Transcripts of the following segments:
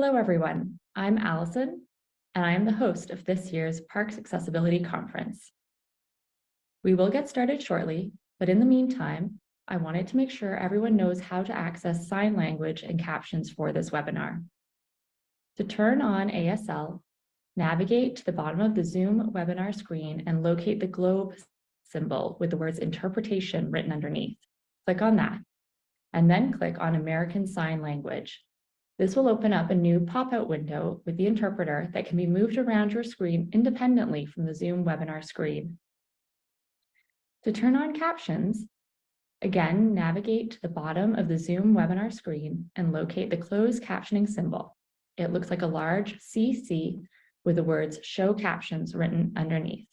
Hello, everyone. I'm Allison, and I am the host of this year's Parks Accessibility Conference. We will get started shortly, but in the meantime, I wanted to make sure everyone knows how to access sign language and captions for this webinar. To turn on ASL, navigate to the bottom of the Zoom webinar screen and locate the globe symbol with the words interpretation written underneath. Click on that, and then click on American Sign Language. This will open up a new pop-out window with the interpreter that can be moved around your screen independently from the Zoom webinar screen. To turn on captions, again, navigate to the bottom of the Zoom webinar screen and locate the closed captioning symbol. It looks like a large CC with the words Show Captions written underneath.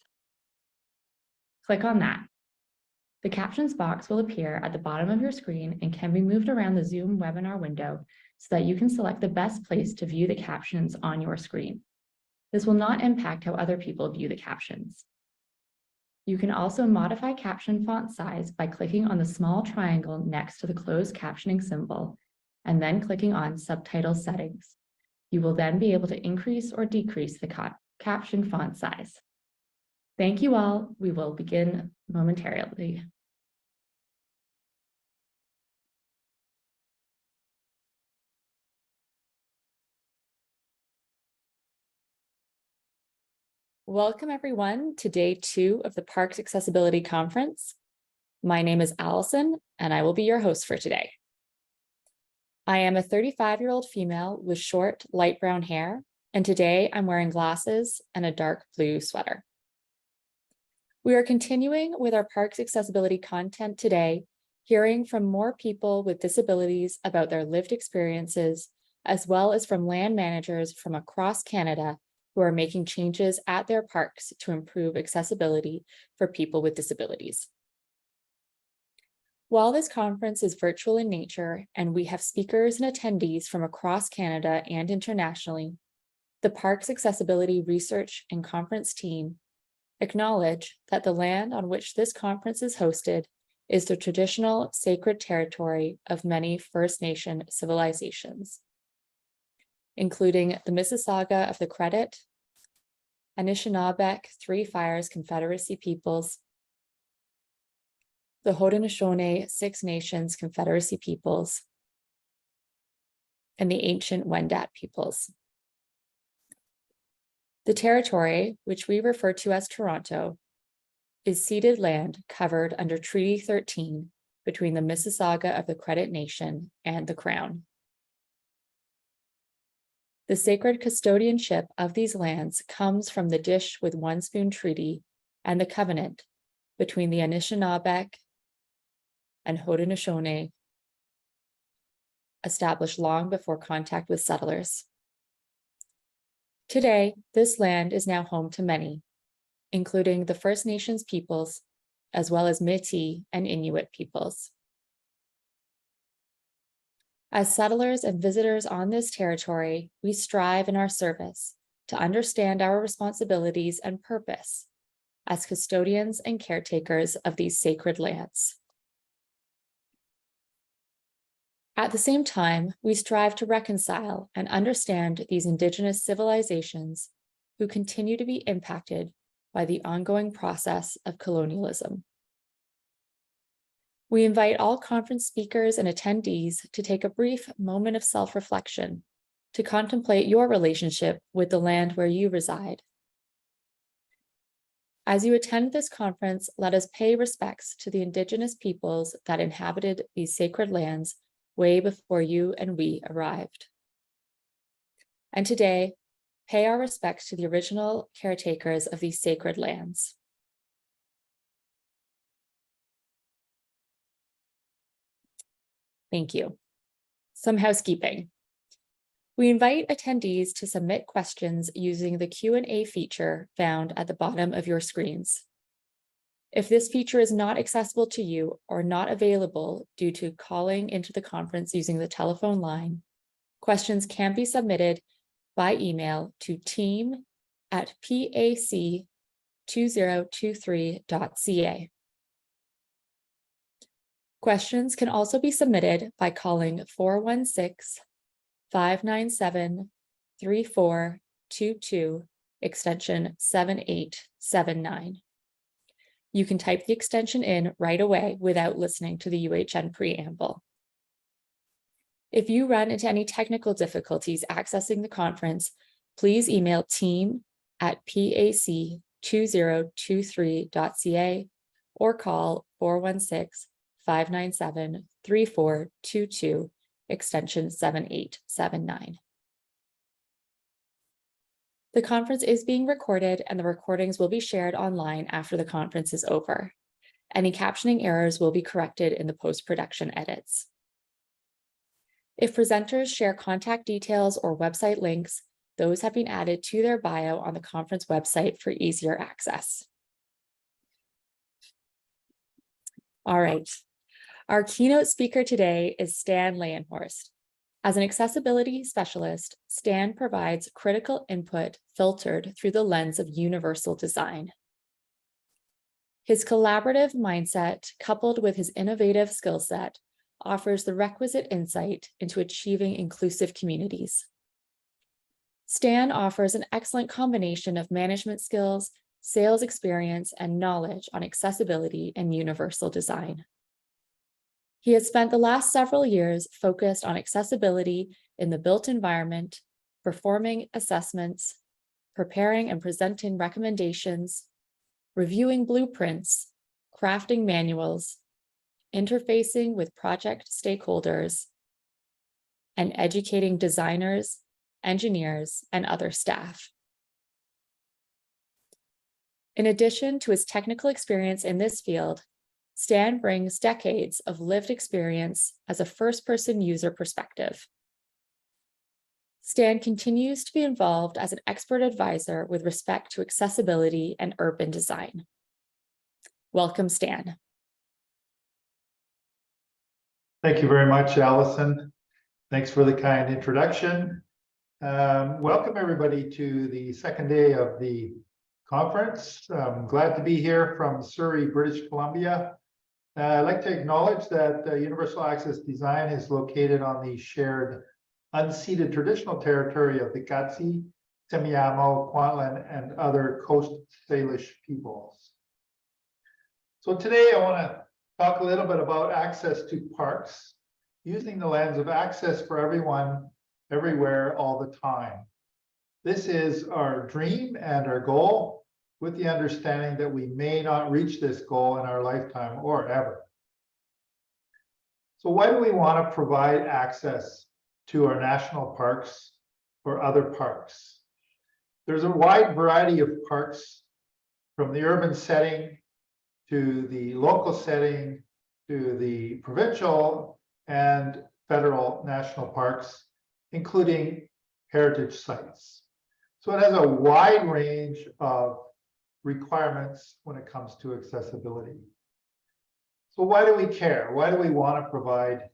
Click on that. The captions box will appear at the bottom of your screen and can be moved around the Zoom webinar window so that you can select the best place to view the captions on your screen. This will not impact how other people view the captions. You can also modify caption font size by clicking on the small triangle next to the closed captioning symbol and then clicking on Subtitle Settings. You will then be able to increase or decrease the caption font size. Thank you all. We will begin momentarily. Welcome everyone to day 2 of the Parks Accessibility Conference. My name is Allison and I will be your host for today. I am a 35-year-old female with short, light brown hair, and today I'm wearing glasses and a dark blue sweater. We are continuing with our Parks Accessibility content today, hearing from more people with disabilities about their lived experiences, as well as from land managers from across Canada who are making changes at their parks to improve accessibility for people with disabilities. While this conference is virtual in nature and we have speakers and attendees from across Canada and internationally, the Parks Accessibility Research and Conference team acknowledge that the land on which this conference is hosted is the traditional sacred territory of many First Nation civilizations, including the Mississauga of the Credit, Anishinaabe Three Fires Confederacy Peoples, the Haudenosaunee Six Nations Confederacy Peoples, and the ancient Wendat peoples. The territory, which we refer to as Toronto, is ceded land covered under Treaty 13 between the Mississauga of the Credit Nation and the Crown. The sacred custodianship of these lands comes from the Dish with One Spoon Treaty and the covenant between the Anishinaabe and Haudenosaunee, established long before contact with settlers. Today, this land is now home to many, including the First Nations peoples, as well as Métis and Inuit peoples. As settlers and visitors on this territory, we strive in our service to understand our responsibilities and purpose as custodians and caretakers of these sacred lands. At the same time, we strive to reconcile and understand these Indigenous civilizations who continue to be impacted by the ongoing process of colonialism. We invite all conference speakers and attendees to take a brief moment of self-reflection to contemplate your relationship with the land where you reside. As you attend this conference, let us pay respects to the Indigenous peoples that inhabited these sacred lands way before you and we arrived. And today, pay our respects to the original caretakers of these sacred lands. Thank you. Some housekeeping. We invite attendees to submit questions using the Q&A feature found at the bottom of your screens. If this feature is not accessible to you or not available due to calling into the conference using the telephone line, questions can be submitted by email to team@PAC2023.ca. Questions can also be submitted by calling 416-597-0000 3422, extension 7879. You can type the extension in right away without listening to the UHN preamble. If you run into any technical difficulties accessing the conference, please email team@PAC2023.ca or call 416-597-3422, extension 7879. The conference is being recorded and the recordings will be shared online after the conference is over. Any captioning errors will be corrected in the post-production edits. If presenters share contact details or website links, those have been added to their bio on the conference website for easier access. All right, our keynote speaker today is Stan Leyenhorst. As an accessibility specialist, Stan provides critical input filtered through the lens of universal design. His collaborative mindset, coupled with his innovative skill set, offers the requisite insight into achieving inclusive communities. Stan offers an excellent combination of management skills, sales experience, and knowledge on accessibility and universal design. He has spent the last several years focused on accessibility in the built environment, performing assessments, preparing and presenting recommendations, reviewing blueprints, crafting manuals, interfacing with project stakeholders, and educating designers, engineers, and other staff. In addition to his technical experience in this field, Stan brings decades of lived experience as a first-person user perspective. Stan continues to be involved as an expert advisor with respect to accessibility and urban design. Welcome, Stan. Thank you very much, Allison. Thanks for the kind introduction. Welcome everybody to the second day of the conference. I'm glad to be here from Surrey, British Columbia. I'd like to acknowledge that Universal Access Design is located on the shared unceded traditional territory of the Katsi, Semiahmoo, Kwantlen, and other Coast Salish peoples. So today I want to talk a little bit about access to parks using the lens of access for everyone, everywhere, all the time. This is our dream and our goal, with the understanding that we may not reach this goal in our lifetime or ever. So why do we want to provide access to our national parks or other parks? There's a wide variety of parks, from the urban setting to the local setting to the provincial and federal national parks, including heritage sites. So it has a wide range of requirements when it comes to accessibility. So why do we care? Why do we want to provide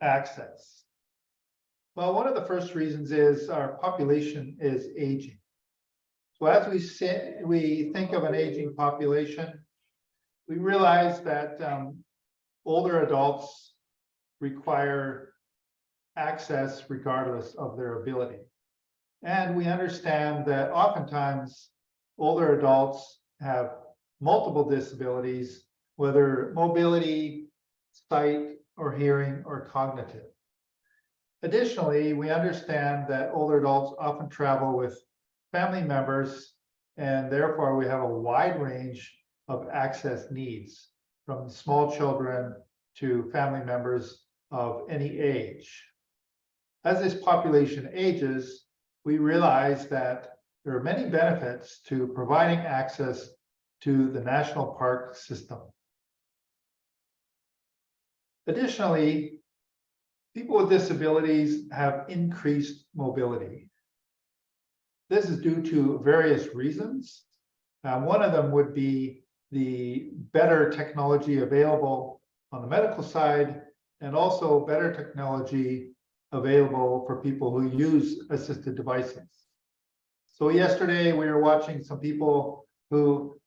access? Well, one of the first reasons is our population is aging. So as we think of an aging population, we realize that older adults require access regardless of their ability. And we understand that oftentimes older adults have multiple disabilities, whether mobility, sight, or hearing, or cognitive. Additionally, we understand that older adults often travel with family members, and therefore we have a wide range of access needs, from small children to family members of any age. As this population ages, we realize that there are many benefits to providing access to the national park system. Additionally, people with disabilities have increased mobility. This is due to various reasons. One of them would be the better technology available on the medical side, and also better technology available for people who use assisted devices. So yesterday we were watching some people who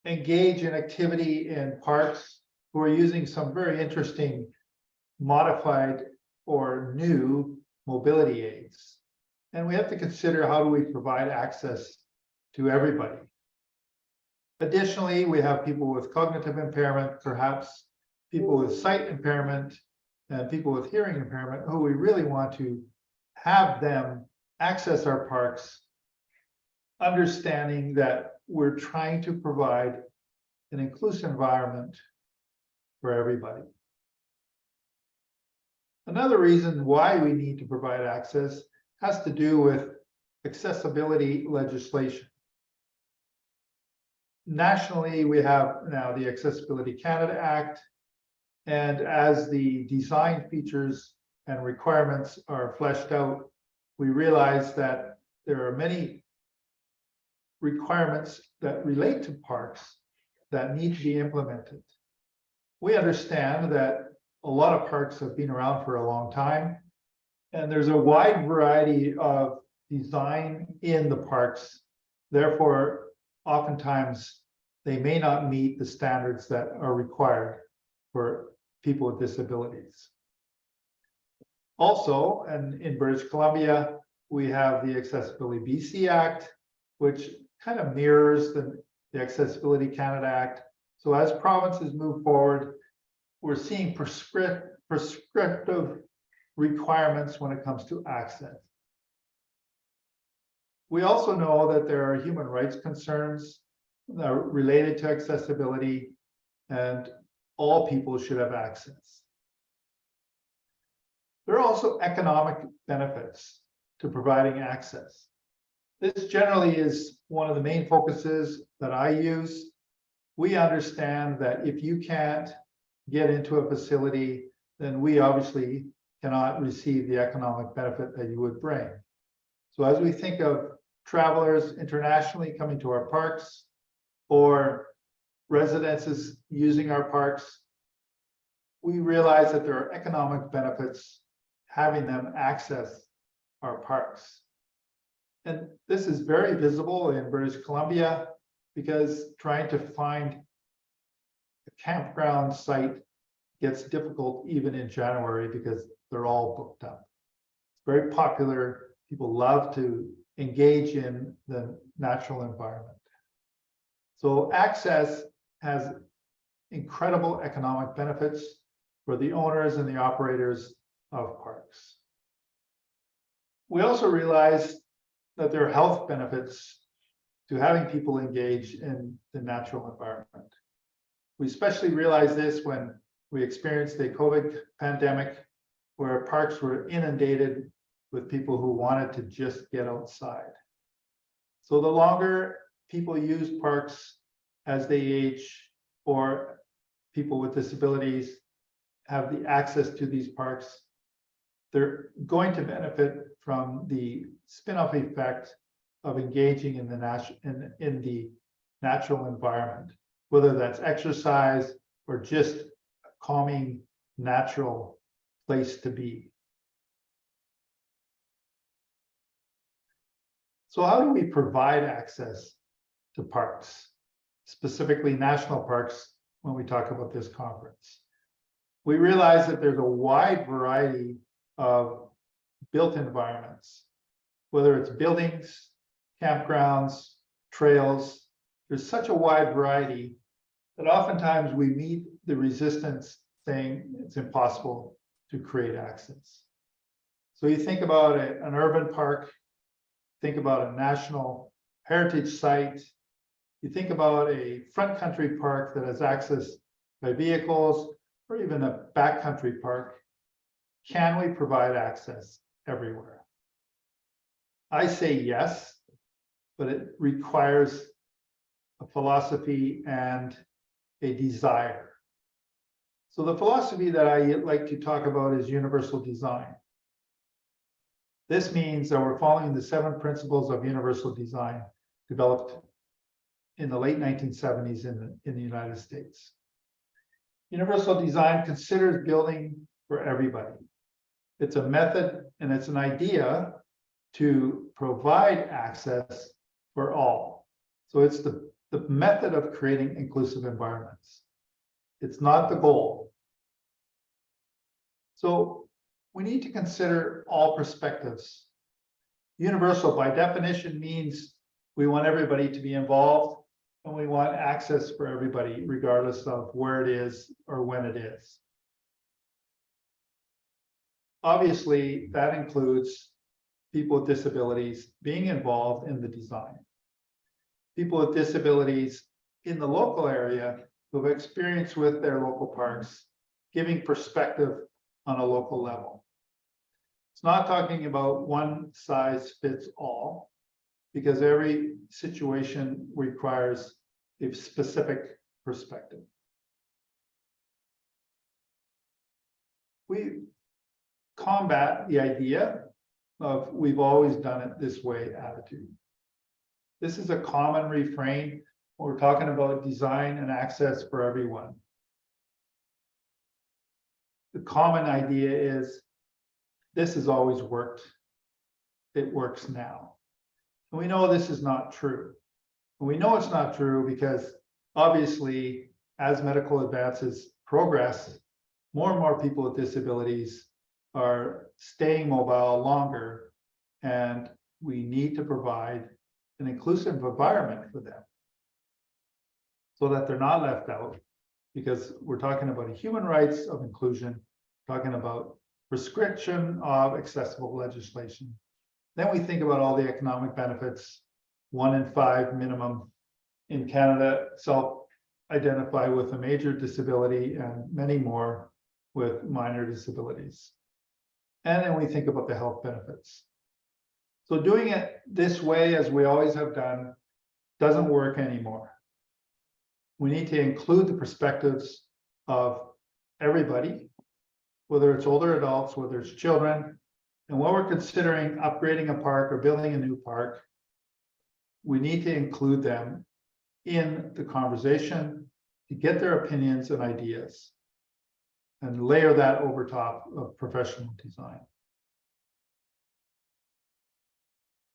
engage in activity in parks who are using some very interesting modified or new mobility aids. And we have to consider, how do we provide access to everybody? Additionally, we have people with cognitive impairment, perhaps people with sight impairment, and people with hearing impairment, who we really want to have them access our parks, understanding that we're trying to provide an inclusive environment for everybody. Another reason why we need to provide access has to do with accessibility legislation. Nationally, we have now the Accessibility Canada Act, and as the design features and requirements are fleshed out, we realize that there are many requirements that relate to parks that need to be implemented. We understand that a lot of parks have been around for a long time, and there's a wide variety of design in the parks. Therefore, oftentimes they may not meet the standards that are required for people with disabilities. Also, and in British Columbia, we have the Accessibility BC Act, which kind of mirrors the Accessibility Canada Act. So as provinces move forward, we're seeing prescriptive requirements when it comes to access. We also know that there are human rights concerns that are related to accessibility, and all people should have access. There are also economic benefits to providing access. This generally is one of the main focuses that I use. We understand that if you can't get into a facility, then we obviously cannot receive the economic benefit that you would bring. So as we think of travelers internationally coming to our parks, or residences using our parks, we realize that there are economic benefits having them access our parks. And this is very visible in British Columbia, because trying to find a campground site gets difficult even in January, because they're all booked up. It's very popular. People love to engage in the natural environment. So access has incredible economic benefits for the owners and the operators of parks. We also realize that there are health benefits to having people engage in the natural environment. We especially realized this when we experienced the COVID pandemic, where parks were inundated with people who wanted to just get outside. So the longer people use parks as they age, or people with disabilities have the access to these parks, they're going to benefit from the spin-off effect of engaging in the natural environment, whether that's exercise or just a calming, natural place to be. So how do we provide access to parks, specifically national parks, when we talk about this conference? We realize that there's a wide variety of built environments, whether it's buildings, campgrounds, trails. There's such a wide variety that oftentimes we meet the resistance saying it's impossible to create access. So you think about an urban park, think about a national heritage site, you think about a front country park that has access by vehicles, or even a backcountry park. Can we provide access everywhere? I say yes, but it requires a philosophy and a desire. So the philosophy that I like to talk about is universal design. This means that we're following the 7 principles of universal design developed in the late 1970s in the United States. Universal design considers building for everybody. It's a method and it's an idea to provide access for all. So it's the method of creating inclusive environments. It's not the goal. So we need to consider all perspectives. Universal by definition means we want everybody to be involved and we want access for everybody, regardless of where it is or when it is. Obviously, that includes people with disabilities being involved in the design. People with disabilities in the local area who have experience with their local parks, giving perspective on a local level. It's not talking about one size fits all, because every situation requires a specific perspective. We combat the idea of "we've always done it this way" attitude. This is a common refrain when we're talking about design and access for everyone. The common idea is this has always worked. It works now. And we know this is not true. And we know it's not true because obviously, as medical advances progress, more and more people with disabilities are staying mobile longer, and we need to provide an inclusive environment for them so that they're not left out, because we're talking about human rights of inclusion, talking about prescription of accessible legislation. Then we think about all the economic benefits. 1 in 5 minimum in Canada self-identify with a major disability, and many more with minor disabilities. And then we think about the health benefits. So doing it this way, as we always have done, doesn't work anymore. We need to include the perspectives of everybody, whether it's older adults, whether it's children. And when we're considering upgrading a park or building a new park, we need to include them in the conversation to get their opinions and ideas, and layer that over top of professional design.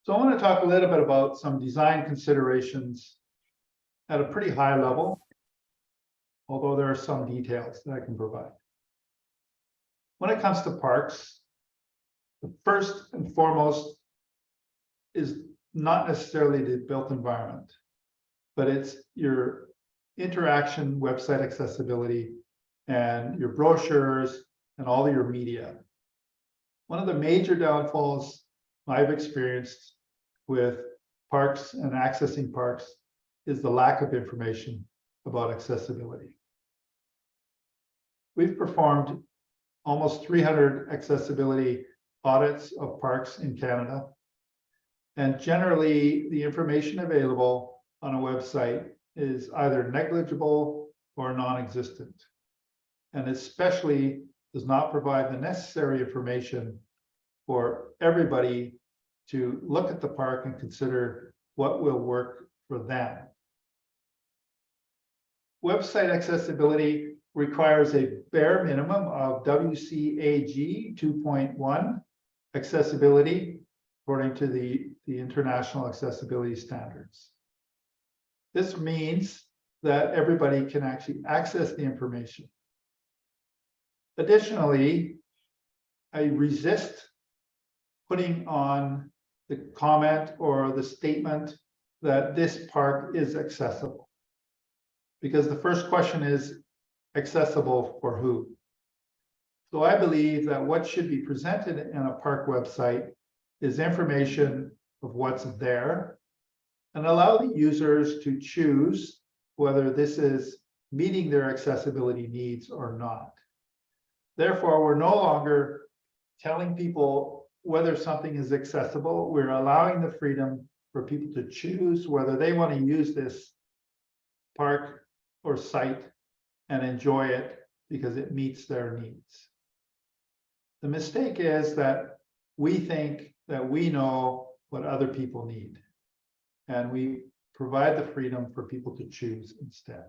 So I want to talk a little bit about some design considerations at a pretty high level, although there are some details that I can provide. When it comes to parks, the first and foremost is not necessarily the built environment, but it's your interaction, website accessibility, and your brochures and all of your media. One of the major downfalls I've experienced with parks and accessing parks is the lack of information about accessibility. We've performed almost 300 accessibility audits of parks in Canada. And generally, the information available on a website is either negligible or non-existent, and especially does not provide the necessary information for everybody to look at the park and consider what will work for them. Website accessibility requires a bare minimum of WCAG 2.1 accessibility, according to the International Accessibility Standards. This means that everybody can actually access the information. Additionally, I resist putting on the comment or the statement that this park is accessible, because the first question is accessible for who? So I believe that what should be presented in a park website is information of what's there, and allow the users to choose whether this is meeting their accessibility needs or not. Therefore, we're no longer telling people whether something is accessible. We're allowing the freedom for people to choose whether they want to use this park or site and enjoy it because it meets their needs. The mistake is that we think that we know what other people need, and we provide the freedom for people to choose instead.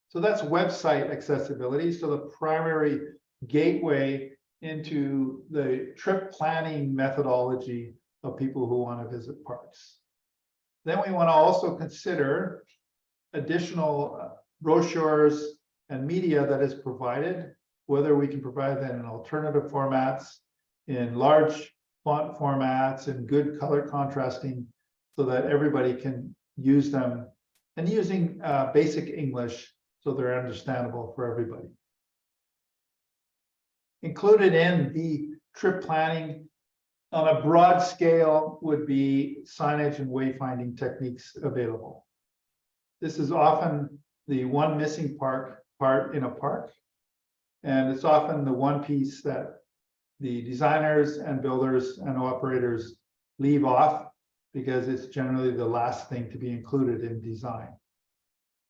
So that's website accessibility. So the primary gateway into the trip planning methodology of people who want to visit parks. Then we want to also consider additional brochures and media that is provided, whether we can provide that in alternative formats, in large font formats and good color contrasting so that everybody can use them, and using basic English so they're understandable for everybody. Included in the trip planning on a broad scale would be signage and wayfinding techniques available. This is often the one missing part in a park, and it's often the one piece that the designers and builders and operators leave off because it's generally the last thing to be included in design.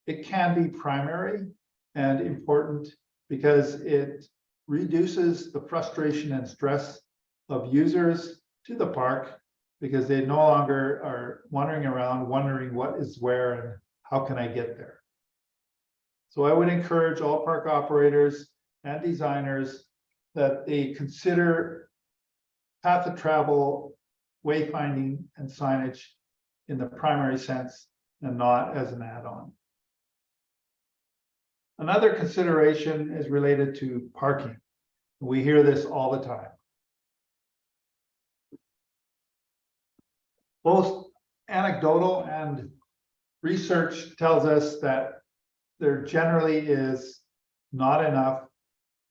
It can be primary and important because it reduces the frustration and stress of users to the park, because they no longer are wandering around wondering what is where and how can I get there. So I would encourage all park operators and designers that they consider path of travel, wayfinding, and signage in the primary sense and not as an add-on. Another consideration is related to parking. We hear this all the time. Both anecdotal and research tells us that there generally is not enough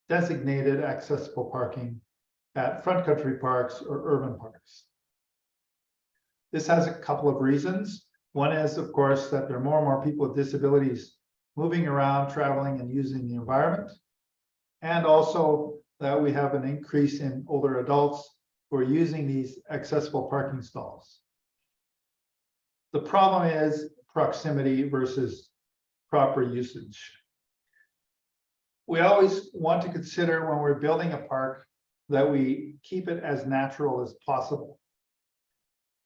designated accessible parking at front country parks or urban parks. This has a couple of reasons. One is, of course, that there are more and more people with disabilities moving around, traveling, and using the environment. And also that we have an increase in older adults who are using these accessible parking stalls. The problem is proximity versus proper usage. We always want to consider when we're building a park that we keep it as natural as possible.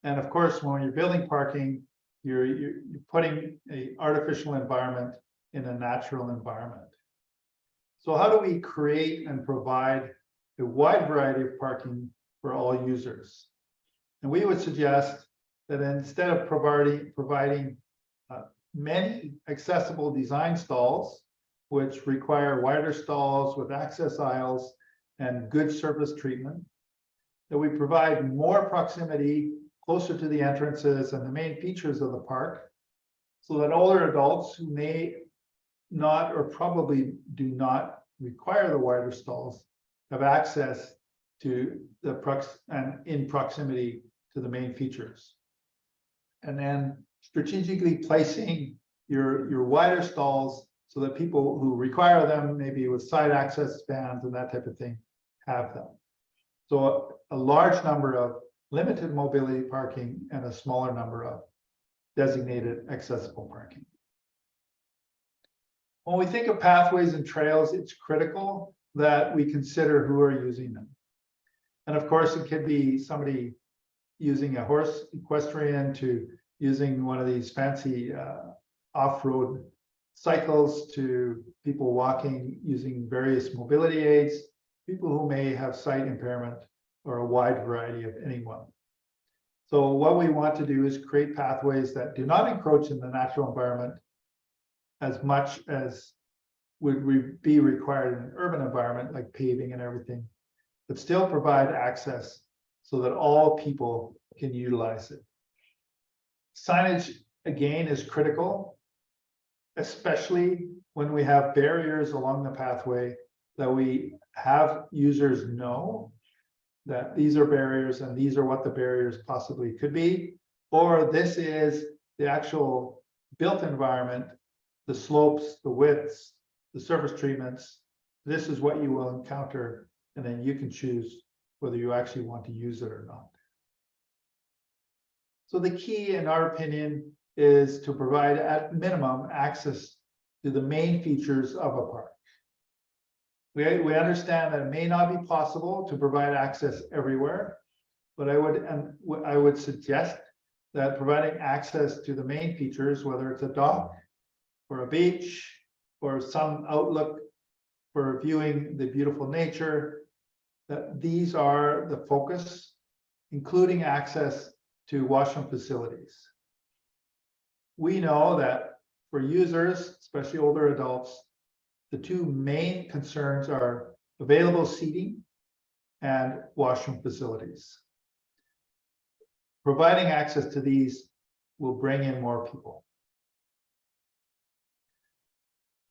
And of course, when you're building parking, you're putting an artificial environment in a natural environment. So how do we create and provide a wide variety of parking for all users? And we would suggest that instead of providing many accessible design stalls, which require wider stalls with access aisles and good surface treatment, that we provide more proximity closer to the entrances and the main features of the park, so that older adults who may not or probably do not require the wider stalls have access to the in proximity to the main features. And then strategically placing your wider stalls so that people who require them, maybe with side access bands and that type of thing, have them. So a large number of limited mobility parking and a smaller number of designated accessible parking. When we think of pathways and trails, it's critical that we consider who are using them. And of course, it could be somebody using a horse equestrian to using one of these fancy off-road cycles, to people walking using various mobility aids, people who may have sight impairment, or a wide variety of anyone. So what we want to do is create pathways that do not encroach in the natural environment as much as would be required in an urban environment like paving and everything, but still provide access so that all people can utilize it. Signage, again, is critical, especially when we have barriers along the pathway, that we have users know that these are barriers and these are what the barriers possibly could be, or this is the actual built environment, the slopes, the widths, the surface treatments. This is what you will encounter, and then you can choose whether you actually want to use it or not. So the key, in our opinion, is to provide at minimum access to the main features of a park. We understand that it may not be possible to provide access everywhere, but I would suggest that providing access to the main features, whether it's a dock or a beach or some outlook for viewing the beautiful nature, that these are the focus, including access to washroom facilities. We know that for users, especially older adults, the two main concerns are available seating and washroom facilities. providing access to these will bring in more people.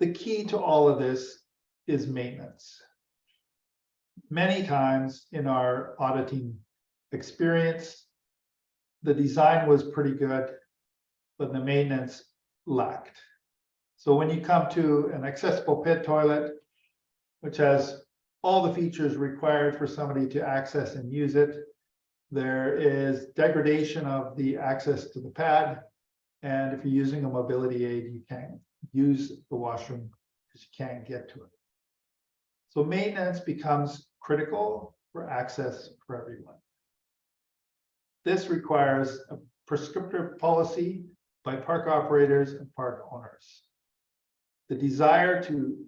The key to all of this is maintenance. Many times in our auditing experience, the design was pretty good, but the maintenance lacked. So when you come to an accessible pit toilet, which has all the features required for somebody to access and use it, there is degradation of the access to the pad. And if you're using a mobility aid, you can't use the washroom because you can't get to it. So maintenance becomes critical for access for everyone. This requires a prescriptive policy by park operators and park owners. The desire to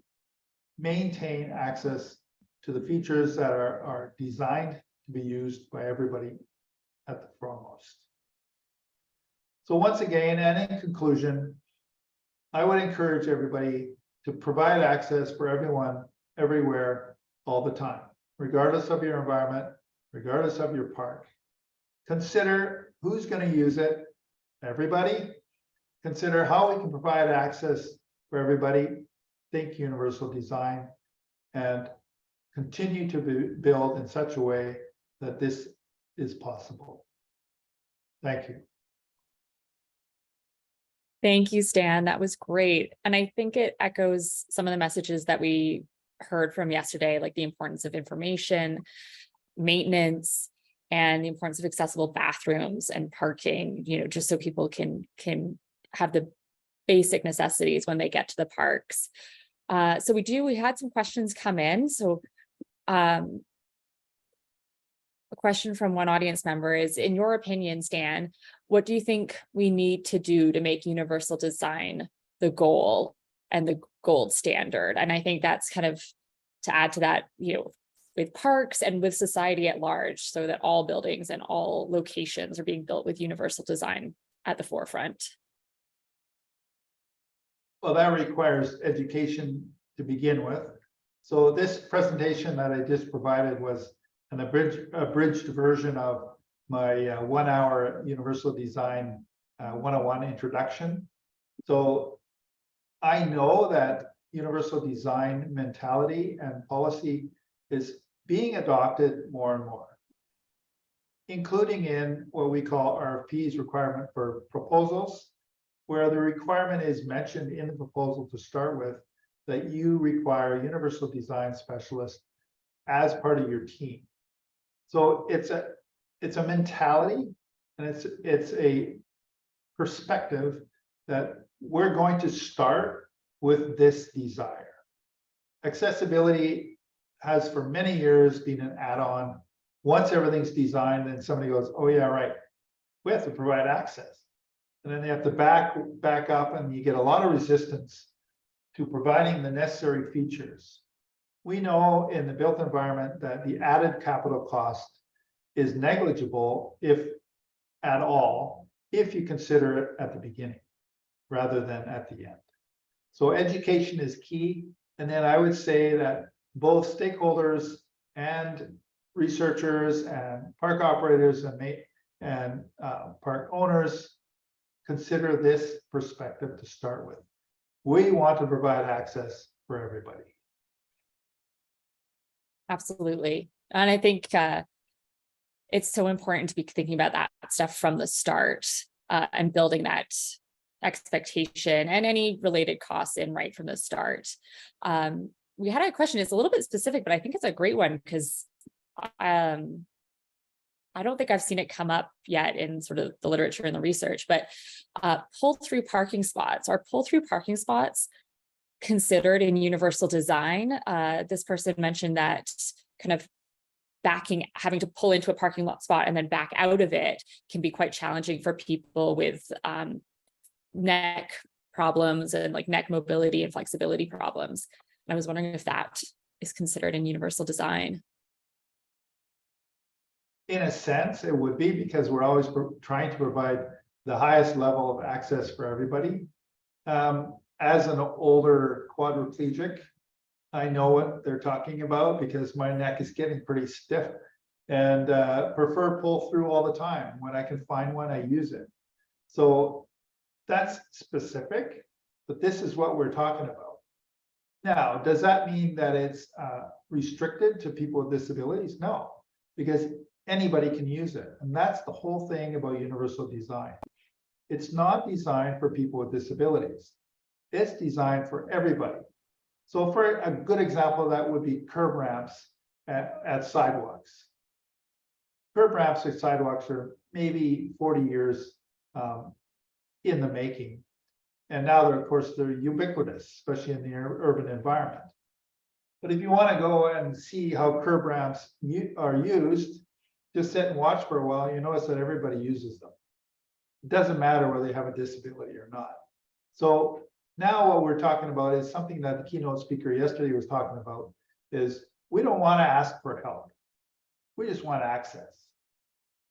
maintain access to the features that are designed to be used by everybody at the foremost. So once again, and in conclusion, I would encourage everybody to provide access for everyone, everywhere, all the time, regardless of your environment, regardless of your park. Consider who's going to use it, everybody. Consider how we can provide access for everybody. Think universal design and continue to build in such a way that this is possible. Thank you. Thank you, Stan. That was great. And I think it echoes some of the messages that we heard from yesterday, like the importance of information, maintenance, and the importance of accessible bathrooms and parking, just so people can have the basic necessities when they get to the parks. So we had some questions come in. So a question from one audience member is, in your opinion, Stan, what do you think we need to do to make universal design the goal and the gold standard? And I think that's kind of to add to that, with parks and with society at large, so that all buildings and all locations are being built with universal design at the forefront. Well, that requires education to begin with. So this presentation that I just provided was an abridged version of my 1 hour universal design 101 introduction. So I know that universal design mentality and policy is being adopted more and more, including in what we call RFPs, requirement for proposals, where the requirement is mentioned in the proposal to start with that you require a universal design specialist as part of your team. So it's a mentality, and it's a perspective that we're going to start with this desire. Accessibility has for many years been an add-on. Once everything's designed, then somebody goes, oh yeah, right, we have to provide access. And then they have to back up, and you get a lot of resistance to providing the necessary features. We know in the built environment that the added capital cost is negligible, if at all, if you consider it at the beginning rather than at the end. So education is key. And then I would say that both stakeholders and researchers and park operators and park owners consider this perspective to start with. We want to provide access for everybody. Absolutely. And I think it's so important to be thinking about that stuff from the start and building that expectation and any related costs in right from the start. We had a question, it's a little bit specific, but I think it's a great one because I don't think I've seen it come up yet in sort of the literature and the research, but pull-through parking spots. Are pull-through parking spots considered in universal design? This person mentioned that kind of having to pull into a parking lot spot and then back out of it can be quite challenging for people with neck problems and like neck mobility and flexibility problems. And I was wondering if that is considered in universal design. In a sense, it would be, because we're always trying to provide the highest level of access for everybody. As an older quadriplegic, I know what they're talking about because my neck is getting pretty stiff and prefer pull through all the time. When I can find one, I use it. So that's specific, but this is what we're talking about. Now, does that mean that it's restricted to people with disabilities? No, because anybody can use it. And that's the whole thing about universal design. It's not designed for people with disabilities. It's designed for everybody. So for a good example, that would be curb ramps at sidewalks. Curb ramps at sidewalks are maybe 40 years in the making. And now they're, of course, they're ubiquitous, especially in the urban environment. But if you want to go and see how curb ramps are used, just sit and watch for a while, you notice that everybody uses them. It doesn't matter whether they have a disability or not. So now what we're talking about is something that the keynote speaker yesterday was talking about, is we don't want to ask for help. We just want access.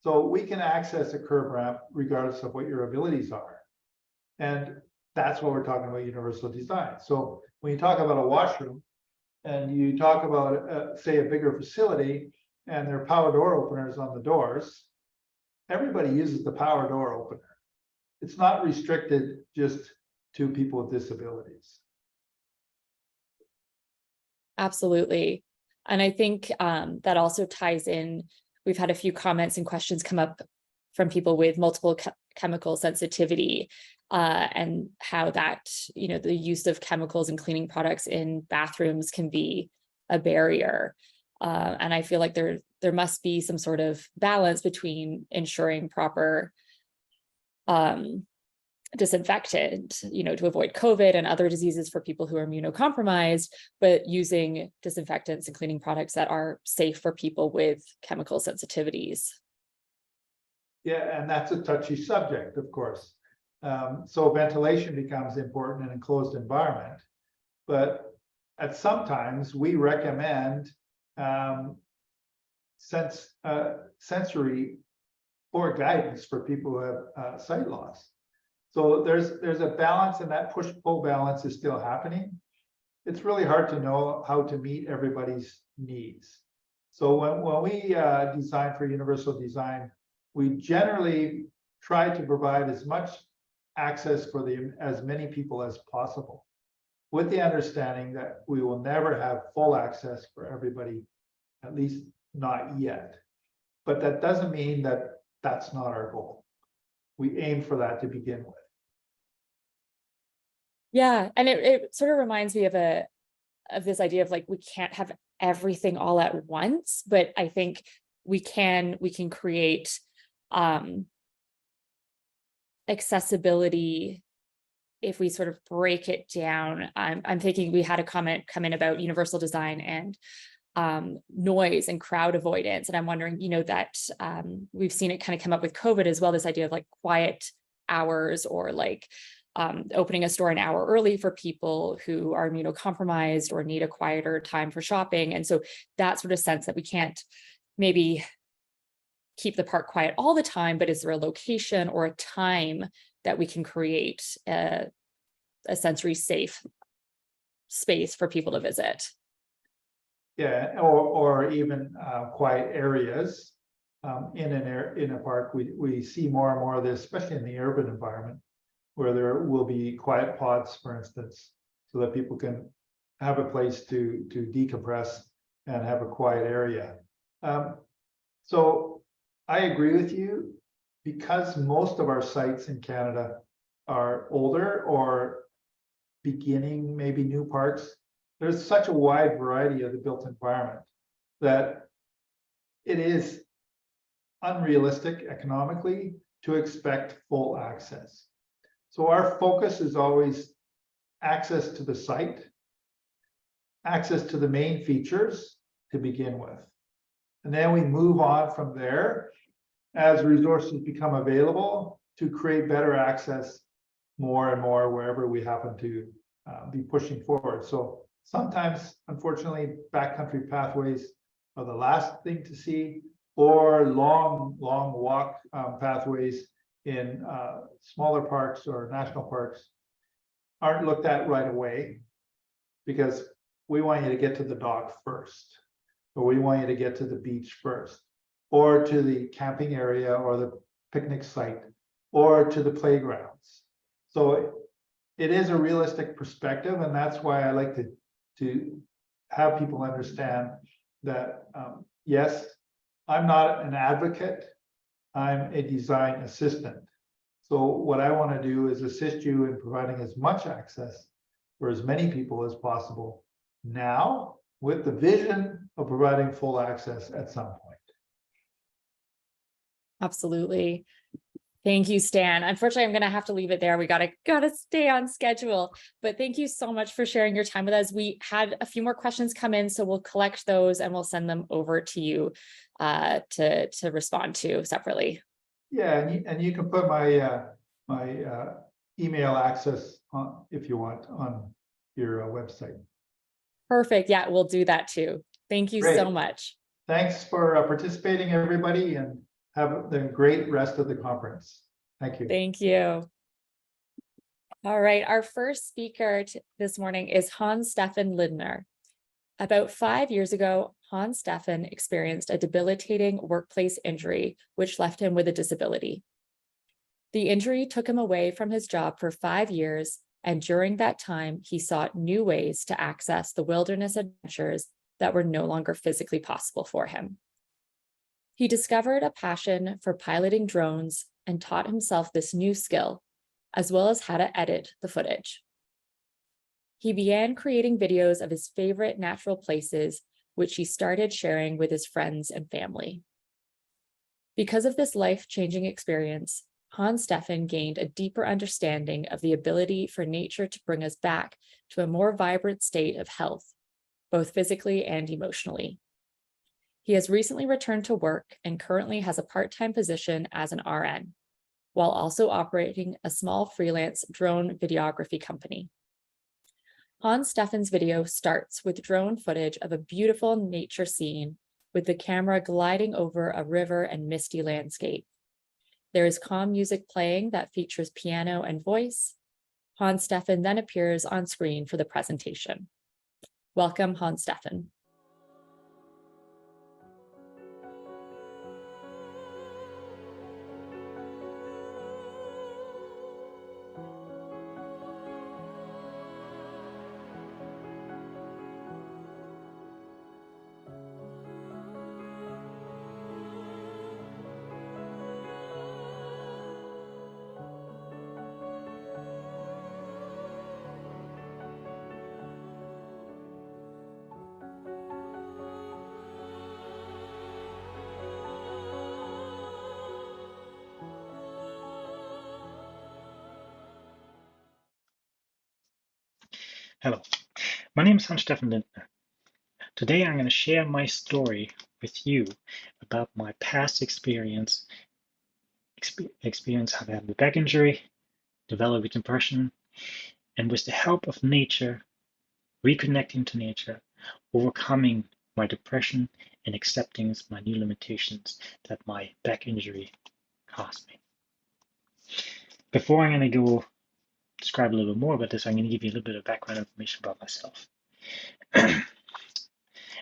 So we can access a curb ramp regardless of what your abilities are. And that's what we're talking about universal design. So when you talk about a washroom and you talk about, say, a bigger facility and there are power door openers on the doors, everybody uses the power door opener. It's not restricted just to people with disabilities. Absolutely. And I think that also ties in. We've had a few comments and questions come up from people with multiple chemical sensitivity and how that, the use of chemicals and cleaning products in bathrooms can be a barrier. And I feel like there must be some sort of balance between ensuring proper disinfectant, to avoid COVID and other diseases for people who are immunocompromised, but using disinfectants and cleaning products that are safe for people with chemical sensitivities. Yeah, and that's a touchy subject, of course. So ventilation becomes important in an enclosed environment, but at sometimes we recommend sensory or guidance for people who have sight loss. So there's a balance, and that push-pull balance is still happening. It's really hard to know how to meet everybody's needs. So when we design for universal design, we generally try to provide as much access for as many people as possible, with the understanding that we will never have full access for everybody, at least not yet. But that doesn't mean that that's not our goal. We aim for that to begin with. Yeah, and it sort of reminds me of this idea of like, we can't have everything all at once, but I think we can create accessibility if we sort of break it down. I'm thinking we had a comment come in about universal design and noise and crowd avoidance, and I'm wondering, that we've seen it kind of come up with COVID as well, this idea of like quiet hours, or like opening a store an hour early for people who are immunocompromised or need a quieter time for shopping. And so that sort of sense that we can't maybe keep the park quiet all the time, but is there a location or a time that we can create a sensory safe space for people to visit? Yeah, or even quiet areas in a park. We see more and more of this, especially in the urban environment, where there will be quiet pods, for instance, so that people can have a place to decompress and have a quiet area. So I agree with you, because most of our sites in Canada are older or beginning, maybe new parks. There's such a wide variety of the built environment that it is unrealistic economically to expect full access. So our focus is always access to the site, access to the main features to begin with. And then we move on from there as resources become available to create better access more and more wherever we happen to be pushing forward. So sometimes, unfortunately, backcountry pathways are the last thing to see, or long walk pathways in smaller parks or national parks aren't looked at right away, because we want you to get to the dock first, or we want you to get to the beach first. or to the camping area or the picnic site or to the playgrounds. So it is a realistic perspective, and that's why I like to have people understand that, yes, I'm not an advocate, I'm a design assistant. So what I want to do is assist you in providing as much access for as many people as possible now, with the vision of providing full access at some point. Absolutely. Thank you, Stan. Unfortunately, I'm going to have to leave it there. We gotta stay on schedule. But thank you so much for sharing your time with us. We had a few more questions come in, so we'll collect those and we'll send them over to you to respond to separately. Yeah, and you can put my email access on, if you want, on your website. Perfect. Yeah, we'll do that too. Thank you so Great. much. Thanks for participating, everybody, and have the great rest of the conference. Thank you. Thank you. All right, our first speaker this morning is Hans-Steffen Lindner. About 5 years ago, Hans-Steffen experienced a debilitating workplace injury, which left him with a disability. The injury took him away from his job for 5 years, and during that time, he sought new ways to access the wilderness adventures that were no longer physically possible for him. He discovered a passion for piloting drones and taught himself this new skill, as well as how to edit the footage. He began creating videos of his favorite natural places, which he started sharing with his friends and family. Because of this life-changing experience, Hans-Steffen gained a deeper understanding of the ability for nature to bring us back to a more vibrant state of health, both physically and emotionally. He has recently returned to work and currently has a part-time position as an RN, while also operating a small freelance drone videography company. Hans-Steffen's video starts with drone footage of a beautiful nature scene with the camera gliding over a river and misty landscape. There is calm music playing that features piano and voice. Hans-Steffen then appears on screen for the presentation. Welcome, Hans-Steffen. Hello, my name is Hans-Steffen Lindner. Today I'm going to share my story with you about my past experience having a back injury, developing depression, and with the help of nature, reconnecting to nature, overcoming my depression and accepting my new limitations that my back injury caused me. Before I'm going to go describe a little bit more about this, I'm going to give you a little bit of background information about myself. At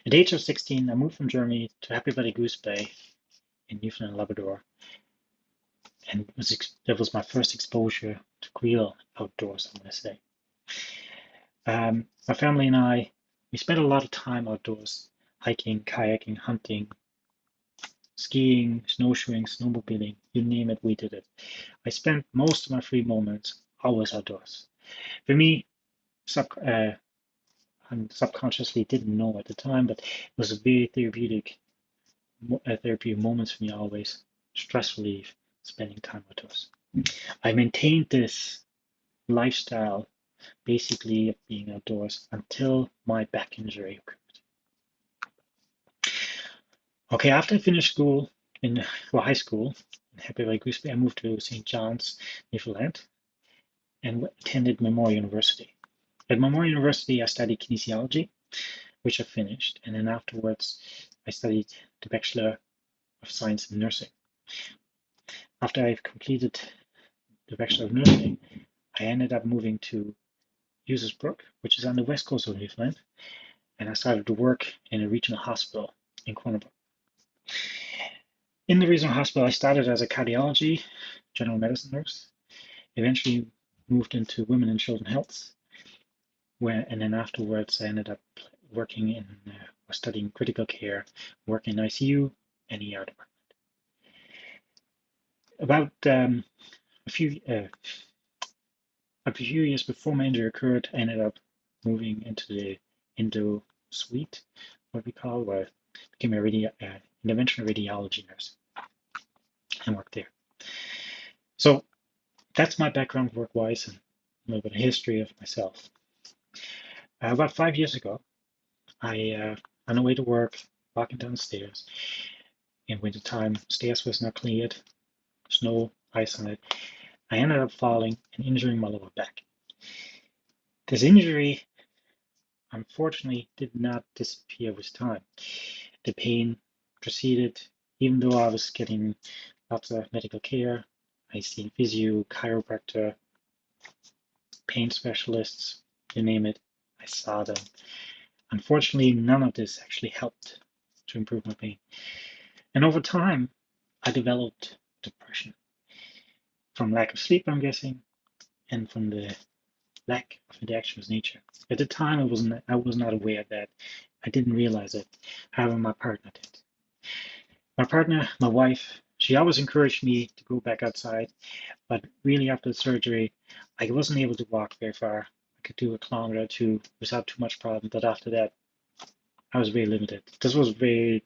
the age of 16, I moved from Germany to Happy Valley Goose Bay in Newfoundland and Labrador, and that was my first exposure to real outdoors, I'm going to say. My family and I, we spent a lot of time outdoors, hiking, kayaking, hunting, skiing, snowshoeing, snowmobiling, you name it, we did it. I spent most of my free moments always outdoors. For me, I subconsciously didn't know at the time, but it was a very therapeutic moments for me always. Stress relief, spending time outdoors. I maintained this lifestyle basically of being outdoors until my back injury occurred. Okay, after I finished school high school in Happy Valley Goose Bay, I moved to St. John's, Newfoundland, and attended Memorial University. At Memorial University, I studied kinesiology, which I finished, and then afterwards, I studied the Bachelor of Science in Nursing. After I completed the Bachelor of Nursing, I ended up moving to Usersbrook, which is on the west coast of Newfoundland, and I started to work in a regional hospital in Cornerbrook. In the regional hospital, I started as a cardiology, general medicine nurse, eventually moved into women and children health, and then afterwards I ended up working in, or studying critical care, working in ICU and ER department. About a few years before my injury occurred, I ended up moving into the endo suite, what we call, where I became an interventional radiology nurse and worked there. So that's my background work-wise and a little bit of history of myself. About 5 years ago, I, on the way to work, walking down the stairs, in winter time, stairs was not cleared, snow, ice on it. I ended up falling and injuring my lower back. This injury, unfortunately, did not disappear with time. The pain proceeded, even though I was getting lots of medical care. I seen physio, chiropractor, pain specialists, you name it, I saw them. Unfortunately, none of this actually helped to improve my pain. And over time, I developed depression from lack of sleep, I'm guessing, and from the lack of interaction with nature. At the time, I was not aware of that. I didn't realize it. However, my partner did. My partner, my wife, she always encouraged me to go back outside, but really after the surgery, I wasn't able to walk very far. I could do a kilometer or two without too much problem, but after that, I was very limited. This was very,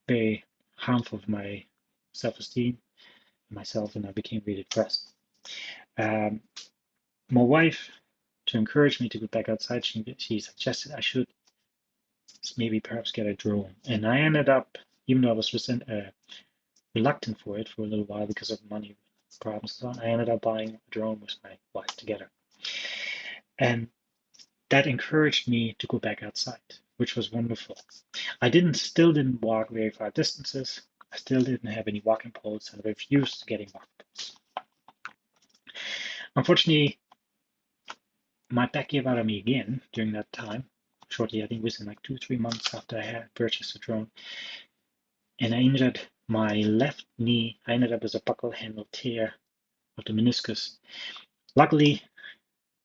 very harmful for my self-esteem, myself, and I became really depressed. My wife, to encourage me to go back outside, she suggested I should maybe perhaps get a drone. And I ended up, even though I was reluctant for it for a little while because of money problems, I ended up buying a drone with my wife together. And that encouraged me to go back outside, which was wonderful. I still didn't walk very far distances. I still didn't have any walking poles and I refused getting walking poles. Unfortunately, my back gave out on me again during that time, shortly, I think within like 2-3 months after I had purchased the drone. And I injured my left knee. I ended up with a buckle handle tear of the meniscus. Luckily,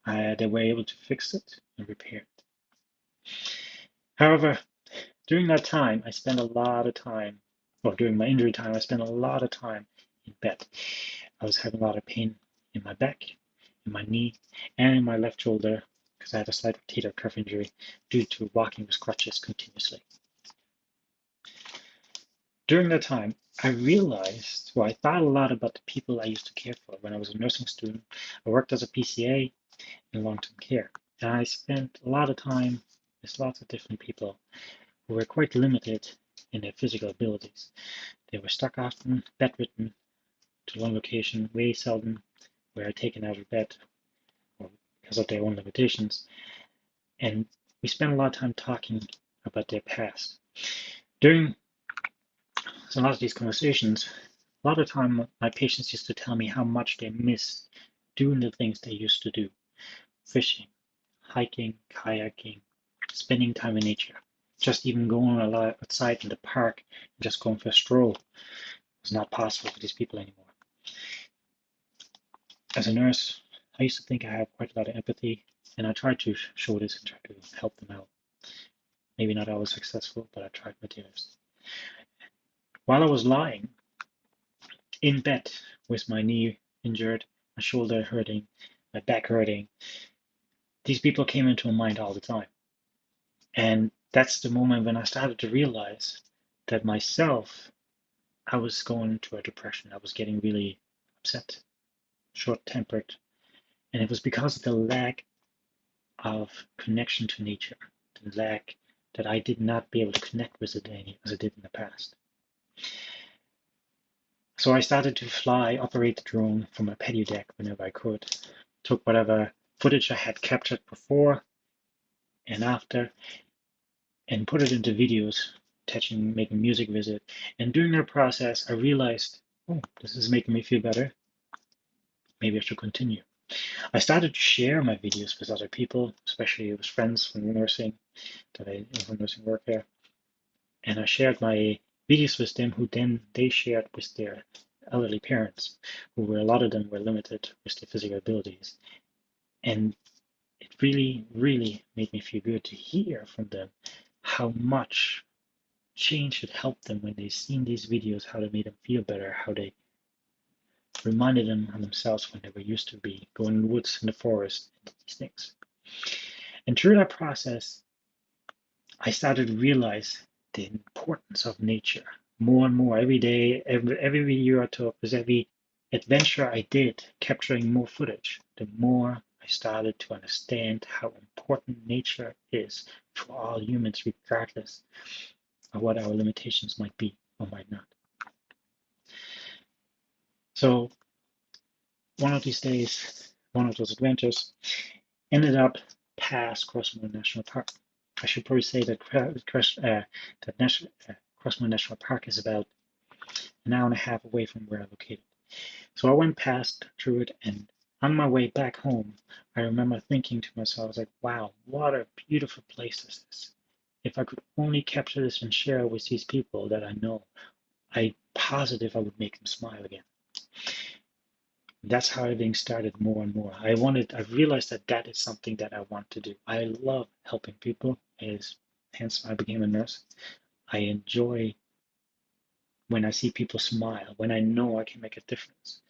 they were able to fix it and repair it. However, during that time, I spent a lot of time, or during my injury time, I spent a lot of time in bed. I was having a lot of pain in my back, in my knee, and in my left shoulder because I had a slight rotator cuff injury due to walking with crutches continuously. During that time, I realized, well, I thought a lot about the people I used to care for when I was a nursing student. I worked as a PCA in long-term care, and I spent a lot of time with lots of different people who were quite limited in their physical abilities. They were stuck often, bedridden, to one location, very seldom were taken out of bed or because of their own limitations. And we spent a lot of time talking about their past. During a lot of these conversations, a lot of time my patients used to tell me how much they miss doing the things they used to do. Fishing, hiking, kayaking, spending time in nature. Just even going outside in the park and just going for a stroll was not possible for these people anymore. As a nurse, I used to think I had quite a lot of empathy, and I tried to show this and try to help them out. Maybe not always successful, but I tried my dearest. While I was lying in bed with my knee injured, my shoulder hurting, my back hurting, these people came into my mind all the time. And that's the moment when I started to realize that myself, I was going into a depression. I was getting really upset, short-tempered. And it was because of the lack of connection to nature, the lack that I did not be able to connect with it as I did in the past. So I started to operate the drone from a patio deck whenever I could, took whatever footage I had captured before and after, and put it into videos, making music with it. And during that process, I realized, oh, this is making me feel better. Maybe I should continue. I started to share my videos with other people, especially with friends from nursing, from nursing work there. And I shared my videos with them who then they shared with their elderly parents, who were a lot of them were limited with their physical abilities. And it really, really made me feel good to hear from them how much change had helped them when they seen these videos, how they made them feel better, how they reminded them of themselves when they were used to be going in the woods, in the forest, and these things. And through that process, I started to realize the importance of nature more and more every day, every video I took, with every adventure I did, capturing more footage, the more I started to understand how important nature is for all humans, regardless of what our limitations might be or might not. So one of these days, one of those adventures ended up past Crossmore National Park. I should probably say that Crossmore National Park is about an hour and a half away from where I'm located. So I went past through it, and on my way back home, I remember thinking to myself, I was like, wow, what a beautiful place this is. If I could only capture this and share it with these people that I know, I'm positive I would make them smile again. That's how everything started more and more. I realized that that is something that I want to do. I love helping people, hence I became a nurse. I enjoy when I see people smile, when I know I can make a difference.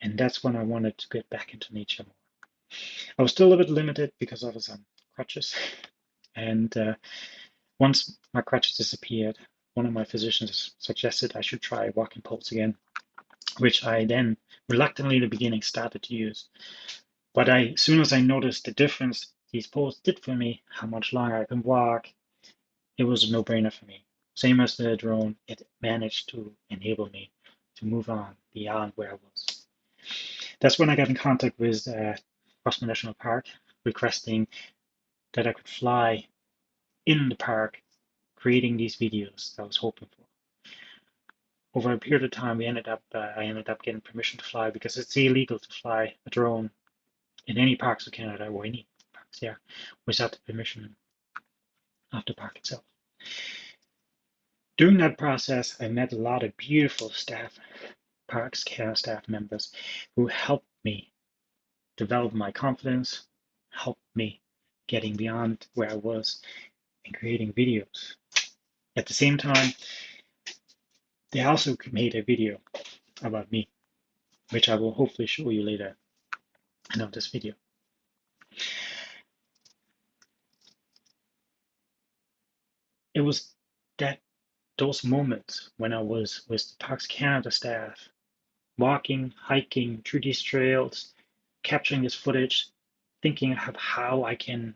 And that's when I wanted to get back into nature more. I was still a bit limited because I was on crutches. And once my crutches disappeared, one of my physicians suggested I should try walking poles again, which I then reluctantly in the beginning started to use. But as soon as I noticed the difference these poles did for me, how much longer I can walk, it was a no-brainer for me. Same as the drone, it managed to enable me to move on beyond where I was. That's when I got in contact with Crossmore National Park, requesting that I could fly in the park, creating these videos that I was hoping for. Over a period of time, I ended up getting permission to fly because it's illegal to fly a drone in any parks of Canada, or any parks, yeah, without the permission of the park itself. During that process, I met a lot of beautiful parks care staff members who helped me develop my confidence, helped me getting beyond where I was and creating videos. At the same time, they also made a video about me, which I will hopefully show you later in this video. It was those moments when I was with the Parks Canada staff, walking, hiking through these trails, capturing this footage, thinking of how I can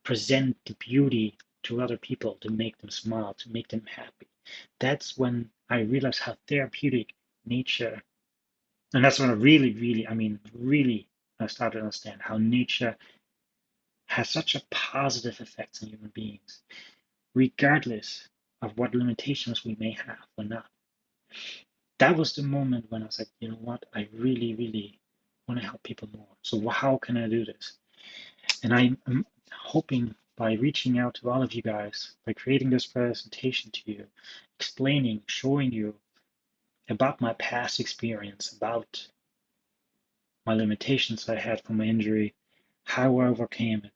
present the beauty to other people to make them smile, to make them happy. That's when I realized how therapeutic nature, and that's when I really I started to understand how nature has such a positive effect on human beings, regardless of what limitations we may have or not. That was the moment when I was like, you know what, I really want to help people more. So how can I do this? And I'm hoping by reaching out to all of you guys, by creating this presentation to you, explaining, showing you about my past experience, about my limitations I had from my injury, how I overcame it,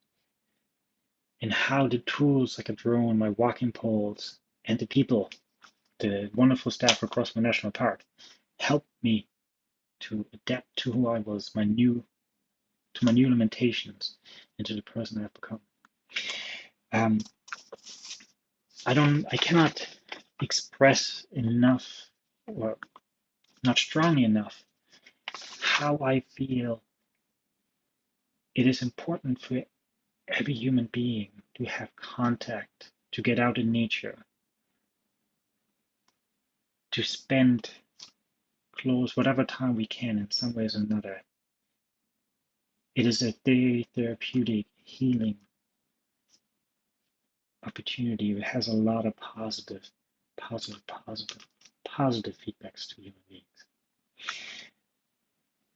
and how the tools like a drone, my walking poles, and the people, the wonderful staff across my national park, helped me to adapt to who I was, my new limitations, and to the person I've become. I cannot express enough, or not strongly enough, how I feel it is important for every human being to have contact, to get out in nature, to spend close whatever time we can in some ways or another. It is a very therapeutic, healing opportunity. It has a lot of positive feedbacks to human beings.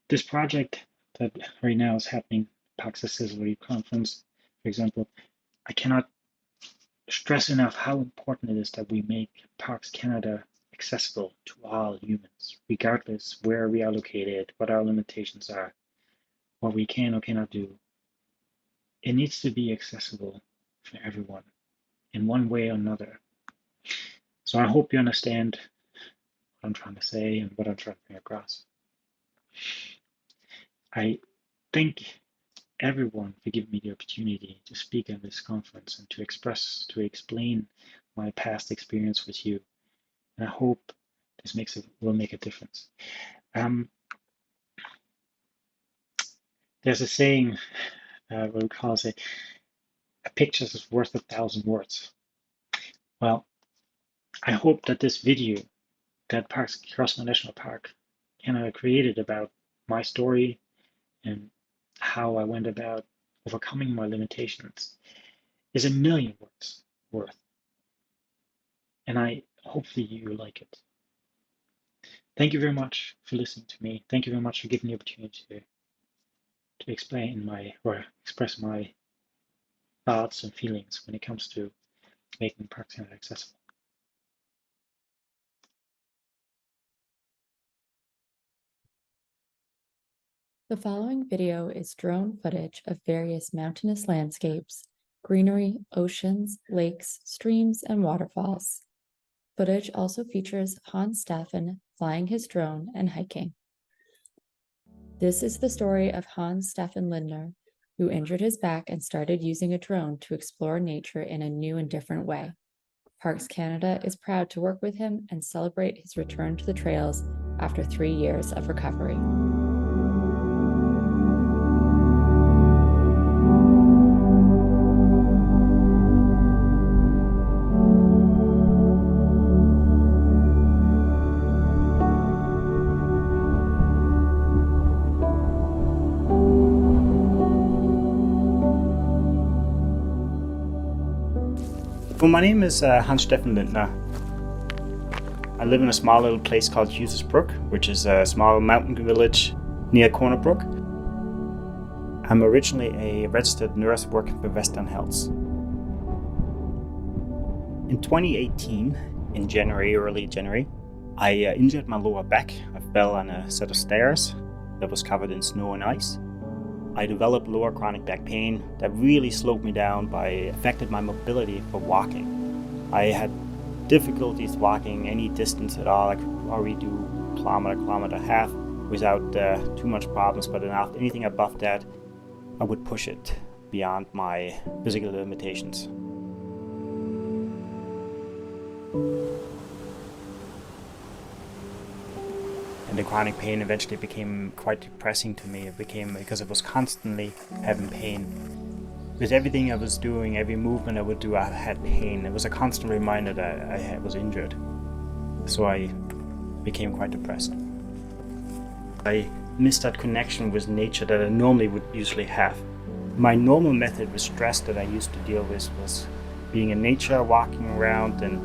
This project that right now is happening, PAC Accessibility Conference, for example, I cannot stress enough how important it is that we make Parks Canada accessible to all humans, regardless where we are located, what our limitations are, what we can or cannot do. It needs to be accessible for everyone in one way or another. So I hope you understand what I'm trying to say and what I'm trying to bring across. I thank everyone for giving me the opportunity to speak at this conference and to explain my past experience with you. And I hope this will make a difference. There's a saying, what we call it, a picture is worth 1,000 words. Well, I hope that this video that Parks Crossman National Park Canada created about my story and how I went about overcoming my limitations is 1,000,000 words worth. And hopefully you like it. Thank you very much for listening to me. Thank you very much for giving me the opportunity to express my thoughts and feelings when it comes to making Parks Canada accessible. The following video is drone footage of various mountainous landscapes, greenery, oceans, lakes, streams, and waterfalls. Footage also features Hans-Steffen flying his drone and hiking. This is the story of Hans-Steffen Lindner, who injured his back and started using a drone to explore nature in a new and different way. Parks Canada is proud to work with him and celebrate his return to the trails after 3 years of recovery. Well, my name is Hans-Steffen Lindner. I live in a small little place called Hughesbrook, which is a small mountain village near Corner Brook. I'm originally a registered nurse working for Western Health. In 2018, in January, early January, I injured my lower back. I fell on a set of stairs that was covered in snow and ice. I developed lower chronic back pain that really slowed me down affected my mobility for walking. I had difficulties walking any distance at all. I could already do kilometer and a half without too much problems, but anything above that, I would push it beyond my physical limitations. And the chronic pain eventually became quite depressing to me. It became because I was constantly having pain. With everything I was doing, every movement I would do, I had pain. It was a constant reminder that I was injured. So I became quite depressed. I missed that connection with nature that I normally would usually have. My normal method with stress that I used to deal with was being in nature, walking around and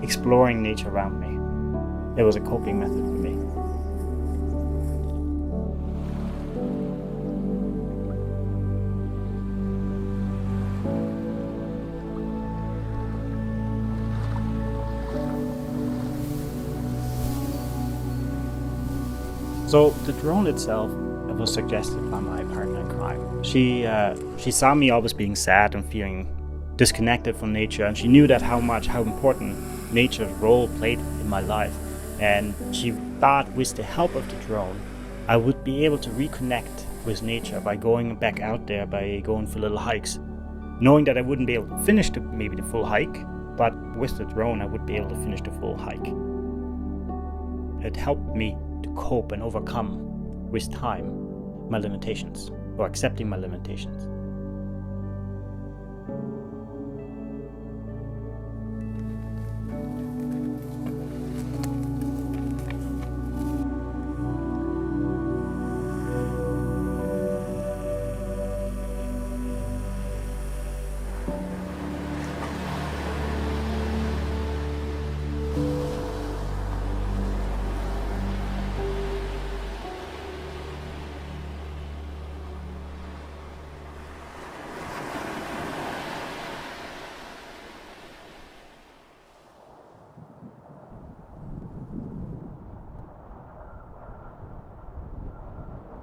exploring nature around me. It was a coping method for me. So the drone itself was suggested by my partner in crime. She saw me always being sad and feeling disconnected from nature, and she knew that how important nature's role played in my life. And she thought with the help of the drone, I would be able to reconnect with nature by going back out there, by going for little hikes, knowing that I wouldn't be able to finish maybe the full hike, but with the drone I would be able to finish the full hike. It helped me to cope and overcome with time my limitations, or accepting my limitations.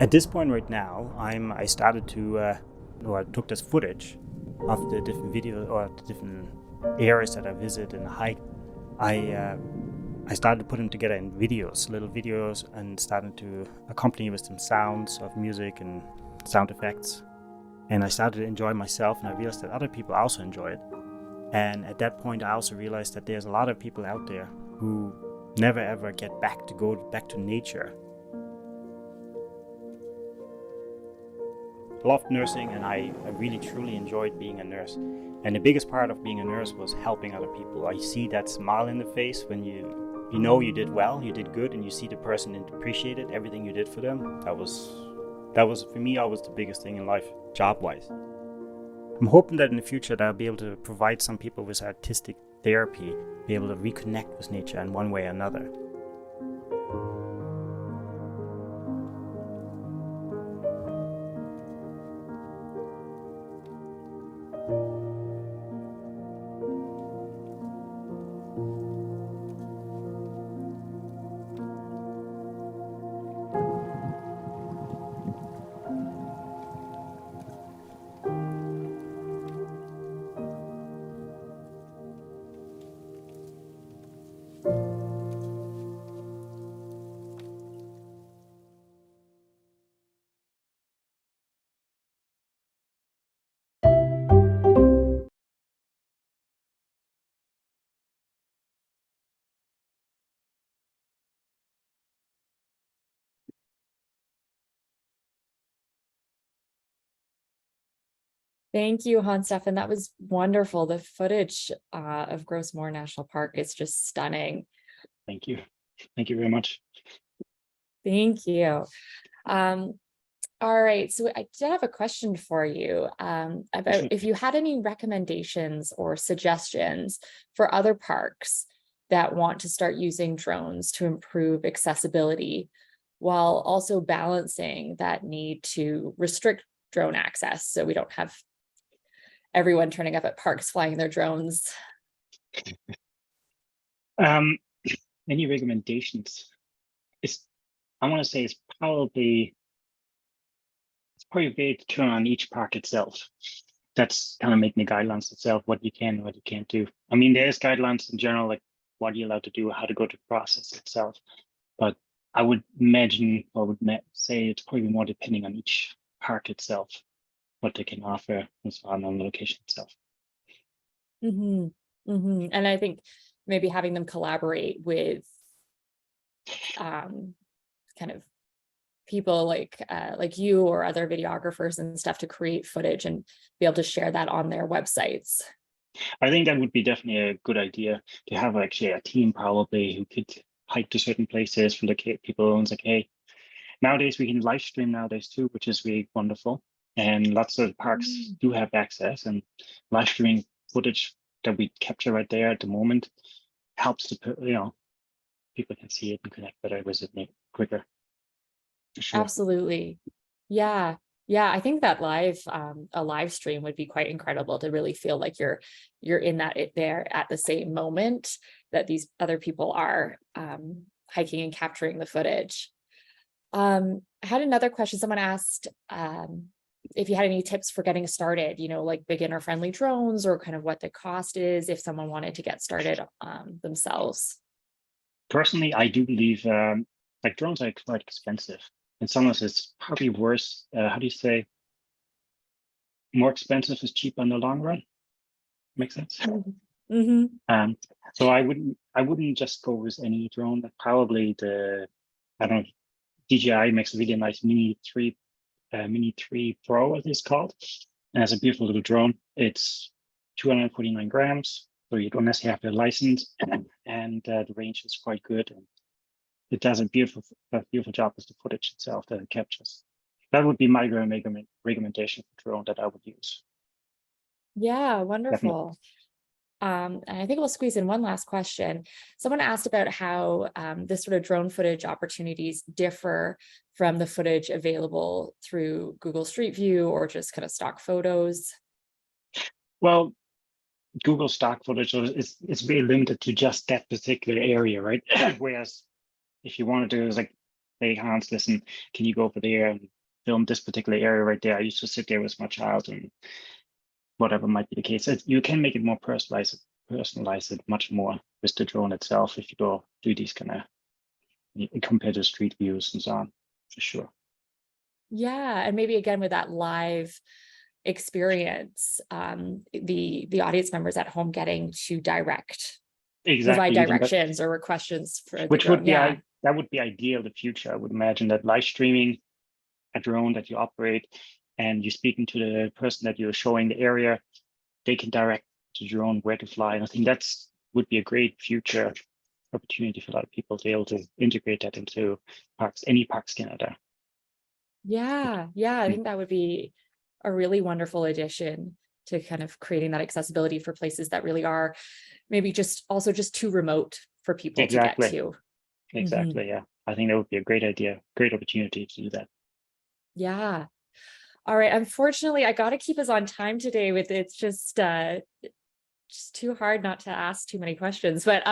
At this point right now, I started to, or I took this footage of the different videos or the different areas that I visit and hike. I started to put them together in videos, little videos, and started to accompany with some sounds of music and sound effects. And I started to enjoy myself, and I realized that other people also enjoy it. And at that point, I also realized that there's a lot of people out there who never ever go back to nature. I loved nursing, and I really truly enjoyed being a nurse. And the biggest part of being a nurse was helping other people. I see that smile in the face when you know you did well, you did good, and you see the person appreciated everything you did for them. That was for me always the biggest thing in life, job-wise. I'm hoping that in the future that I'll be able to provide some people with artistic therapy, be able to reconnect with nature in one way or another. Thank you, Hans-Steffen. That was wonderful. The footage of Gross Moor National Park is just stunning. Thank you. Thank you very much. Thank you. All right, so I did have a question for you about if you had any recommendations or suggestions for other parks that want to start using drones to improve accessibility while also balancing that need to restrict drone access so we don't have everyone turning up at parks flying their drones. Any recommendations? I want to say it's probably very to turn on each park itself. That's kind of making the guidelines itself, what you can and what you can't do. I mean, there's guidelines in general, like what you're allowed to do, how to go to the process itself. But I would imagine, or would say it's probably more depending on each park itself, what they can offer as well on the location itself. And I think maybe having them collaborate with kind of people like you or other videographers and stuff to create footage and be able to share that on their websites. I think that would be definitely a good idea to have actually a team probably who could hike to certain places for the people and it's like, hey, nowadays we can live stream nowadays too, which is really wonderful. And lots of parks do have access, and live streaming footage that we capture right there at the moment helps to put, people can see it and connect better with it quicker. For sure. Absolutely. Yeah. I think that a live stream would be quite incredible to really feel like you're in there at the same moment that these other people are hiking and capturing the footage. I had another question. Someone asked if you had any tips for getting started, like beginner friendly drones or kind of what the cost is if someone wanted to get started themselves. Personally, I do believe like drones are quite expensive. And sometimes it's probably worse. How do you say? More expensive is cheaper in the long run. Makes sense. So I wouldn't just go with any drone. Probably DJI makes a really nice Mini 3 Pro, as it's called. And it's a beautiful little drone. It's 249 grams, so you don't necessarily have the license, and the range is quite good. And it does a beautiful job with the footage itself that it captures. That would be my recommendation for drone that I would use. Yeah, wonderful. And I think we'll squeeze in one last question. Someone asked about how this sort of drone footage opportunities differ from the footage available through Google Street View or just kind of stock photos. Well, Google stock footage is very limited to just that particular area, right? Whereas if you want to do is like, hey Hans, listen, can you go over there and film this particular area right there. I used to sit there with my child and whatever might be the case. You can make it more personalize it much more with the drone itself if you go do these kind of compare to street views and so on, for sure. Yeah, and maybe again with that live experience, the audience members at home getting to provide directions or questions for which the drone. would be that would be ideal in the future. I would imagine that live streaming a drone that you operate and you're speaking to the person that you're showing the area, they can direct the drone where to fly. And I think would be a great future opportunity for a lot of people to be able to integrate that into parks, any parks Canada. Yeah, I think that would be a really wonderful addition to kind of creating that accessibility for places that really are maybe just too remote for people to get to. Exactly. Yeah. I think that would be a great idea, great opportunity to do that. Yeah. All right. Unfortunately, I got to keep us on time today with it's just too hard not to ask too many questions, but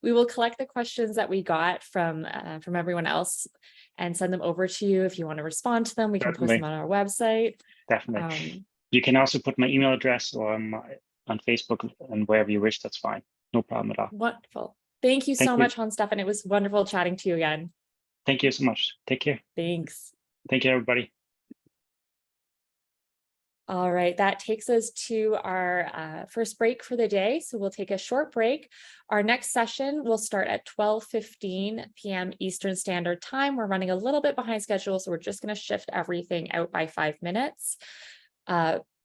we will collect the questions that we got from everyone else and send them over to you. If you want to respond to them, we can post them on our website. Definitely. You can also put my email address or on Facebook and wherever you wish. That's fine. No problem at all. Wonderful. Thank you so much, Hans-Steffen. It was wonderful chatting to you again. Thank you so much. Take care. Thanks. Thank you, everybody. All right, that takes us to our first break for the day. So we'll take a short break. Our next session will start at 12:15 p.m. Eastern Standard Time. We're running a little bit behind schedule, so we're just going to shift everything out by 5 minutes.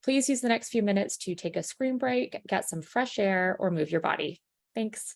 Please use the next few minutes to take a screen break, get some fresh air, or move your body. Thanks.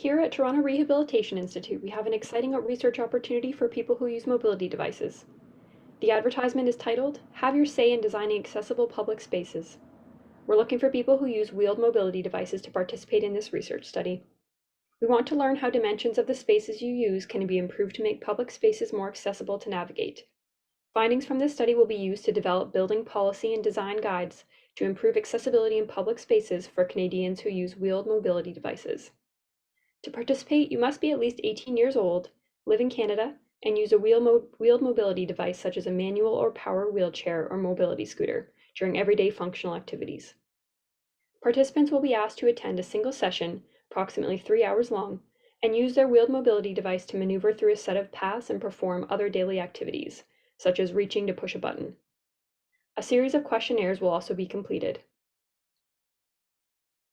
Here at Toronto Rehabilitation Institute, we have an exciting research opportunity for people who use mobility devices. The advertisement is titled, "Have Your Say in Designing Accessible Public Spaces." We're looking for people who use wheeled mobility devices to participate in this research study. We want to learn how dimensions of the spaces you use can be improved to make public spaces more accessible to navigate. Findings from this study will be used to develop building policy and design guides to improve accessibility in public spaces for Canadians who use wheeled mobility devices. To participate, you must be at least 18 years old, live in Canada, and use a wheeled mobility device such as a manual or power wheelchair or mobility scooter during everyday functional activities. Participants will be asked to attend a single session, approximately 3 hours long, and use their wheeled mobility device to maneuver through a set of paths and perform other daily activities, such as reaching to push a button. A series of questionnaires will also be completed.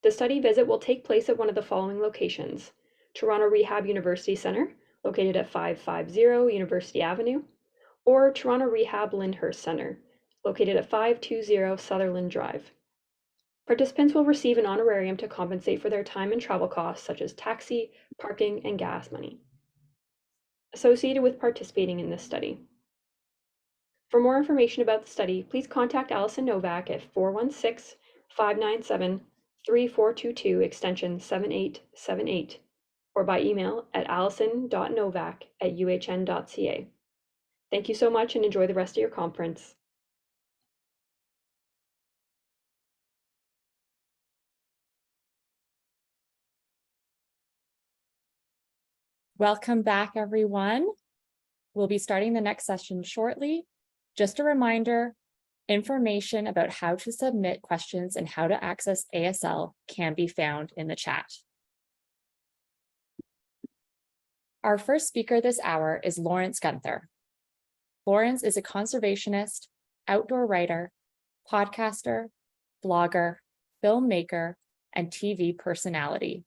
The study visit will take place at one of the following locations: Toronto Rehab University Centre, located at 550 University Avenue, or Toronto Rehab Lyndhurst Centre, located at 520 Sutherland Drive. Participants will receive an honorarium to compensate for their time and travel costs, such as taxi, parking, and gas money, associated with participating in this study. For more information about the study, please contact Alison Novak at 416-597-3422 extension 7878 or by email at alison.novak@uhn.ca. Thank you so much and enjoy the rest of your conference. Welcome back, everyone. We'll be starting the next session shortly. Just a reminder, information about how to submit questions and how to access ASL can be found in the chat. Our first speaker this hour is Lawrence Gunther. Lawrence is a conservationist, outdoor writer, podcaster, blogger, filmmaker, and TV personality.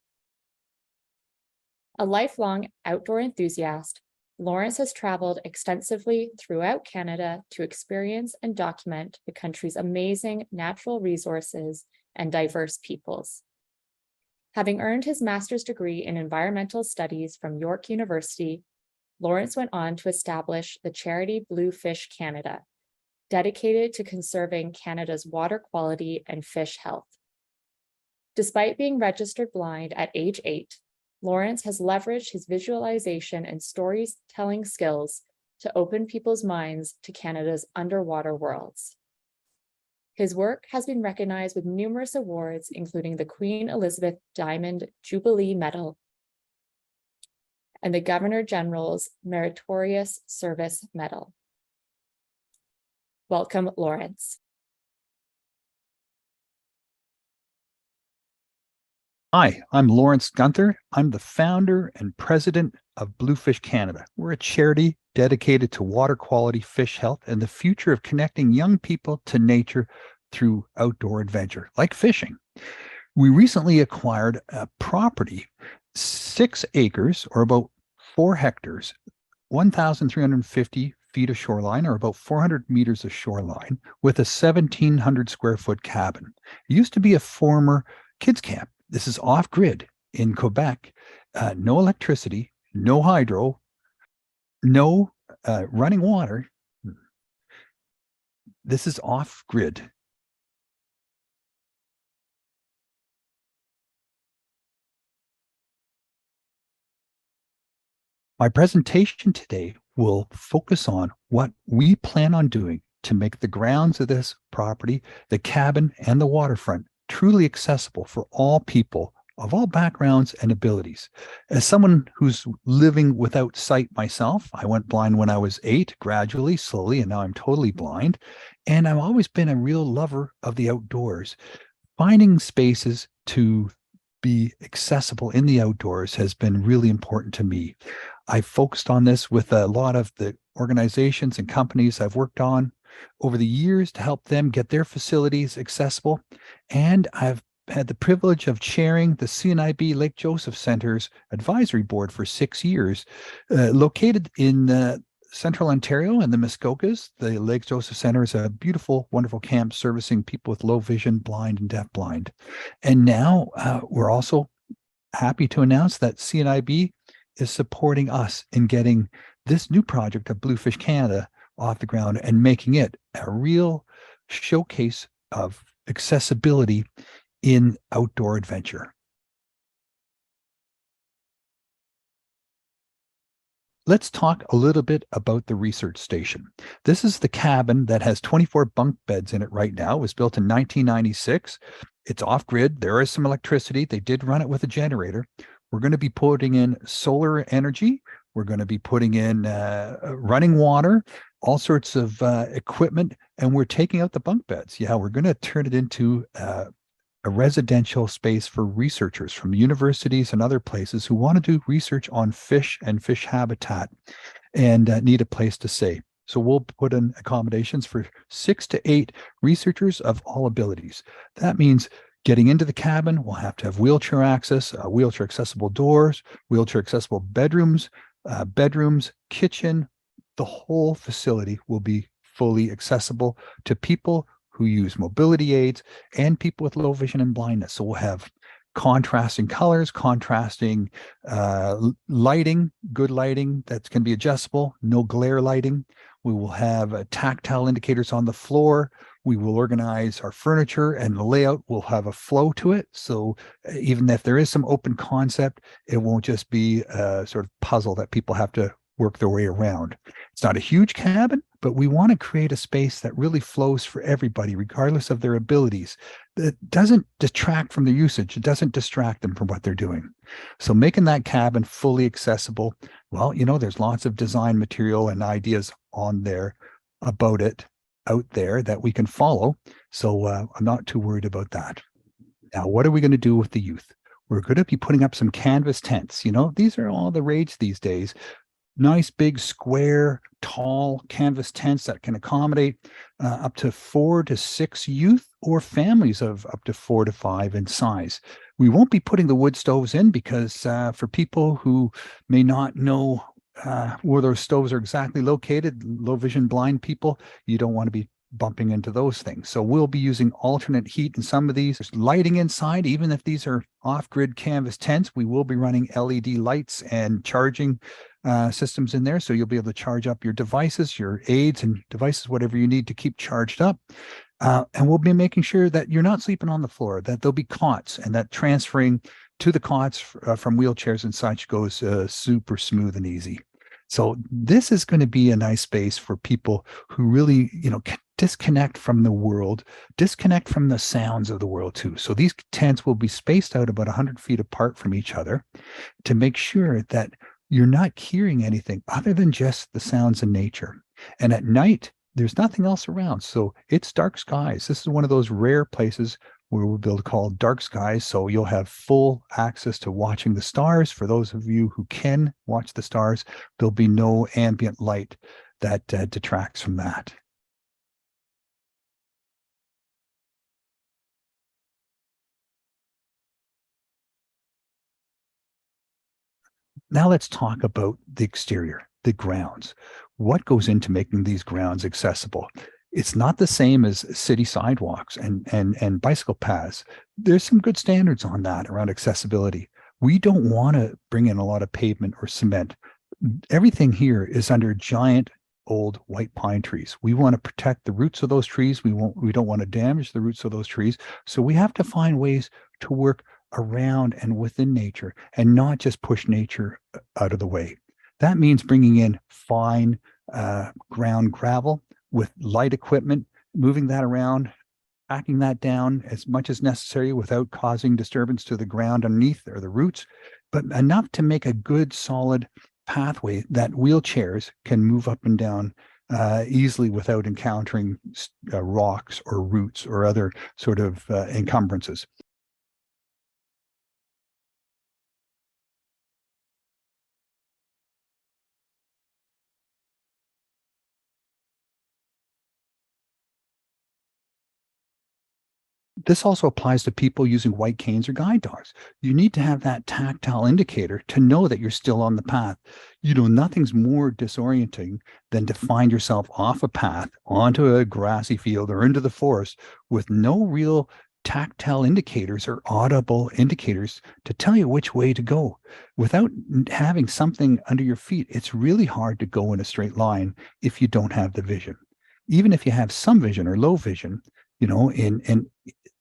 A lifelong outdoor enthusiast, Lawrence has traveled extensively throughout Canada to experience and document the country's amazing natural resources and diverse peoples. Having earned his master's degree in environmental studies from York University, Lawrence went on to establish the charity Bluefish Canada, dedicated to conserving Canada's water quality and fish health. Despite being registered blind at age 8, Lawrence has leveraged his visualization and storytelling skills to open people's minds to Canada's underwater worlds. His work has been recognized with numerous awards, including the Queen Elizabeth Diamond Jubilee Medal and the Governor General's Meritorious Service Medal. Welcome, Lawrence. Hi, I'm Lawrence Gunther. I'm the founder and president of Bluefish Canada. We're a charity dedicated to water quality, fish health, and the future of connecting young people to nature through outdoor adventure, like fishing. We recently acquired a property, 6 acres, or about 4 hectares, 1,350 feet of shoreline, or about 400 meters of shoreline, with a 1,700 square foot cabin. It used to be a former kids camp. This is off-grid in Quebec, no electricity, no hydro, no running water. This is off-grid. My presentation today will focus on what we plan on doing to make the grounds of this property, the cabin, and the waterfront truly accessible for all people of all backgrounds and abilities. As someone who's living without sight myself, I went blind when I was 8, gradually, slowly, and now I'm totally blind. And I've always been a real lover of the outdoors. Finding spaces to be accessible in the outdoors has been really important to me. I focused on this with a lot of the organizations and companies I've worked on over the years to help them get their facilities accessible. And I've had the privilege of chairing the CNIB Lake Joseph Center's advisory board for 6 years, located in Central Ontario and the Muskokas. The Lake Joseph Center is a beautiful, wonderful camp servicing people with low vision, blind and deafblind. And now we're also happy to announce that CNIB is supporting us in getting this new project of Bluefish Canada off the ground and making it a real showcase of accessibility in outdoor adventure. Let's talk a little bit about the research station. This is the cabin that has 24 bunk beds in it right now. It was built in 1996. It's off grid. There is some electricity. They did run it with a generator. We're going to be putting in solar energy. We're going to be putting in running water, all sorts of equipment, and we're taking out the bunk beds. Yeah, we're going to turn it into a residential space for researchers from universities and other places who want to do research on fish and fish habitat and need a place to stay. So we'll put in accommodations for 6 to 8 researchers of all abilities. That means getting into the cabin, we'll have to have wheelchair access, wheelchair accessible doors, wheelchair accessible bedrooms, kitchen. The whole facility will be fully accessible to people who use mobility aids and people with low vision and blindness. So we'll have contrasting colors, contrasting lighting, good lighting that can be adjustable, no glare lighting. We will have tactile indicators on the floor. We will organize our furniture, and the layout will have a flow to it. So even if there is some open concept, it won't just be a sort of puzzle that people have to work their way around. It's not a huge cabin, but we want to create a space that really flows for everybody, regardless of their abilities. It doesn't detract from their usage. It doesn't distract them from what they're doing. So making that cabin fully accessible, well, you know, there's lots of design material and ideas on there about it out there that we can follow. So I'm not too worried about that. Now, what are we going to do with the youth? We're going to be putting up some canvas tents. You know, these are all the rage these days. Nice, big, square, tall canvas tents that can accommodate up to 4 to 6 youth or families of up to 4 to 5 in size. We won't be putting the wood stoves in because for people who may not know where those stoves are exactly located, low vision blind people, you don't want to be bumping into those things. So we'll be using alternate heat in some of these. There's lighting inside, even if these are off-grid canvas tents, we will be running LED lights and charging systems in there. So you'll be able to charge up your devices, your aids and devices, whatever you need to keep charged up. And we'll be making sure that you're not sleeping on the floor, that there'll be cots, and that transferring to the cots from wheelchairs and such goes super smooth and easy. So this is going to be a nice space for people who really, you know, disconnect from the world, disconnect from the sounds of the world too. So these tents will be spaced out about 100 feet apart from each other to make sure that you're not hearing anything other than just the sounds of nature. And at night, there's nothing else around. So it's dark skies. This is one of those rare places where we'll be able to call dark skies. So you'll have full access to watching the stars. For those of you who can watch the stars, there'll be no ambient light that detracts from that. Now let's talk about the exterior, the grounds. What goes into making these grounds accessible? It's not the same as city sidewalks and bicycle paths. There's some good standards on that around accessibility. We don't want to bring in a lot of pavement or cement. Everything here is under giant old white pine trees. We want to protect the roots of those trees. We don't want to damage the roots of those trees. So we have to find ways to work around and within nature and not just push nature out of the way. That means bringing in fine ground gravel with light equipment, moving that around, backing that down as much as necessary without causing disturbance to the ground underneath or the roots, but enough to make a good solid pathway that wheelchairs can move up and down easily without encountering rocks or roots or other sort of encumbrances. This also applies to people using white canes or guide dogs. You need to have that tactile indicator to know that you're still on the path. You know, nothing's more disorienting than to find yourself off a path onto a grassy field or into the forest with no real tactile indicators or audible indicators to tell you which way to go. Without having something under your feet, it's really hard to go in a straight line if you don't have the vision. Even if you have some vision or low vision, in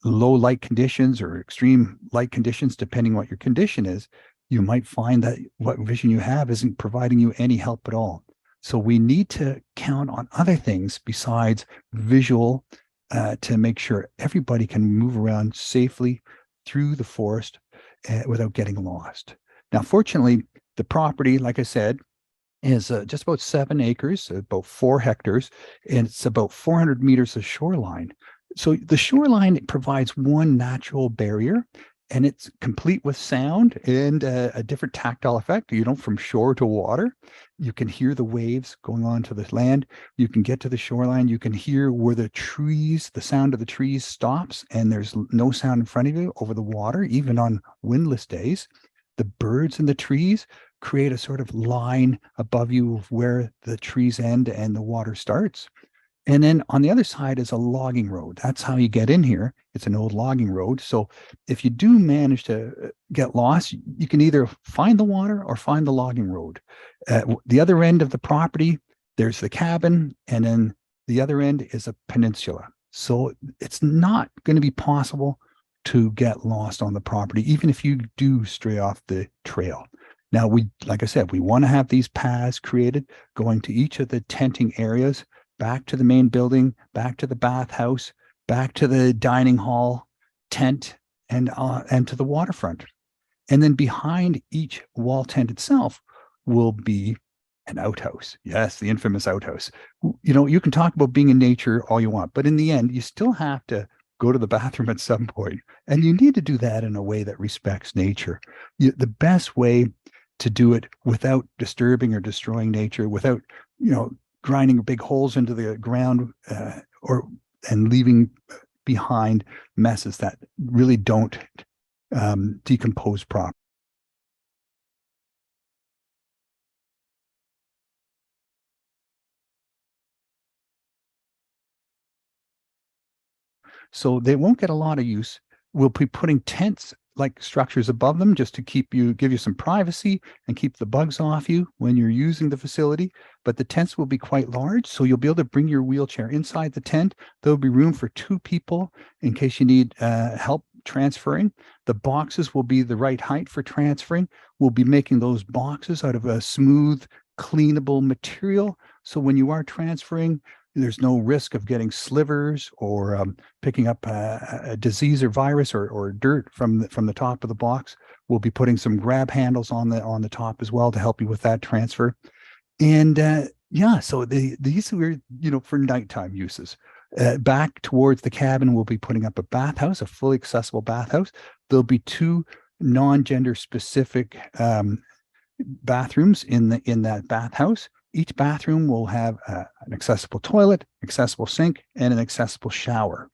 low light conditions or extreme light conditions, depending what your condition is, you might find that what vision you have isn't providing you any help at all. So we need to count on other things besides visual to make sure everybody can move around safely through the forest without getting lost. Now, fortunately, the property, like I said, is just about 7 acres, about 4 hectares, and it's about 400 meters of shoreline. So the shoreline provides one natural barrier, and it's complete with sound and a different tactile effect. From shore to water, you can hear the waves going on to the land. You can get to the shoreline. You can hear where the sound of the trees stops, and there's no sound in front of you over the water, even on windless days. The birds in the trees create a sort of line above you of where the trees end and the water starts. And then on the other side is a logging road. That's how you get in here. It's an old logging road. So if you do manage to get lost, you can either find the water or find the logging road. At the other end of the property, there's the cabin, and then the other end is a peninsula. So it's not going to be possible to get lost on the property, even if you do stray off the trail. Now, like I said, we want to have these paths created going to each of the tenting areas, back to the main building, back to the bathhouse, back to the dining hall, tent, and to the waterfront. And then behind each wall tent itself will be an outhouse. Yes, the infamous outhouse. You can talk about being in nature all you want, but in the end, you still have to go to the bathroom at some point. And you need to do that in a way that respects nature. The best way to do it without disturbing or destroying nature, without, grinding big holes into the ground and leaving behind messes that really don't decompose properly. So they won't get a lot of use. We'll be putting tents like structures above them just to give you some privacy and keep the bugs off you when you're using the facility. But the tents will be quite large, so you'll be able to bring your wheelchair inside the tent. There'll be room for 2 people in case you need help transferring. The boxes will be the right height for transferring. We'll be making those boxes out of a smooth, cleanable material. So when you are transferring, there's no risk of getting slivers or picking up a disease or virus or dirt from the top of the box. We'll be putting some grab handles on the top as well to help you with that transfer. And so these were for nighttime uses. Back towards the cabin, we'll be putting up a bathhouse, a fully accessible bathhouse. There'll be 2 non-gender specific bathrooms in that bathhouse. Each bathroom will have an accessible toilet, accessible sink, and an accessible shower.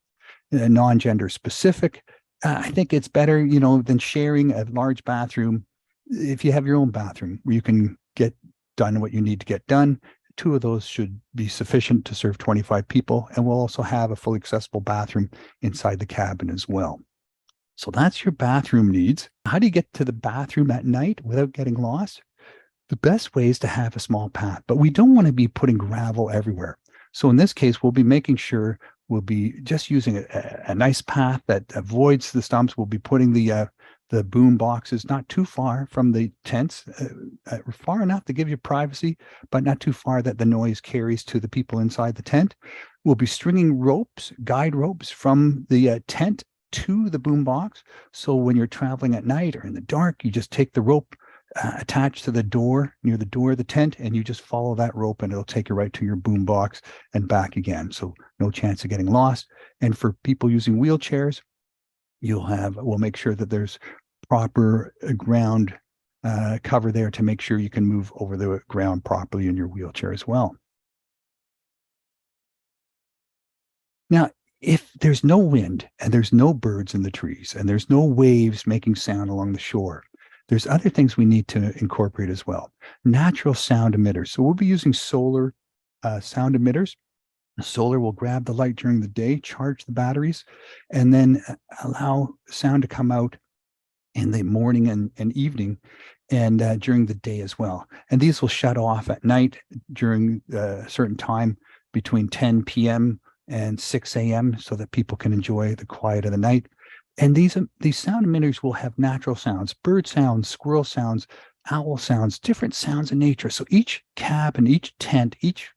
Non-gender specific. I think it's better, than sharing a large bathroom. If you have your own bathroom where you can get done what you need to get done, 2 of those should be sufficient to serve 25 people. And we'll also have a fully accessible bathroom inside the cabin as well. So that's your bathroom needs. How do you get to the bathroom at night without getting lost? The best way is to have a small path, but we don't want to be putting gravel everywhere. So in this case, we'll be making sure we'll be just using a nice path that avoids the stumps. We'll be putting the boom boxes not too far from the tents, far enough to give you privacy, but not too far that the noise carries to the people inside the tent. We'll be stringing ropes, guide ropes from the tent to the boom box. So when you're traveling at night or in the dark, you just take the rope attached to the door, near the door of the tent, and you just follow that rope and it'll take you right to your boom box and back again. So no chance of getting lost. And for people using wheelchairs, we'll make sure that there's proper ground cover there to make sure you can move over the ground properly in your wheelchair as well. Now, if there's no wind and there's no birds in the trees and there's no waves making sound along the shore, there's other things we need to incorporate as well. Natural sound emitters. So we'll be using solar sound emitters. The solar will grab the light during the day, charge the batteries, and then allow sound to come out in the morning and evening and during the day as well. And these will shut off at night during a certain time between 10 p.m. and 6 a.m. so that people can enjoy the quiet of the night. And these sound emitters will have natural sounds, bird sounds, squirrel sounds, owl sounds, different sounds in nature. So each cabin, each tent, each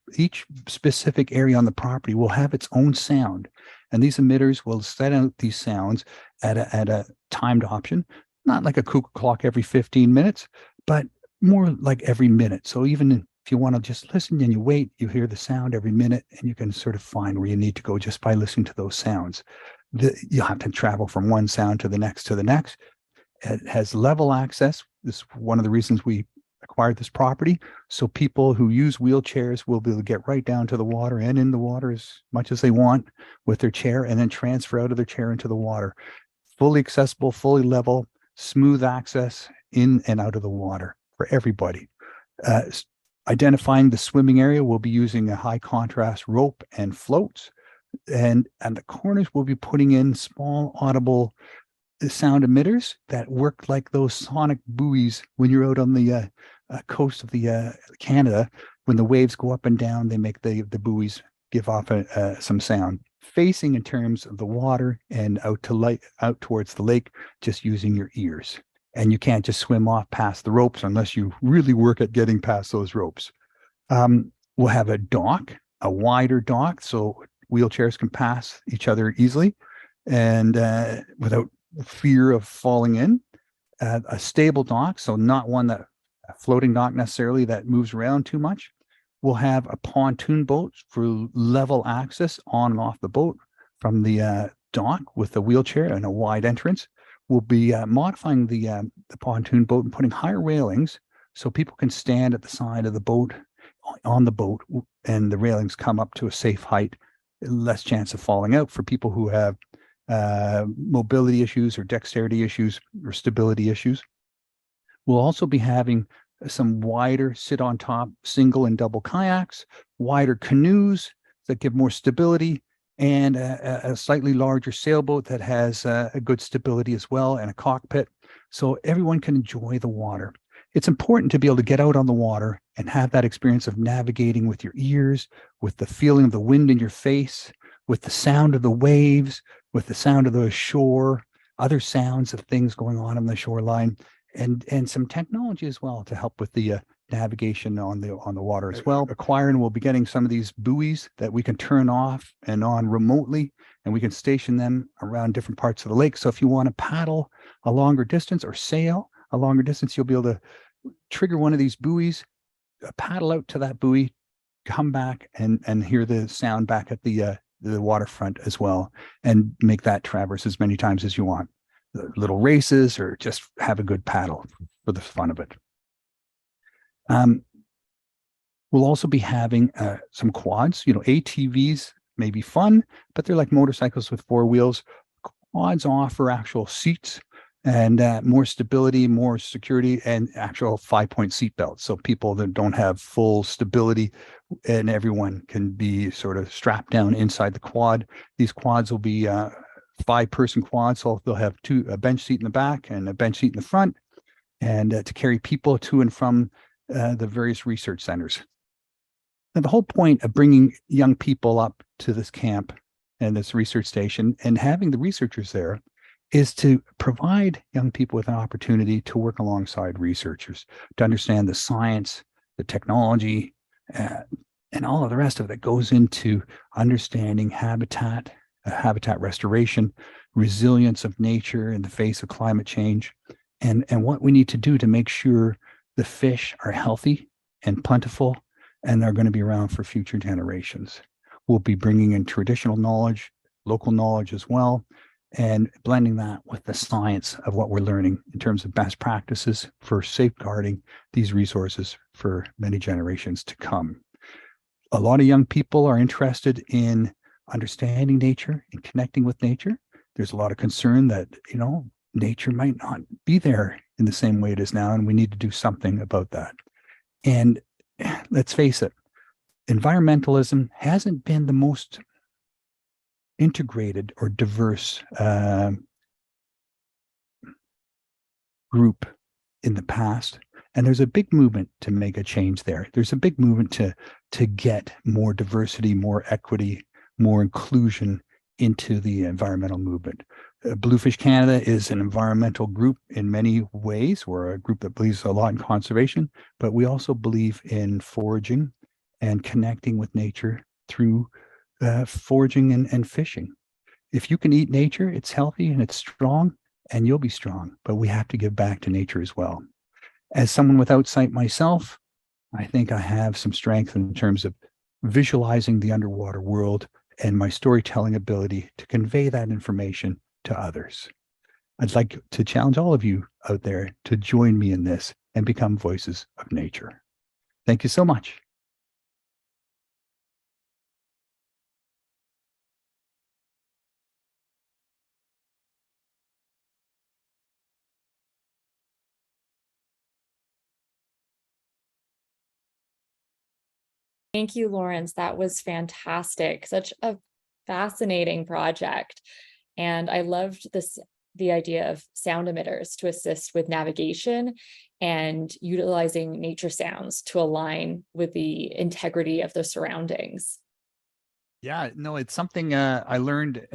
specific area on the property will have its own sound. And these emitters will set out these sounds at a timed option, not like a cuckoo clock every 15 minutes, but more like every minute. So even if you want to just listen and you wait, you hear the sound every minute, and you can sort of find where you need to go just by listening to those sounds. You'll have to travel from one sound to the next to the next. It has level access. This is one of the reasons we acquired this property. So people who use wheelchairs will be able to get right down to the water and in the water as much as they want with their chair, and then transfer out of their chair into the water. Fully accessible, fully level, smooth access in and out of the water for everybody. Identifying the swimming area, we'll be using a high contrast rope and floats. And at the corners, we'll be putting in small audible sound emitters that work like those sonic buoys when you're out on the coast of the Canada. When the waves go up and down, they make the buoys give off some sound. Facing in terms of the water and out towards the lake, just using your ears. And you can't just swim off past the ropes unless you really work at getting past those ropes. We'll have a dock, a wider dock, so wheelchairs can pass each other easily and without fear of falling in. A stable dock, so not one a floating dock necessarily that moves around too much. We'll have a pontoon boat for level access on and off the boat from the dock with a wheelchair and a wide entrance. We'll be modifying the pontoon boat and putting higher railings so people can stand at the side of the boat, on the boat, and the railings come up to a safe height, less chance of falling out for people who have mobility issues or dexterity issues or stability issues. We'll also be having some wider sit on top single and double kayaks, wider canoes that give more stability, and a slightly larger sailboat that has a good stability as well, and a cockpit, so everyone can enjoy the water. It's important to be able to get out on the water and have that experience of navigating with your ears, with the feeling of the wind in your face, with the sound of the waves, with the sound of the shore, other sounds of things going on the shoreline, and some technology as well to help with the navigation on the water as well. Acquiring, we'll be getting some of these buoys that we can turn off and on remotely, and we can station them around different parts of the lake. So if you want to paddle a longer distance or sail a longer distance, you'll be able to trigger one of these buoys, paddle out to that buoy, come back and hear the sound back at the waterfront as well, and make that traverse as many times as you want. Little races or just have a good paddle for the fun of it. We'll also be having some quads. ATVs may be fun, but they're like motorcycles with four wheels. Quads offer actual seats and more stability, more security, and actual 5-point seat belts. So people that don't have full stability, and everyone can be sort of strapped down inside the quad. These quads will be 5-person quads, so they'll have a bench seat in the back and a bench seat in the front, and to carry people to and from the various research centers. Now, the whole point of bringing young people up to this camp and this research station and having the researchers there is to provide young people with an opportunity to work alongside researchers, to understand the science, the technology, and all of the rest of it that goes into understanding habitat restoration, resilience of nature in the face of climate change, and what we need to do to make sure the fish are healthy and plentiful and are going to be around for future generations. We'll be bringing in traditional knowledge, local knowledge as well, and blending that with the science of what we're learning in terms of best practices for safeguarding these resources for many generations to come. A lot of young people are interested in understanding nature and connecting with nature. There's a lot of concern that, nature might not be there in the same way it is now, and we need to do something about that. And let's face it, environmentalism hasn't been the most integrated or diverse group in the past. And there's a big movement to make a change there. There's a big movement to get more diversity, more equity, more inclusion into the environmental movement. Bluefish Canada is an environmental group in many ways. We're a group that believes a lot in conservation, but we also believe in foraging and connecting with nature through foraging and fishing. If you can eat nature, it's healthy and it's strong, and you'll be strong, but we have to give back to nature as well. As someone without sight myself, I think I have some strength in terms of visualizing the underwater world and my storytelling ability to convey that information to others. I'd like to challenge all of you out there to join me in this and become voices of nature. Thank you so much. Thank you, Lawrence. That was fantastic. Such a fascinating project. And I loved the idea of sound emitters to assist with navigation and utilizing nature sounds to align with the integrity of the surroundings. Yeah, no, it's something I learned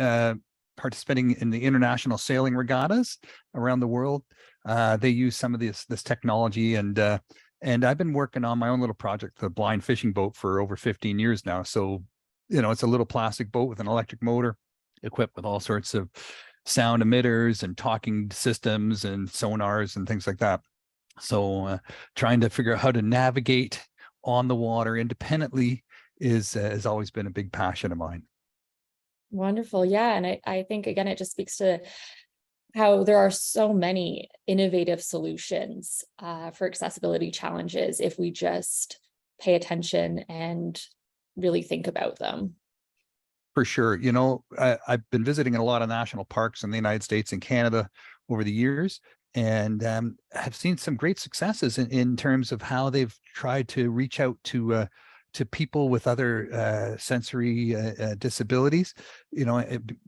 participating in the international sailing regattas around the world. They use some of this technology, and I've been working on my own little project, the blind fishing boat, for over 15 years now. So, it's a little plastic boat with an electric motor equipped with all sorts of sound emitters and talking systems and sonars and things like that. So trying to figure out how to navigate on the water independently has always been a big passion of mine. Wonderful. Yeah. And I think, again, it just speaks to how there are so many innovative solutions for accessibility challenges if we just pay attention and really think about them. For sure. I've been visiting a lot of national parks in the United States and Canada over the years, and have seen some great successes in terms of how they've tried to reach out to people with other sensory disabilities,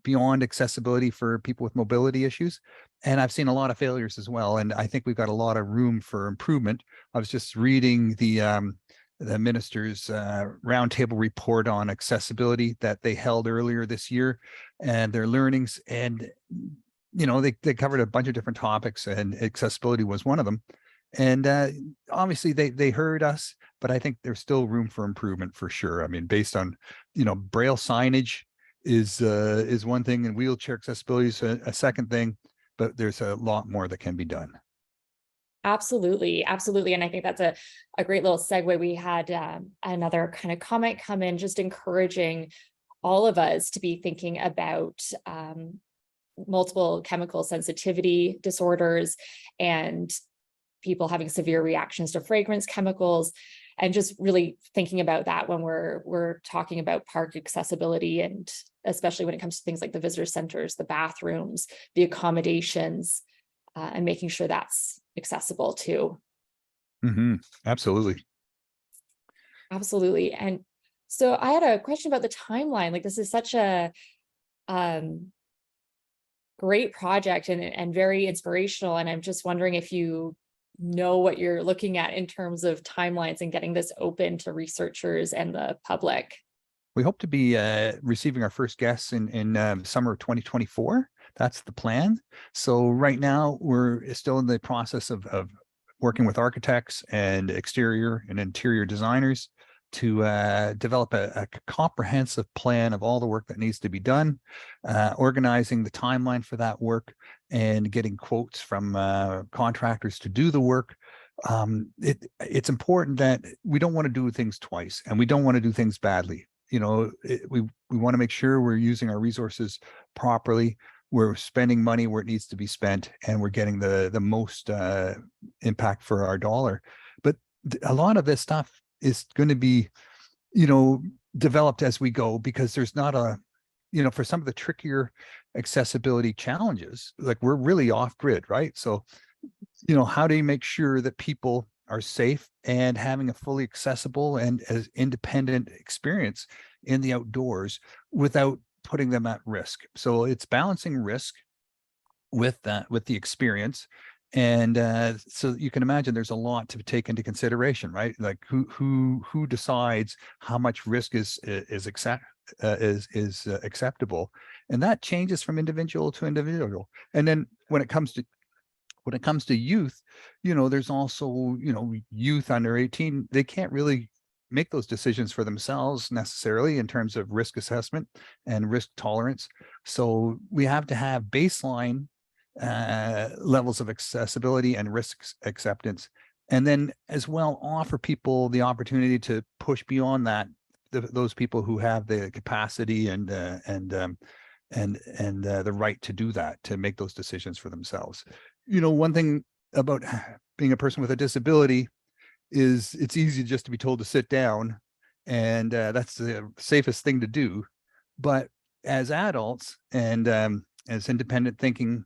beyond accessibility for people with mobility issues. And I've seen a lot of failures as well. And I think we've got a lot of room for improvement. I was just reading the minister's roundtable report on accessibility that they held earlier this year, and their learnings. And, they covered a bunch of different topics, and accessibility was one of them. And obviously they heard us, but I think there's still room for improvement for sure. I mean, based on, Braille signage is one thing, and wheelchair accessibility is a second thing, but there's a lot more that can be done. Absolutely. Absolutely. And I think that's a great little segue. We had another kind of comment come in, just encouraging all of us to be thinking about multiple chemical sensitivity disorders and people having severe reactions to fragrance chemicals, and just really thinking about that when we're talking about park accessibility, and especially when it comes to things like the visitor centers, the bathrooms, the accommodations, and making sure that's accessible too. Mm-hmm. Absolutely. Absolutely. And so I had a question about the timeline. Like, this is such a great project and very inspirational. And I'm just wondering if you know what you're looking at in terms of timelines and getting this open to researchers and the public. We hope to be receiving our first guests in summer of 2024. That's the plan. So right now we're still in the process of working with architects and exterior and interior designers to develop a comprehensive plan of all the work that needs to be done, organizing the timeline for that work, and getting quotes from contractors to do the work. It's important that we don't want to do things twice, and we don't want to do things badly. We want to make sure we're using our resources properly. We're spending money where it needs to be spent, and we're getting the most impact for our dollar. But a lot of this stuff is going to be, developed as we go, because there's not for some of the trickier accessibility challenges, like we're really off grid, right? So, how do you make sure that people are safe and having a fully accessible and as independent experience in the outdoors without putting them at risk. So it's balancing risk with the experience. And so you can imagine there's a lot to take into consideration, right? Like who decides how much risk is acceptable, and that changes from individual to individual. And then when it comes to youth, there's also, youth under 18, they can't really make those decisions for themselves necessarily in terms of risk assessment and risk tolerance. So we have to have baseline levels of accessibility and risk acceptance, and then as well offer people the opportunity to push beyond that, those people who have the capacity and the right to do that, to make those decisions for themselves. One thing about being a person with a disability is it's easy just to be told to sit down, and that's the safest thing to do. But as adults and as independent thinking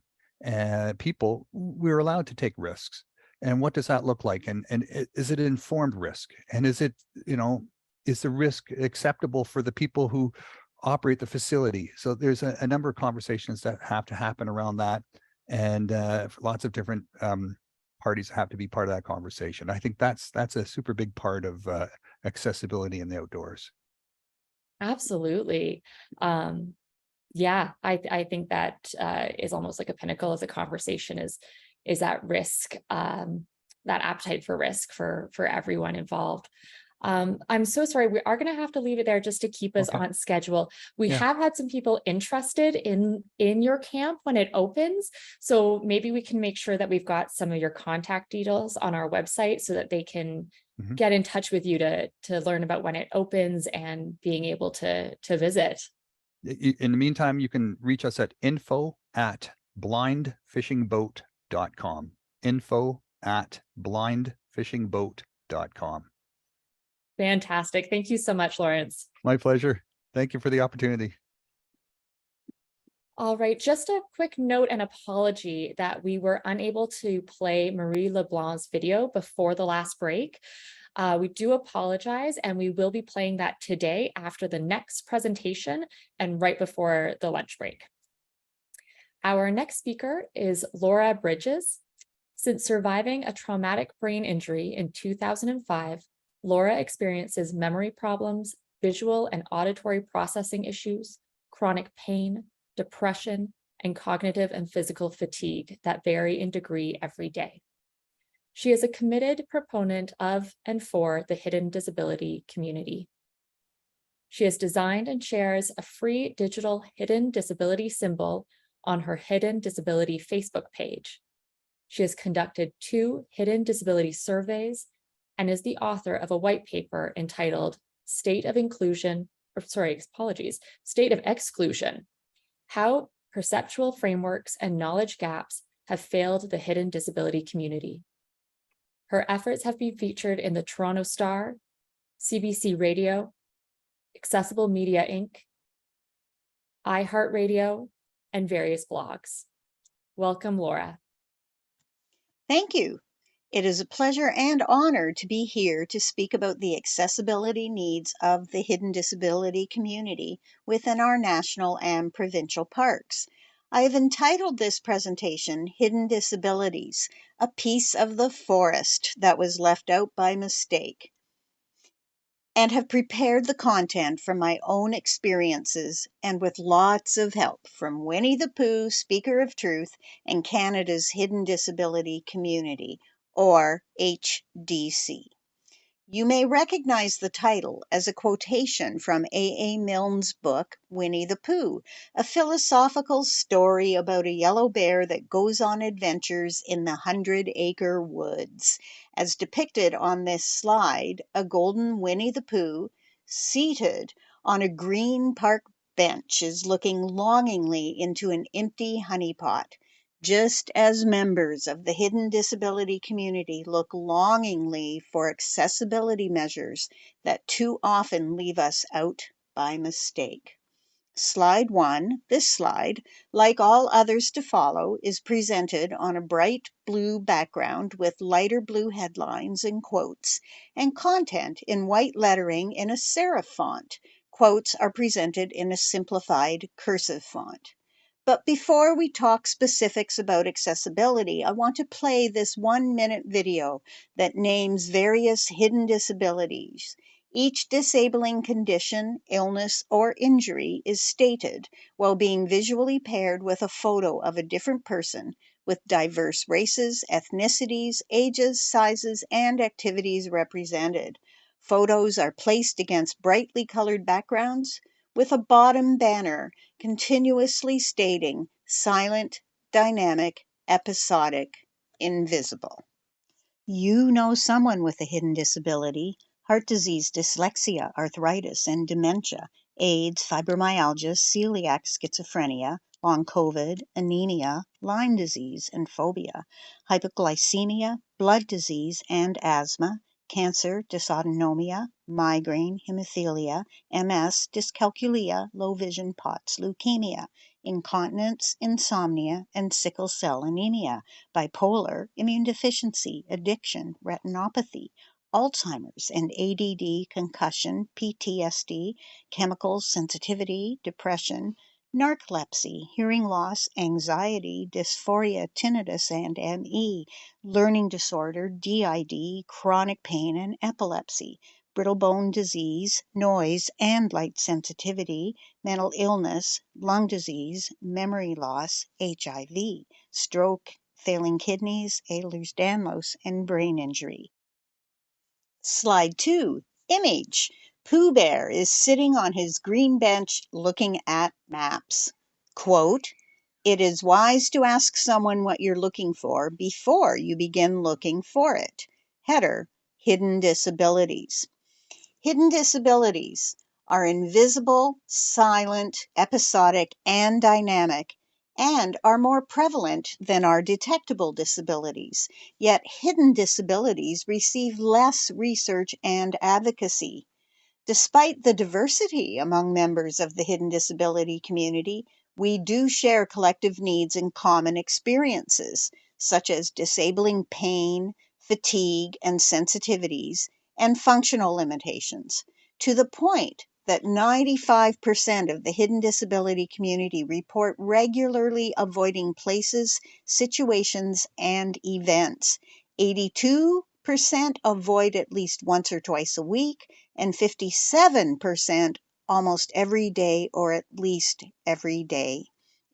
people, we're allowed to take risks. And what does that look like? And is it informed risk? And is it, is the risk acceptable for the people who operate the facility? So there's a number of conversations that have to happen around that. And lots of different parties have to be part of that conversation. I think that's a super big part of accessibility in the outdoors. Absolutely. Yeah, I think that is almost like a pinnacle as a conversation is that risk, that appetite for risk for everyone involved. I'm so sorry. We are going to have to leave it there just to keep us on schedule. We have had some people interested in your camp when it opens. So maybe we can make sure that we've got some of your contact details on our website so that they can get in touch with you to learn about when it opens and being able to visit. In the meantime, you can reach us at info@blindfishingboat.com. info@blindfishingboat.com. Fantastic. Thank you so much, Lawrence. My pleasure. Thank you for the opportunity. All right, just a quick note and apology that we were unable to play Marie LeBlanc's video before the last break. We do apologize, and we will be playing that today after the next presentation and right before the lunch break. Our next speaker is Laura Brydges. Since surviving a traumatic brain injury in 2005, Laura experiences memory problems, visual and auditory processing issues, chronic pain, depression, and cognitive and physical fatigue that vary in degree every day. She is a committed proponent of and for the hidden disability community. She has designed and shares a free digital hidden disability symbol on her Hidden Disability Facebook page. She has conducted 2 hidden disability surveys and is the author of a white paper entitled State of Exclusion, How Perceptual Frameworks and Knowledge Gaps Have Failed the Hidden Disability Community. Her efforts have been featured in the Toronto Star, CBC Radio, Accessible Media Inc., iHeartRadio, and various blogs. Welcome, Laura. Thank you. It is a pleasure and honor to be here to speak about the accessibility needs of the hidden disability community within our national and provincial parks. I have entitled this presentation, Hidden Disabilities, a Piece of the Forest That Was Left Out by Mistake, and have prepared the content from my own experiences and with lots of help from Winnie the Pooh, Speaker of Truth, and Canada's Hidden Disability Community, or HDC. You may recognize the title as a quotation from A.A. Milne's book, Winnie the Pooh, a philosophical story about a yellow bear that goes on adventures in the 100-acre woods. As depicted on this slide, a golden Winnie the Pooh, seated on a green park bench, is looking longingly into an empty honey pot, just as members of the hidden disability community look longingly for accessibility measures that too often leave us out by mistake. Slide 1, this slide, like all others to follow, is presented on a bright blue background with lighter blue headlines and quotes, and content in white lettering in a serif font. Quotes are presented in a simplified cursive font. But before we talk specifics about accessibility, I want to play this 1-minute video that names various hidden disabilities. Each disabling condition, illness, or injury is stated while being visually paired with a photo of a different person with diverse races, ethnicities, ages, sizes, and activities represented. Photos are placed against brightly colored backgrounds with a bottom banner continuously stating silent, dynamic, episodic, invisible. You know someone with a hidden disability: heart disease, dyslexia, arthritis, and dementia, AIDS, fibromyalgia, celiac, schizophrenia, long COVID, anemia, Lyme disease, and phobia, hypoglycemia, blood disease and asthma, cancer, dysautonomia, migraine, hemophilia, MS, dyscalculia, low vision, POTS, leukemia, incontinence, insomnia, and sickle cell anemia, bipolar, immune deficiency, addiction, retinopathy, Alzheimer's and ADD, concussion, PTSD, chemical sensitivity, depression, narcolepsy, hearing loss, anxiety, dysphoria, tinnitus and ME, learning disorder, DID, chronic pain and epilepsy, brittle bone disease, noise and light sensitivity, mental illness, lung disease, memory loss, HIV, stroke, failing kidneys, Ehlers-Danlos, and brain injury. Slide 2, image. Pooh Bear is sitting on his green bench looking at maps. Quote, "It is wise to ask someone what you're looking for before you begin looking for it." Header, hidden disabilities. Hidden disabilities are invisible, silent, episodic, and dynamic, and are more prevalent than our detectable disabilities. Yet hidden disabilities receive less research and advocacy. Despite the diversity among members of the hidden disability community, we do share collective needs and common experiences, such as disabling pain, fatigue, and sensitivities, and functional limitations, to the point that 95% of the hidden disability community report regularly avoiding places, situations, and events. 82% avoid at least once or twice a week, and 57% almost every day or at least every day.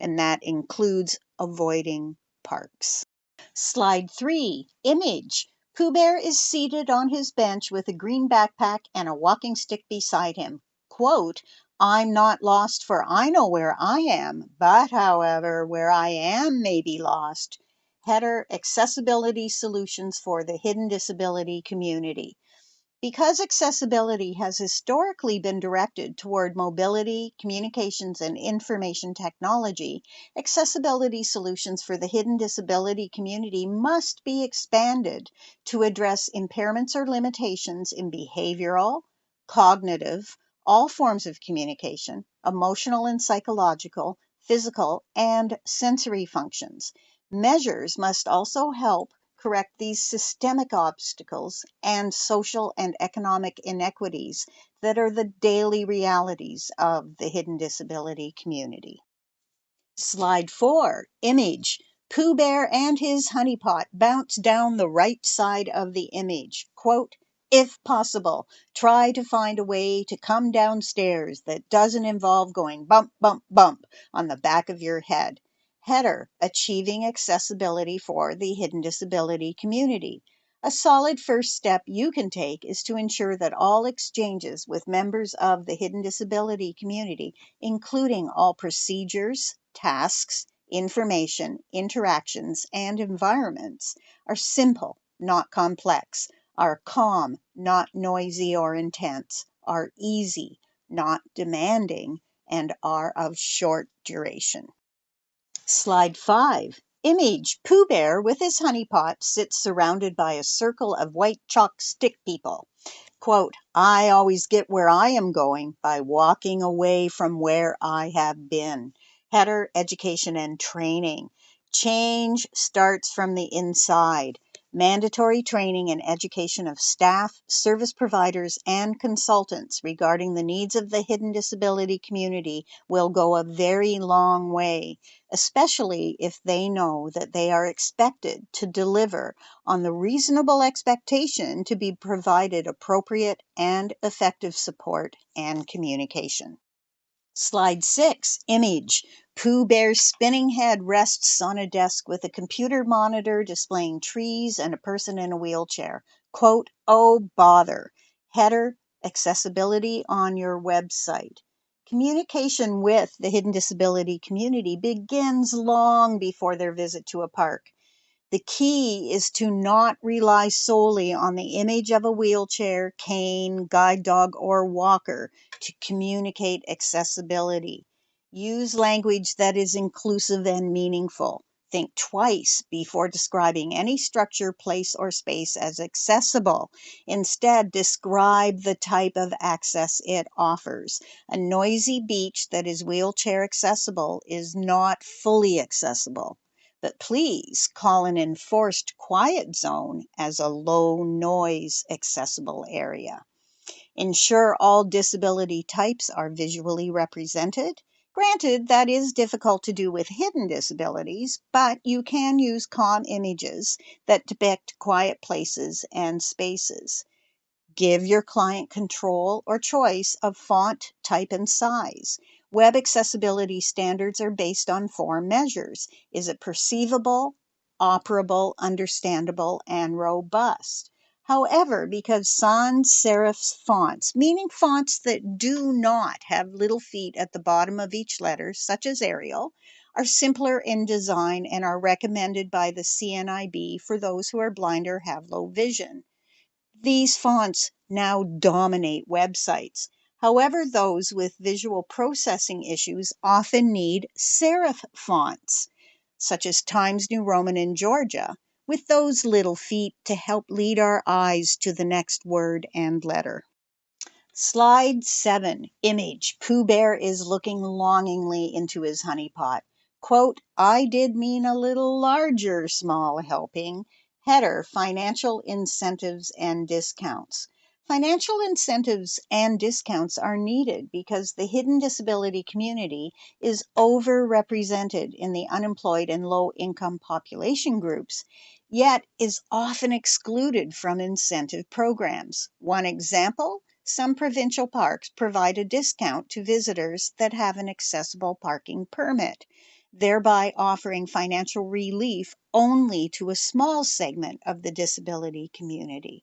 And that includes avoiding parks. Slide 3, image. Pooh Bear is seated on his bench with a green backpack and a walking stick beside him. Quote, "I'm not lost, for I know where I am, but however, where I am may be lost." Header, accessibility solutions for the hidden disability community. Because accessibility has historically been directed toward mobility, communications, and information technology, accessibility solutions for the hidden disability community must be expanded to address impairments or limitations in behavioral, cognitive, all forms of communication, emotional and psychological, physical, and sensory functions. Measures must also help correct these systemic obstacles and social and economic inequities that are the daily realities of the hidden disability community. Slide 4, image. Pooh Bear and his honeypot bounce down the right side of the image. Quote, "If possible, try to find a way to come downstairs that doesn't involve going bump, bump, bump on the back of your head." Header, achieving accessibility for the hidden disability community. A solid first step you can take is to ensure that all exchanges with members of the hidden disability community, including all procedures, tasks, information, interactions, and environments, are simple, not complex, are calm, not noisy or intense, are easy, not demanding, and are of short duration. Slide 5, image. Pooh Bear with his honeypot sits surrounded by a circle of white chalk stick people. Quote, I always get where I am going by walking away from where I have been. Header, education and training. Change starts from the inside. Mandatory training and education of staff, service providers, and consultants regarding the needs of the hidden disability community will go a very long way, especially if they know that they are expected to deliver on the reasonable expectation to be provided appropriate and effective support and communication. Slide 6, image. Pooh Bear's spinning head rests on a desk with a computer monitor displaying trees and a person in a wheelchair. Quote, oh bother. Header, accessibility on your website. Communication with the hidden disability community begins long before their visit to a park. The key is to not rely solely on the image of a wheelchair, cane, guide dog, or walker to communicate accessibility. Use language that is inclusive and meaningful. Think twice before describing any structure, place, or space as accessible. Instead, describe the type of access it offers. A noisy beach that is wheelchair accessible is not fully accessible. But please call an enforced quiet zone as a low noise accessible area. Ensure all disability types are visually represented. Granted, that is difficult to do with hidden disabilities, but you can use calm images that depict quiet places and spaces. Give your client control or choice of font, type, and size. Web accessibility standards are based on 4 measures. Is it perceivable, operable, understandable, and robust? However, because sans serif fonts, meaning fonts that do not have little feet at the bottom of each letter, such as Arial, are simpler in design and are recommended by the CNIB for those who are blind or have low vision. These fonts now dominate websites. However, those with visual processing issues often need serif fonts, such as Times New Roman in Georgia, with those little feet to help lead our eyes to the next word and letter. Slide 7, image. Pooh Bear is looking longingly into his honey pot. Quote, I did mean a little larger small helping. Header, financial incentives and discounts. Financial incentives and discounts are needed because the hidden disability community is overrepresented in the unemployed and low-income population groups, yet is often excluded from incentive programs. One example, some provincial parks provide a discount to visitors that have an accessible parking permit, thereby offering financial relief only to a small segment of the disability community.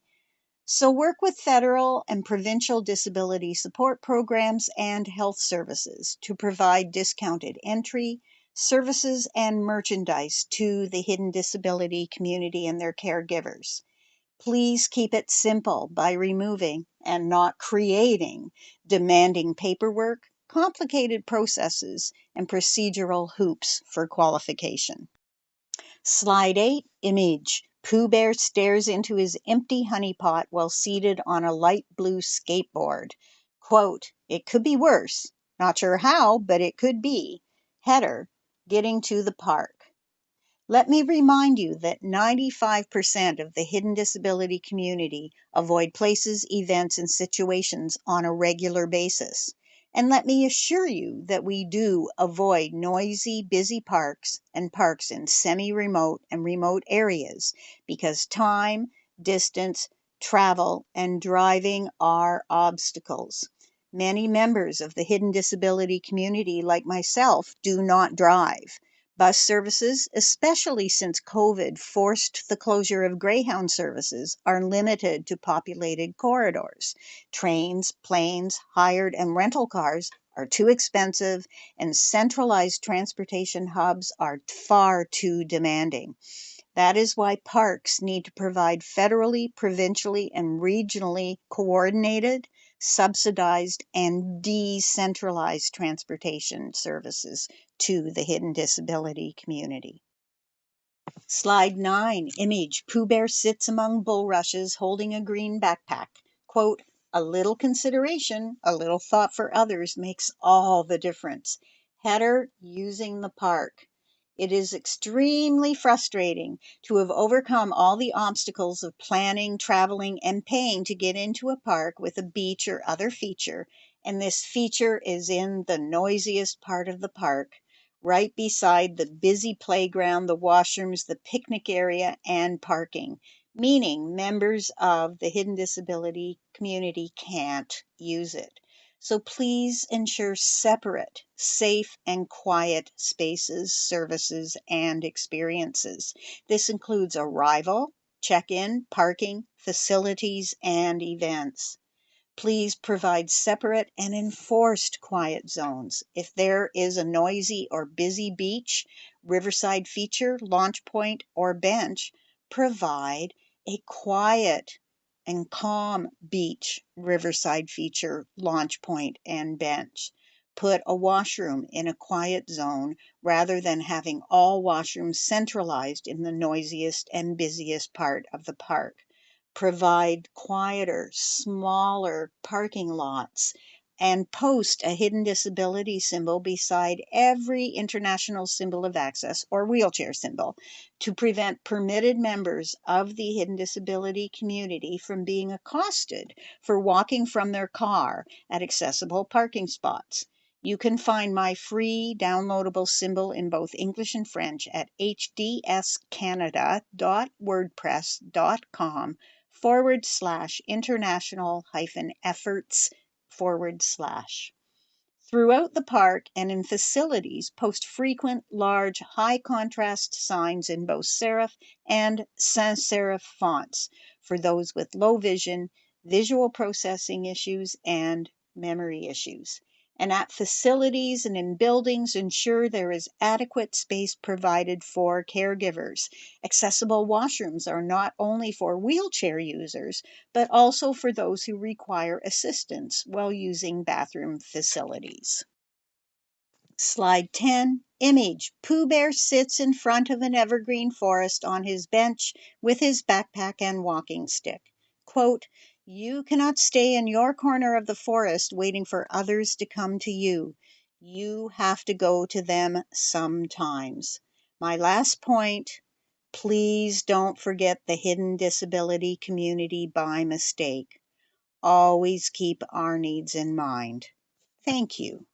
So work with federal and provincial disability support programs and health services to provide discounted entry, services, and merchandise to the hidden disability community and their caregivers. Please keep it simple by removing and not creating demanding paperwork, complicated processes, and procedural hoops for qualification. Slide 8, image. Pooh Bear stares into his empty honey pot while seated on a light blue skateboard. Quote, it could be worse. Not sure how, but it could be. Header, getting to the park. Let me remind you that 95% of the hidden disability community avoid places, events, and situations on a regular basis. And let me assure you that we do avoid noisy, busy parks and parks in semi-remote and remote areas because time, distance, travel, and driving are obstacles. Many members of the hidden disability community, like myself, do not drive. Bus services, especially since COVID forced the closure of Greyhound services, are limited to populated corridors. Trains, planes, hired and rental cars are too expensive, and centralized transportation hubs are far too demanding. That is why parks need to provide federally, provincially, and regionally coordinated, subsidized, and decentralized transportation services to the hidden disability community. Slide 9, image. Pooh Bear sits among bulrushes holding a green backpack. Quote, a little consideration, a little thought for others makes all the difference. Header using the park. It is extremely frustrating to have overcome all the obstacles of planning, traveling, and paying to get into a park with a beach or other feature, and this feature is in the noisiest part of the park, right beside the busy playground, the washrooms, the picnic area, and parking, meaning members of the hidden disability community can't use it. So please ensure separate, safe, and quiet spaces, services, and experiences. This includes arrival, check-in, parking, facilities, and events. Please provide separate and enforced quiet zones. If there is a noisy or busy beach, riverside feature, launch point, or bench, provide a quiet and calm beach, riverside feature, launch point, and bench. Put a washroom in a quiet zone rather than having all washrooms centralized in the noisiest and busiest part of the park. Provide quieter, smaller parking lots, and post a hidden disability symbol beside every international symbol of access or wheelchair symbol to prevent permitted members of the hidden disability community from being accosted for walking from their car at accessible parking spots. You can find my free downloadable symbol in both English and French at hdscanada.wordpress.com/international-efforts/. Throughout the park and in facilities, post frequent, large, high contrast signs in both serif and sans serif fonts for those with low vision, visual processing issues, and memory issues. And at facilities and in buildings, ensure there is adequate space provided for caregivers. Accessible washrooms are not only for wheelchair users, but also for those who require assistance while using bathroom facilities. Slide 10, image. Pooh Bear sits in front of an evergreen forest on his bench with his backpack and walking stick. Quote, you cannot stay in your corner of the forest waiting for others to come to you. You have to go to them sometimes. My last point, please don't forget the hidden disability community by mistake. Always keep our needs in mind. Thank you.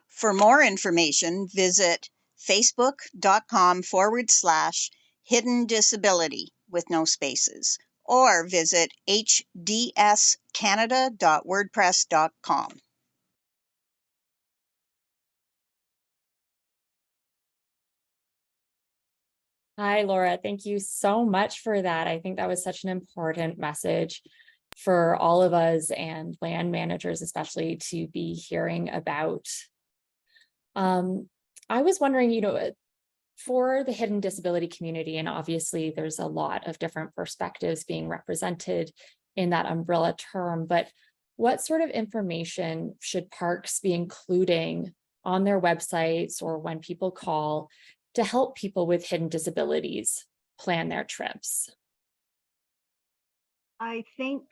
For more information, visit facebook.com/hidden disability with no spaces, or visit hdscanada.wordpress.com. Hi, Laura. Thank you so much for that. I think that was such an important message for all of us and land managers, especially, to be hearing about. I was wondering, for the hidden disability community, and obviously there's a lot of different perspectives being represented in that umbrella term, but what sort of information should parks be including on their websites or when people call to help people with hidden disabilities plan their trips? I think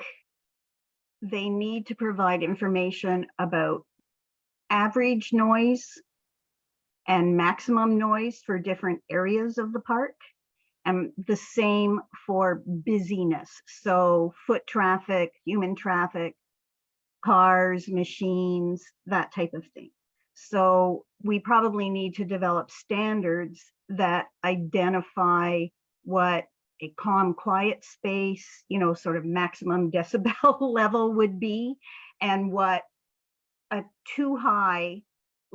they need to provide information about average noise and maximum noise for different areas of the park, and the same for busyness. So foot traffic, human traffic, cars, machines, that type of thing. So we probably need to develop standards that identify what a calm, quiet space, sort of maximum decibel level would be, and what a too high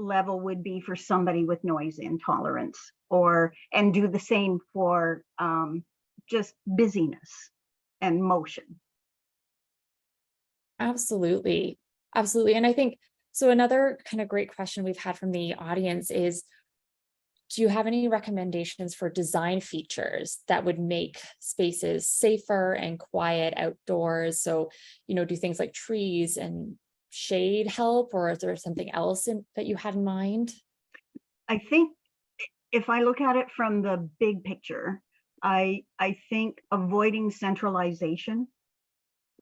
level would be for somebody with noise intolerance, and do the same for just busyness and motion. Absolutely. Absolutely. And I think, so another kind of great question we've had from the audience is, do you have any recommendations for design features that would make spaces safer and quiet outdoors? So, do things like trees and shade help, or is there something else that you had in mind? I think if I look at it from the big picture, I think avoiding centralization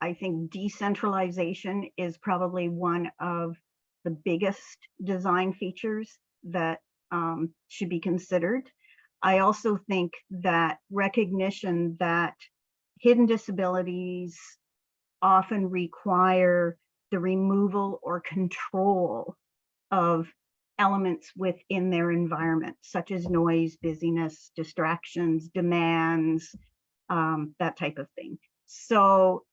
I think decentralization is probably one of the biggest design features that should be considered. I also think that recognition that hidden disabilities often require the removal or control of elements within their environment, such as noise, busyness, distractions, demands, that type of thing. So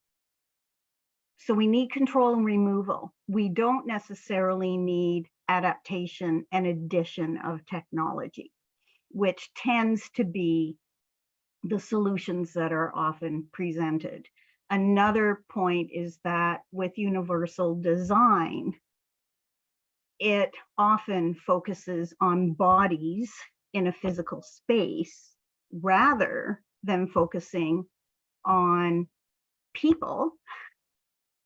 we need control and removal. We don't necessarily need adaptation and addition of technology, which tends to be the solutions that are often presented. Another point is that with universal design, it often focuses on bodies in a physical space rather than focusing on people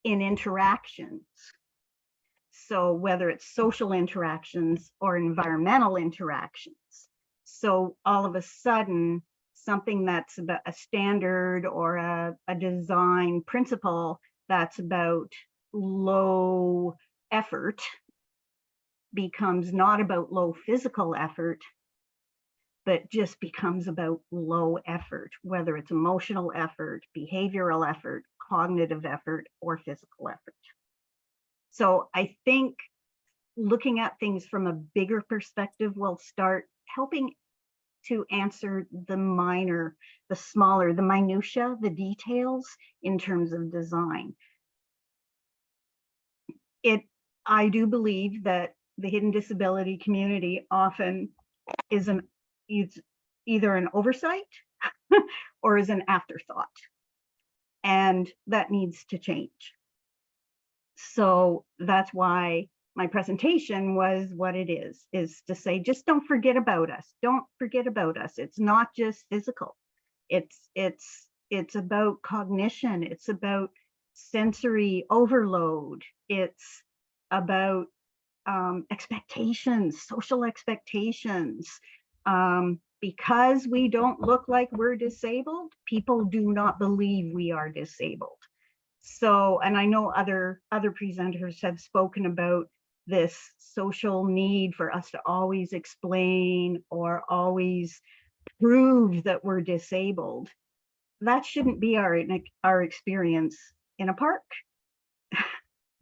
in interactions. So whether it's social interactions or environmental interactions. So all of a sudden, something that's about a standard or a design principle that's about low effort becomes not about low physical effort, but just becomes about low effort, whether it's emotional effort, behavioral effort, cognitive effort, or physical effort. So I think looking at things from a bigger perspective will start helping to answer the minor, the smaller, the minutia, the details in terms of design. I do believe that the hidden disability community often is either an oversight or is an afterthought, and that needs to change. So that's why my presentation was what it is to say, just don't forget about us. Don't forget about us. It's not just physical. It's about cognition. It's about sensory overload. It's about expectations, social expectations. Because we don't look like we're disabled, people do not believe we are disabled. So, and I know other presenters have spoken about this social need for us to always explain or always prove that we're disabled. That shouldn't be our experience in a park.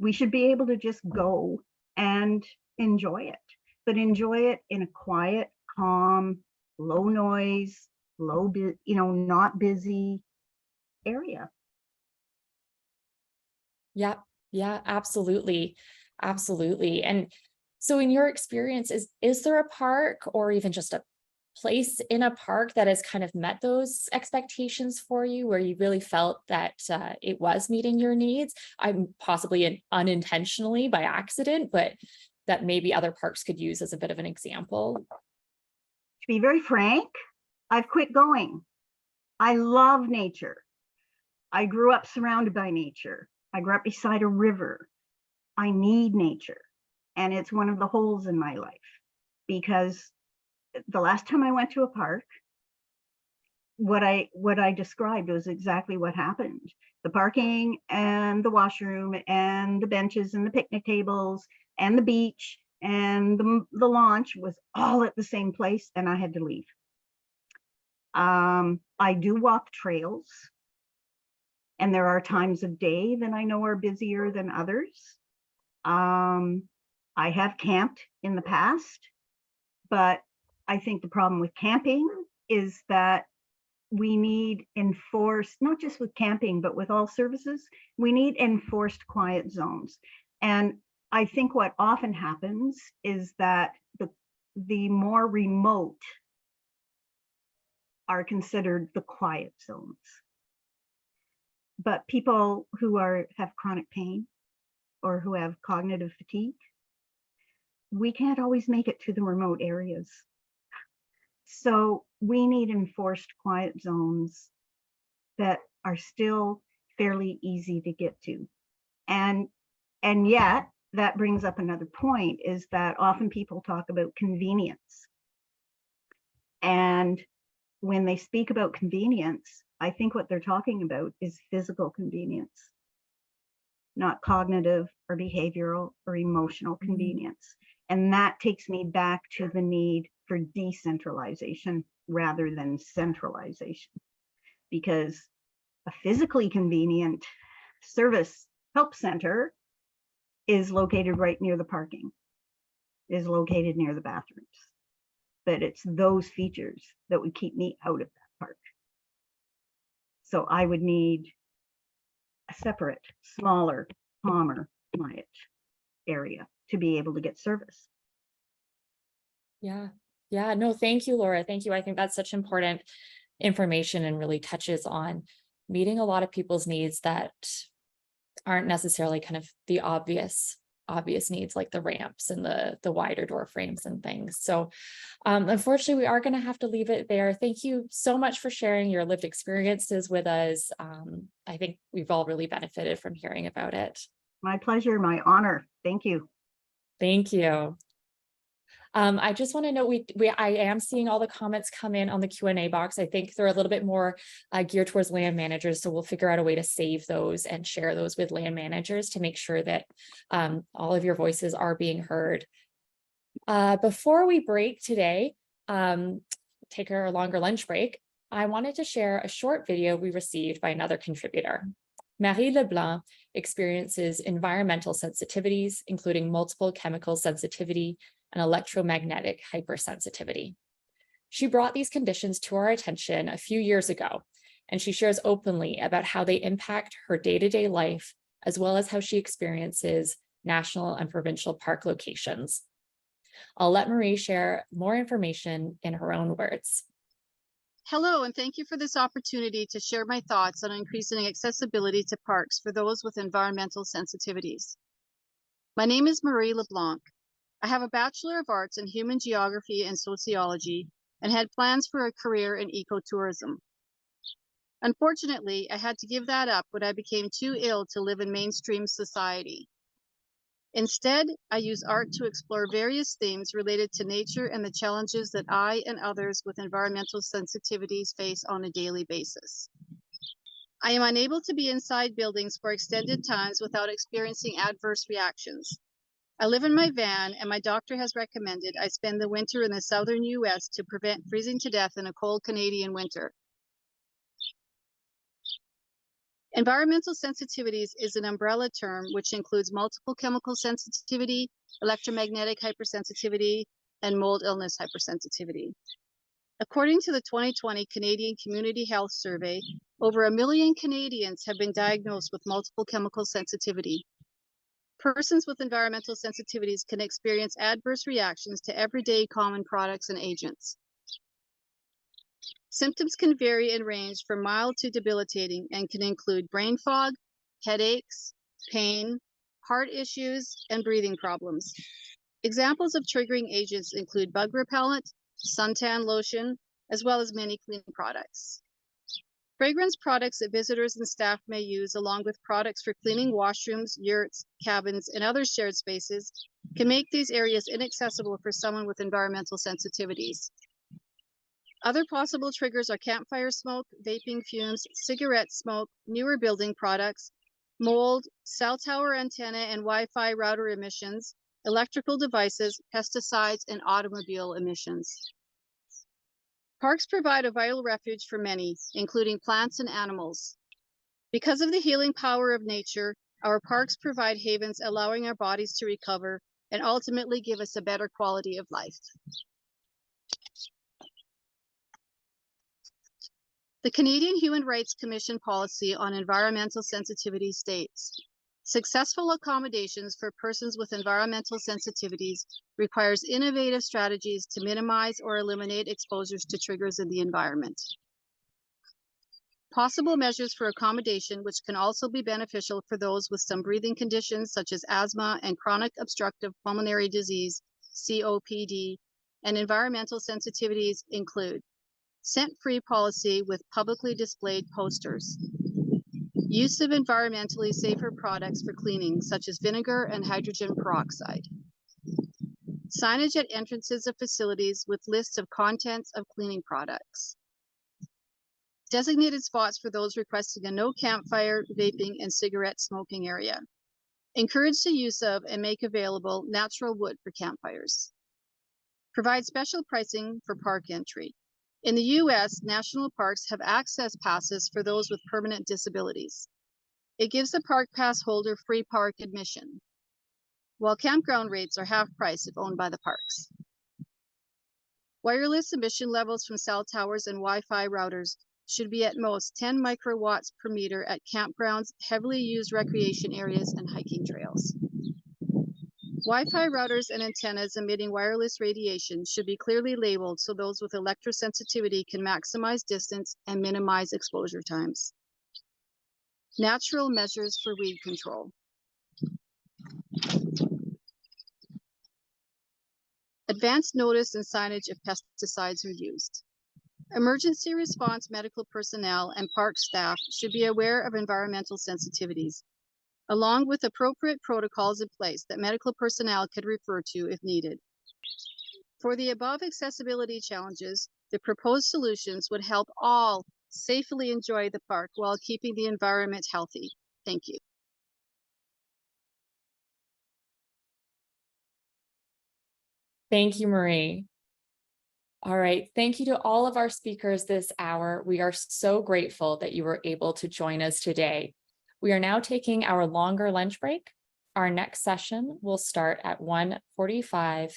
We should be able to just go and enjoy it, but enjoy it in a quiet, calm, low noise, not busy area. Yeah, absolutely. Absolutely. And so in your experience, is there a park or even just a place in a park that has kind of met those expectations for you, where you really felt that it was meeting your needs? I'm possibly unintentionally by accident, but that maybe other parks could use as a bit of an example. To be very frank, I've quit going. I love nature. I grew up surrounded by nature. I grew up beside a river. I need nature. And it's one of the holes in my life, because the last time I went to a park, what I described was exactly what happened. The parking and the washroom and the benches and the picnic tables and the beach and the launch was all at the same place, and I had to leave. I do walk trails, and there are times of day that I know are busier than others. I have camped in the past, but I think the problem with camping is that we need enforced, not just with camping, but with all services, we need enforced quiet zones. And I think what often happens is that the more remote are considered the quiet zones. But people who have chronic pain or who have cognitive fatigue, we can't always make it to the remote areas. So we need enforced quiet zones that are still fairly easy to get to. And yet that brings up another point, is that often people talk about convenience. And when they speak about convenience, I think what they're talking about is physical convenience. not cognitive or behavioral or emotional convenience. And that takes me back to the need for decentralization rather than centralization, because a physically convenient service help center is located right near the parking, is located near the bathrooms. But it's those features that would keep me out of that park. So I would need a separate, smaller, calmer, quiet area to be able to get service. Yeah. Yeah. No, thank you, Laura. Thank you. I think that's such important information and really touches on meeting a lot of people's needs that aren't necessarily kind of the obvious needs, like the ramps and the wider door frames and things. So unfortunately, we are going to have to leave it there. Thank you so much for sharing your lived experiences with us. I think we've all really benefited from hearing about it. My pleasure, my honor. Thank you. Thank you. I just want to note, I am seeing all the comments come in on the Q&A box. I think they're a little bit more geared towards land managers, so we'll figure out a way to save those and share those with land managers to make sure that all of your voices are being heard. Before we break today, take our longer lunch break, I wanted to share a short video we received by another contributor. Marie LeBlanc experiences environmental sensitivities, including multiple chemical sensitivity and electromagnetic hypersensitivity. She brought these conditions to our attention a few years ago, and she shares openly about how they impact her day-to-day life, as well as how she experiences national and provincial park locations. I'll let Marie share more information in her own words. Hello, and thank you for this opportunity to share my thoughts on increasing accessibility to parks for those with environmental sensitivities. My name is Marie LeBlanc. I have a Bachelor of Arts in Human Geography and Sociology and had plans for a career in ecotourism. Unfortunately, I had to give that up when I became too ill to live in mainstream society. Instead, I use art to explore various themes related to nature and the challenges that I and others with environmental sensitivities face on a daily basis. I am unable to be inside buildings for extended times without experiencing adverse reactions. I live in my van, and my doctor has recommended I spend the winter in the southern U.S. to prevent freezing to death in a cold Canadian winter. Environmental sensitivities is an umbrella term which includes multiple chemical sensitivity, electromagnetic hypersensitivity, and mold illness hypersensitivity. According to the 2020 Canadian Community Health Survey, over 1 million Canadians have been diagnosed with multiple chemical sensitivity. Persons with environmental sensitivities can experience adverse reactions to everyday common products and agents. Symptoms can vary and range from mild to debilitating and can include brain fog, headaches, pain, heart issues, and breathing problems. Examples of triggering agents include bug repellent, suntan lotion, as well as many cleaning products. Fragrance products that visitors and staff may use, along with products for cleaning washrooms, yurts, cabins, and other shared spaces, can make these areas inaccessible for someone with environmental sensitivities. Other possible triggers are campfire smoke, vaping fumes, cigarette smoke, newer building products, mold, cell tower antenna and Wi-Fi router emissions, electrical devices, pesticides, and automobile emissions. Parks provide a vital refuge for many, including plants and animals. Because of the healing power of nature, our parks provide havens allowing our bodies to recover and ultimately give us a better quality of life. The Canadian Human Rights Commission policy on environmental sensitivity states, successful accommodations for persons with environmental sensitivities requires innovative strategies to minimize or eliminate exposures to triggers in the environment. Possible measures for accommodation, which can also be beneficial for those with some breathing conditions such as asthma and chronic obstructive pulmonary disease, COPD, and environmental sensitivities include scent-free policy with publicly displayed posters, use of environmentally safer products for cleaning, such as vinegar and hydrogen peroxide, signage at entrances of facilities with lists of contents of cleaning products, designated spots for those requesting a no campfire, vaping, and cigarette smoking area, Encourage the use of and make available natural wood for campfires. Provide special pricing for park entry. In the U.S., national parks have access passes for those with permanent disabilities. It gives the park pass holder free park admission, while campground rates are half price if owned by the parks. Wireless emission levels from cell towers and Wi-Fi routers should be at most 10 microwatts per meter at campgrounds, heavily used recreation areas, and hiking trails. Wi-Fi routers and antennas emitting wireless radiation should be clearly labeled so those with electrosensitivity can maximize distance and minimize exposure times. Natural measures for weed control. Advance notice and signage if pesticides are used. Emergency response medical personnel and park staff should be aware of environmental sensitivities, along with appropriate protocols in place that medical personnel could refer to if needed. For the above accessibility challenges, the proposed solutions would help all safely enjoy the park while keeping the environment healthy. Thank you. Thank you, Marie. All right, thank you to all of our speakers this hour. We are so grateful that you were able to join us today. We are now taking our longer lunch break. Our next session will start at 1:45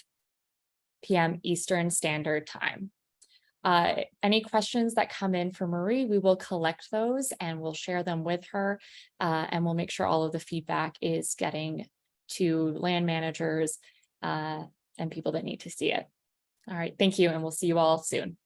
p.m. Eastern Standard Time. Any questions that come in for Marie, we will collect those and we'll share them with her, and we'll make sure all of the feedback is getting to land managers and people that need to see it. All right, thank you, and we'll see you all soon.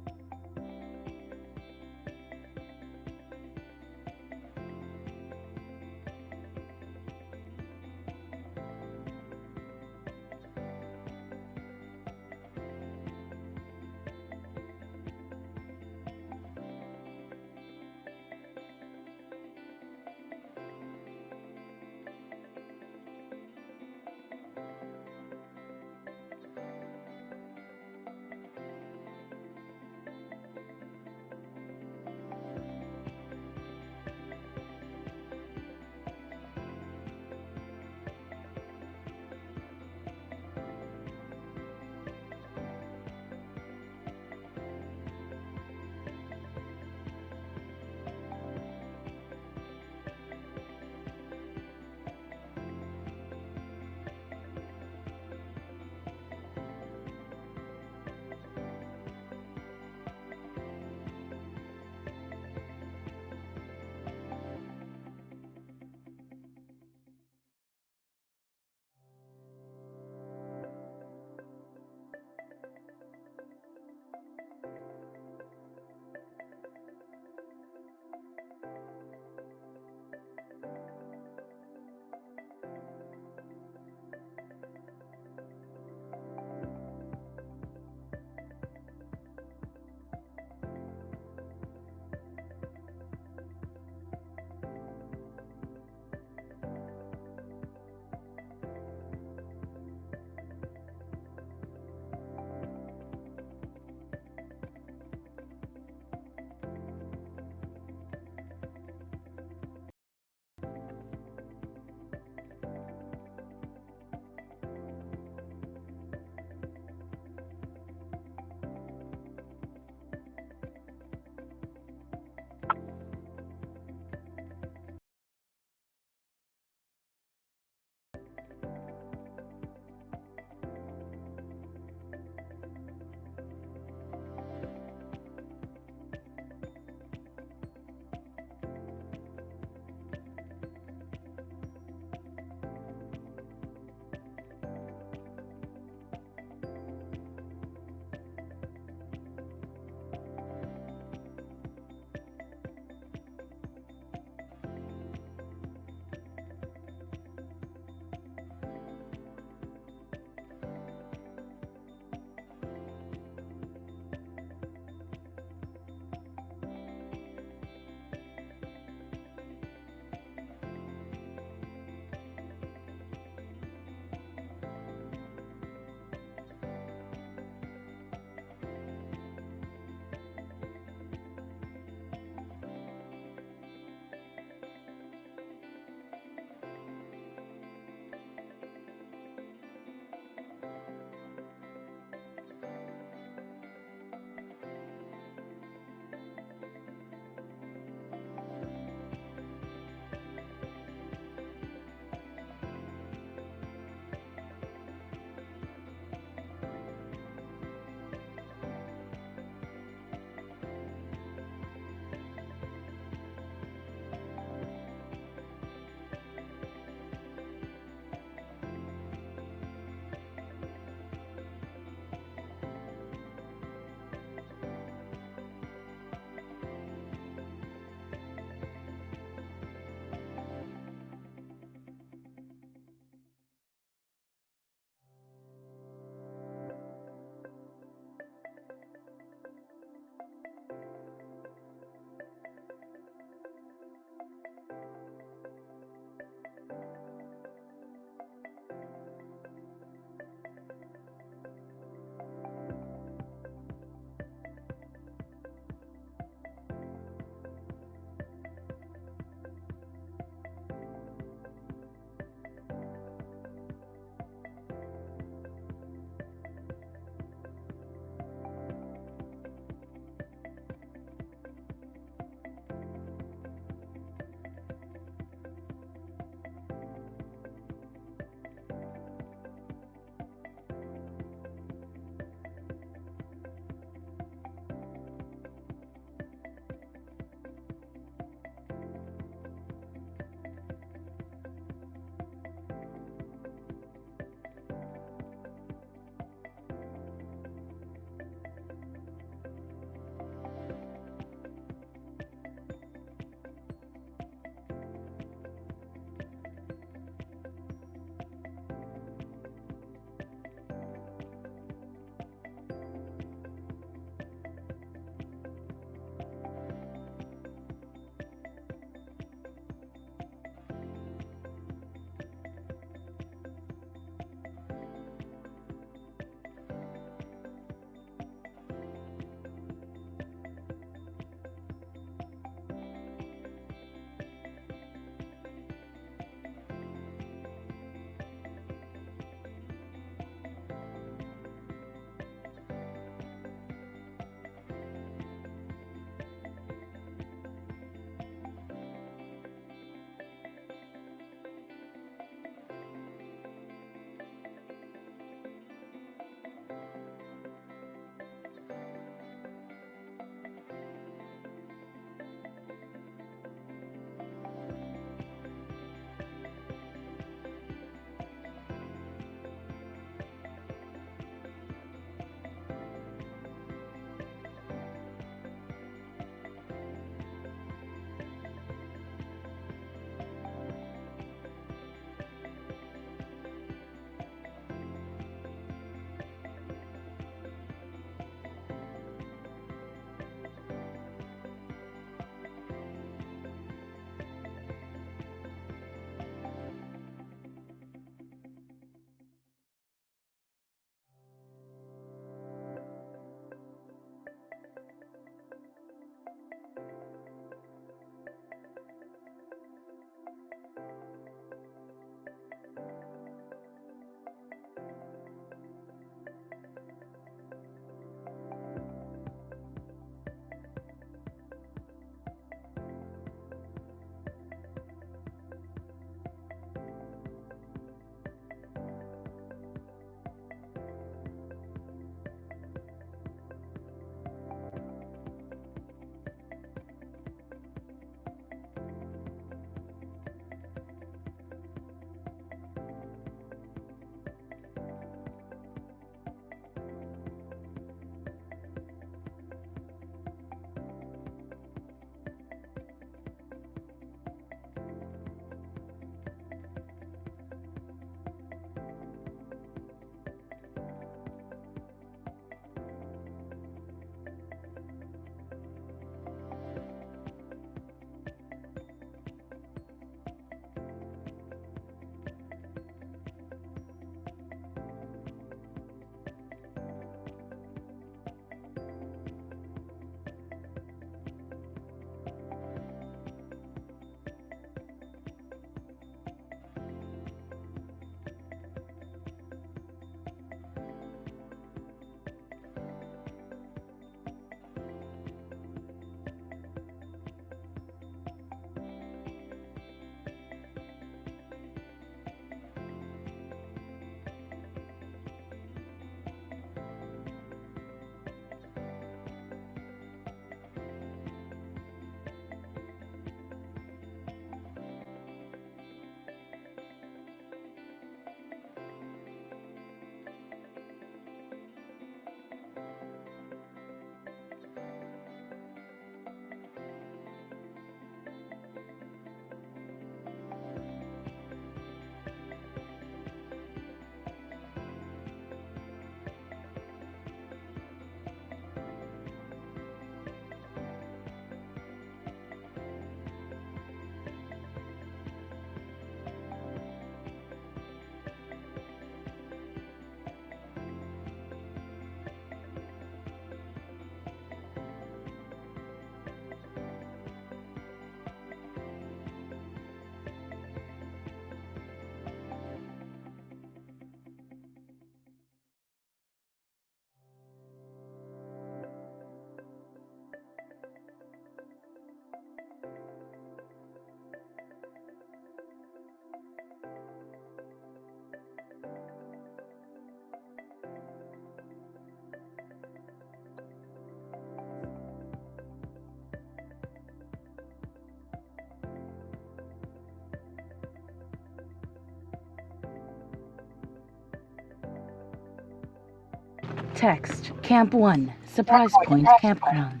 Text, Camp 1, Surprise Point Campground.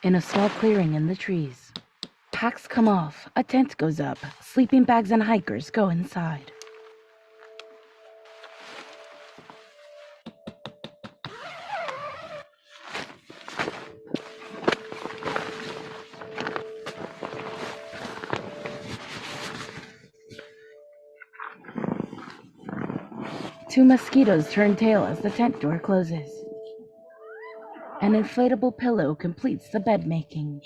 In a small clearing in the trees. Packs come off, a tent goes up, sleeping bags and hikers go inside. Two mosquitoes turn tail as the tent door closes. An inflatable pillow completes the bed making.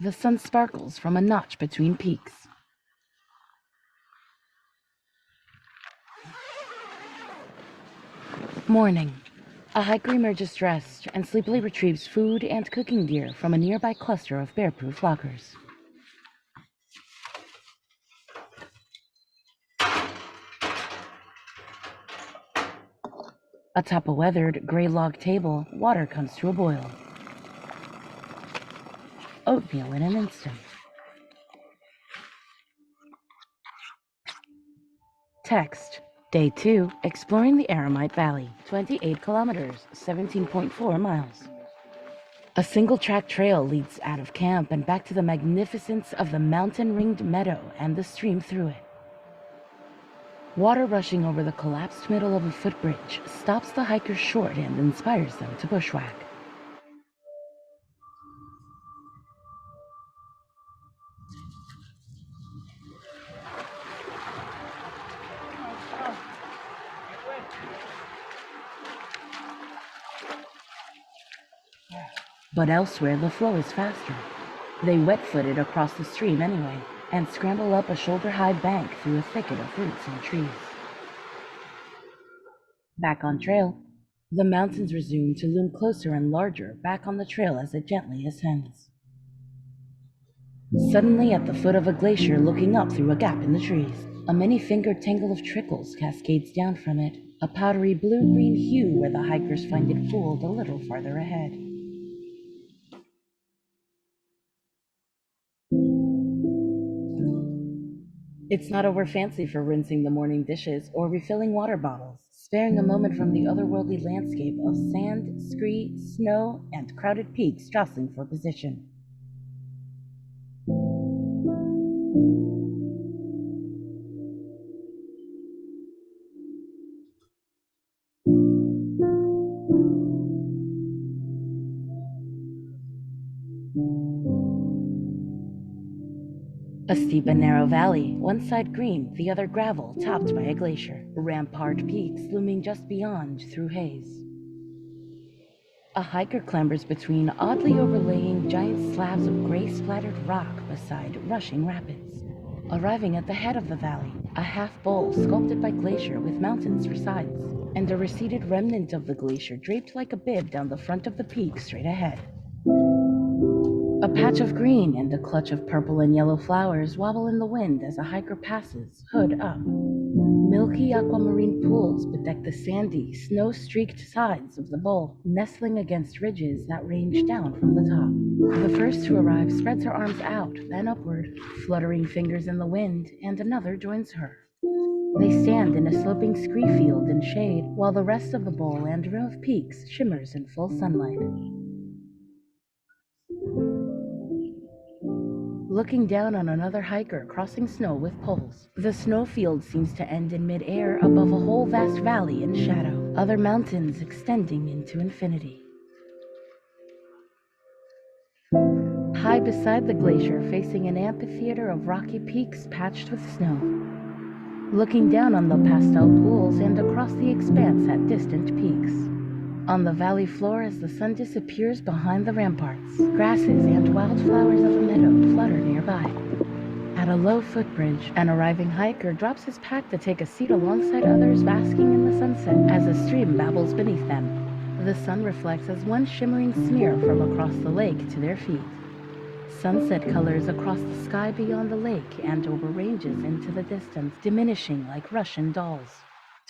The sun sparkles from a notch between peaks. Morning. A hiker emerges dressed and sleepily retrieves food and cooking gear from a nearby cluster of bear-proof lockers. Atop a weathered, gray log table, water comes to a boil. Oatmeal in an instant. Text. Day 2, exploring the Aramite Valley, 28 kilometers, 17.4 miles. A single-track trail leads out of camp and back to the magnificence of the mountain-ringed meadow and the stream through it. Water rushing over the collapsed middle of a footbridge stops the hikers short and inspires them to bushwhack. But elsewhere, the flow is faster. They wet-footed across the stream anyway, and scramble up a shoulder-high bank through a thicket of roots and trees. Back on trail, the mountains resume to loom closer and larger back on the trail as it gently ascends. Suddenly, at the foot of a glacier looking up through a gap in the trees, a many-fingered tangle of trickles cascades down from it, a powdery blue-green hue where the hikers find it pooled a little farther ahead. It's not over fancy for rinsing the morning dishes or refilling water bottles, sparing a moment from the otherworldly landscape of sand, scree, snow, and crowded peaks jostling for position. A steep and narrow valley, one side green, the other gravel, topped by a glacier. Rampart peaks looming just beyond through haze. A hiker clambers between oddly overlaying giant slabs of gray-splattered rock beside rushing rapids. Arriving at the head of the valley, a half-bowl sculpted by glacier with mountains for sides, and a receded remnant of the glacier draped like a bib down the front of the peak straight ahead. A patch of green and a clutch of purple and yellow flowers wobble in the wind as a hiker passes, hood up. Milky aquamarine pools bedeck the sandy, snow-streaked sides of the bowl, nestling against ridges that range down from the top. The first to arrive spreads her arms out, then upward, fluttering fingers in the wind, and another joins her. They stand in a sloping scree field in shade, while the rest of the bowl and rim of peaks shimmers in full sunlight. Looking down on another hiker crossing snow with poles. The snowfield seems to end in mid-air above a whole vast valley in shadow, other mountains extending into infinity. High beside the glacier, facing an amphitheater of rocky peaks patched with snow. Looking down on the pastel pools and across the expanse at distant peaks. On the valley floor as the sun disappears behind the ramparts, grasses and wildflowers of a meadow flutter nearby. At a low footbridge, an arriving hiker drops his pack to take a seat alongside others basking in the sunset as a stream babbles beneath them. The sun reflects as one shimmering smear from across the lake to their feet. Sunset colors across the sky beyond the lake and over ranges into the distance, diminishing like Russian dolls.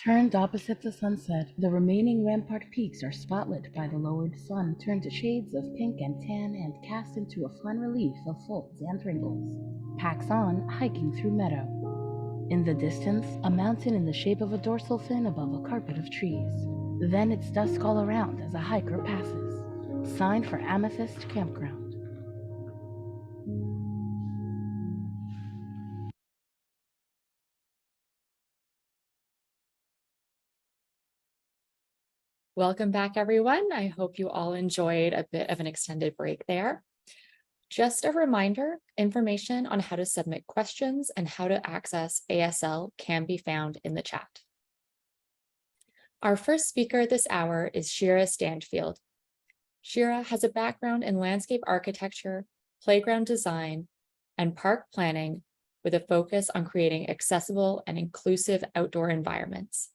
Turned opposite the sunset, the remaining rampart peaks are spotlit by the lowered sun, turned to shades of pink and tan and cast into a fine relief of folds and wrinkles. Packs on, hiking through meadow. In the distance, a mountain in the shape of a dorsal fin above a carpet of trees. Then it's dusk all around as a hiker passes. Sign for Amethyst Campground. Welcome back, everyone. I hope you all enjoyed a bit of an extended break there. Just a reminder, information on how to submit questions and how to access ASL can be found in the chat. Our first speaker this hour is Shira Standfield. Shira has a background in landscape architecture, playground design, and park planning with a focus on creating accessible and inclusive outdoor environments.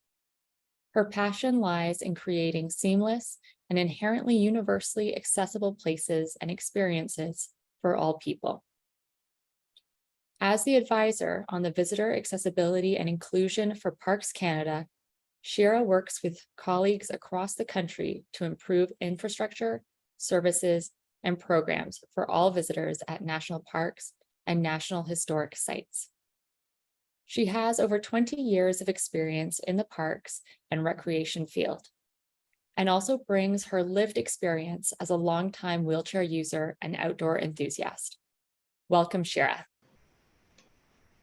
Her passion lies in creating seamless and inherently universally accessible places and experiences for all people. As the advisor on the Visitor Accessibility and Inclusion for Parks Canada, Shira works with colleagues across the country to improve infrastructure, services, and programs for all visitors at national parks and national historic sites. She has over 20 years of experience in the parks and recreation field, and also brings her lived experience as a longtime wheelchair user and outdoor enthusiast. Welcome, Shira.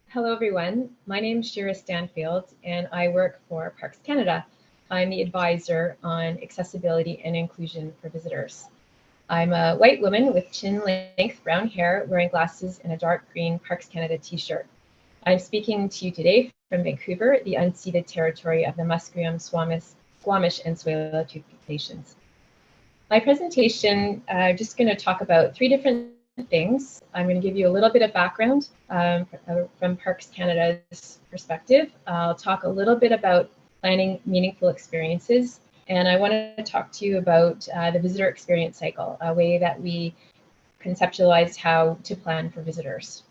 Hello, everyone. My name is Shira Standfield, and I work for Parks Canada. I'm the advisor on accessibility and inclusion for visitors. I'm a white woman with chin-length brown hair, wearing glasses and a dark green Parks Canada t-shirt. I'm speaking to you today from Vancouver, the unceded territory of the Musqueam, Squamish, and Tsleil-Waututh Nations. My presentation, I'm just going to talk about 3 different things. I'm going to give you a little bit of background from Parks Canada's perspective. I'll talk a little bit about planning meaningful experiences, and I want to talk to you about the visitor experience cycle, a way that we conceptualize how to plan for visitors.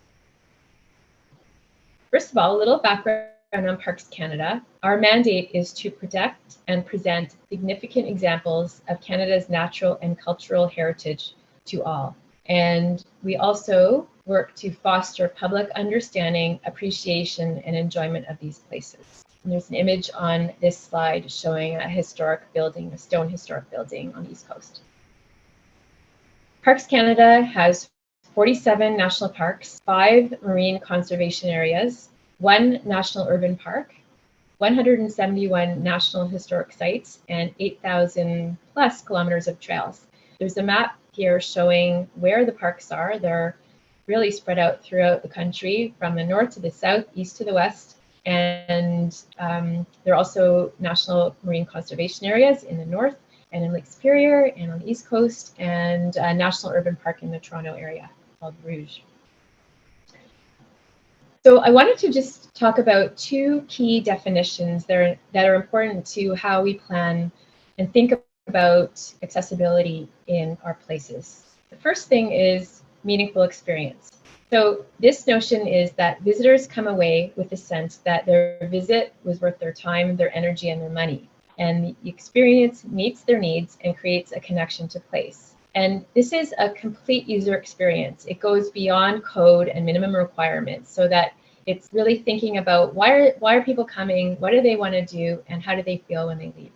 First of all, a little background on Parks Canada. Our mandate is to protect and present significant examples of Canada's natural and cultural heritage to all. And we also work to foster public understanding, appreciation, and enjoyment of these places. And there's an image on this slide showing a historic building, a stone historic building on the East Coast. Parks Canada has 47 national parks, 5 marine conservation areas, 1 national urban park, 171 national historic sites, and 8,000 plus kilometers of trails. There's a map here showing where the parks are. They're really spread out throughout the country, from the north to the south, east to the west, and there are also national marine conservation areas in the north and in Lake Superior and on the East Coast, and a national urban park in the Toronto area called Brydges. So I wanted to just talk about 2 key definitions that are important to how we plan and think about accessibility in our places. The first thing is meaningful experience. So this notion is that visitors come away with the sense that their visit was worth their time, their energy, and their money. And the experience meets their needs and creates a connection to place. And this is a complete user experience. It goes beyond code and minimum requirements, so that it's really thinking about why are people coming, what do they want to do, and how do they feel when they leave.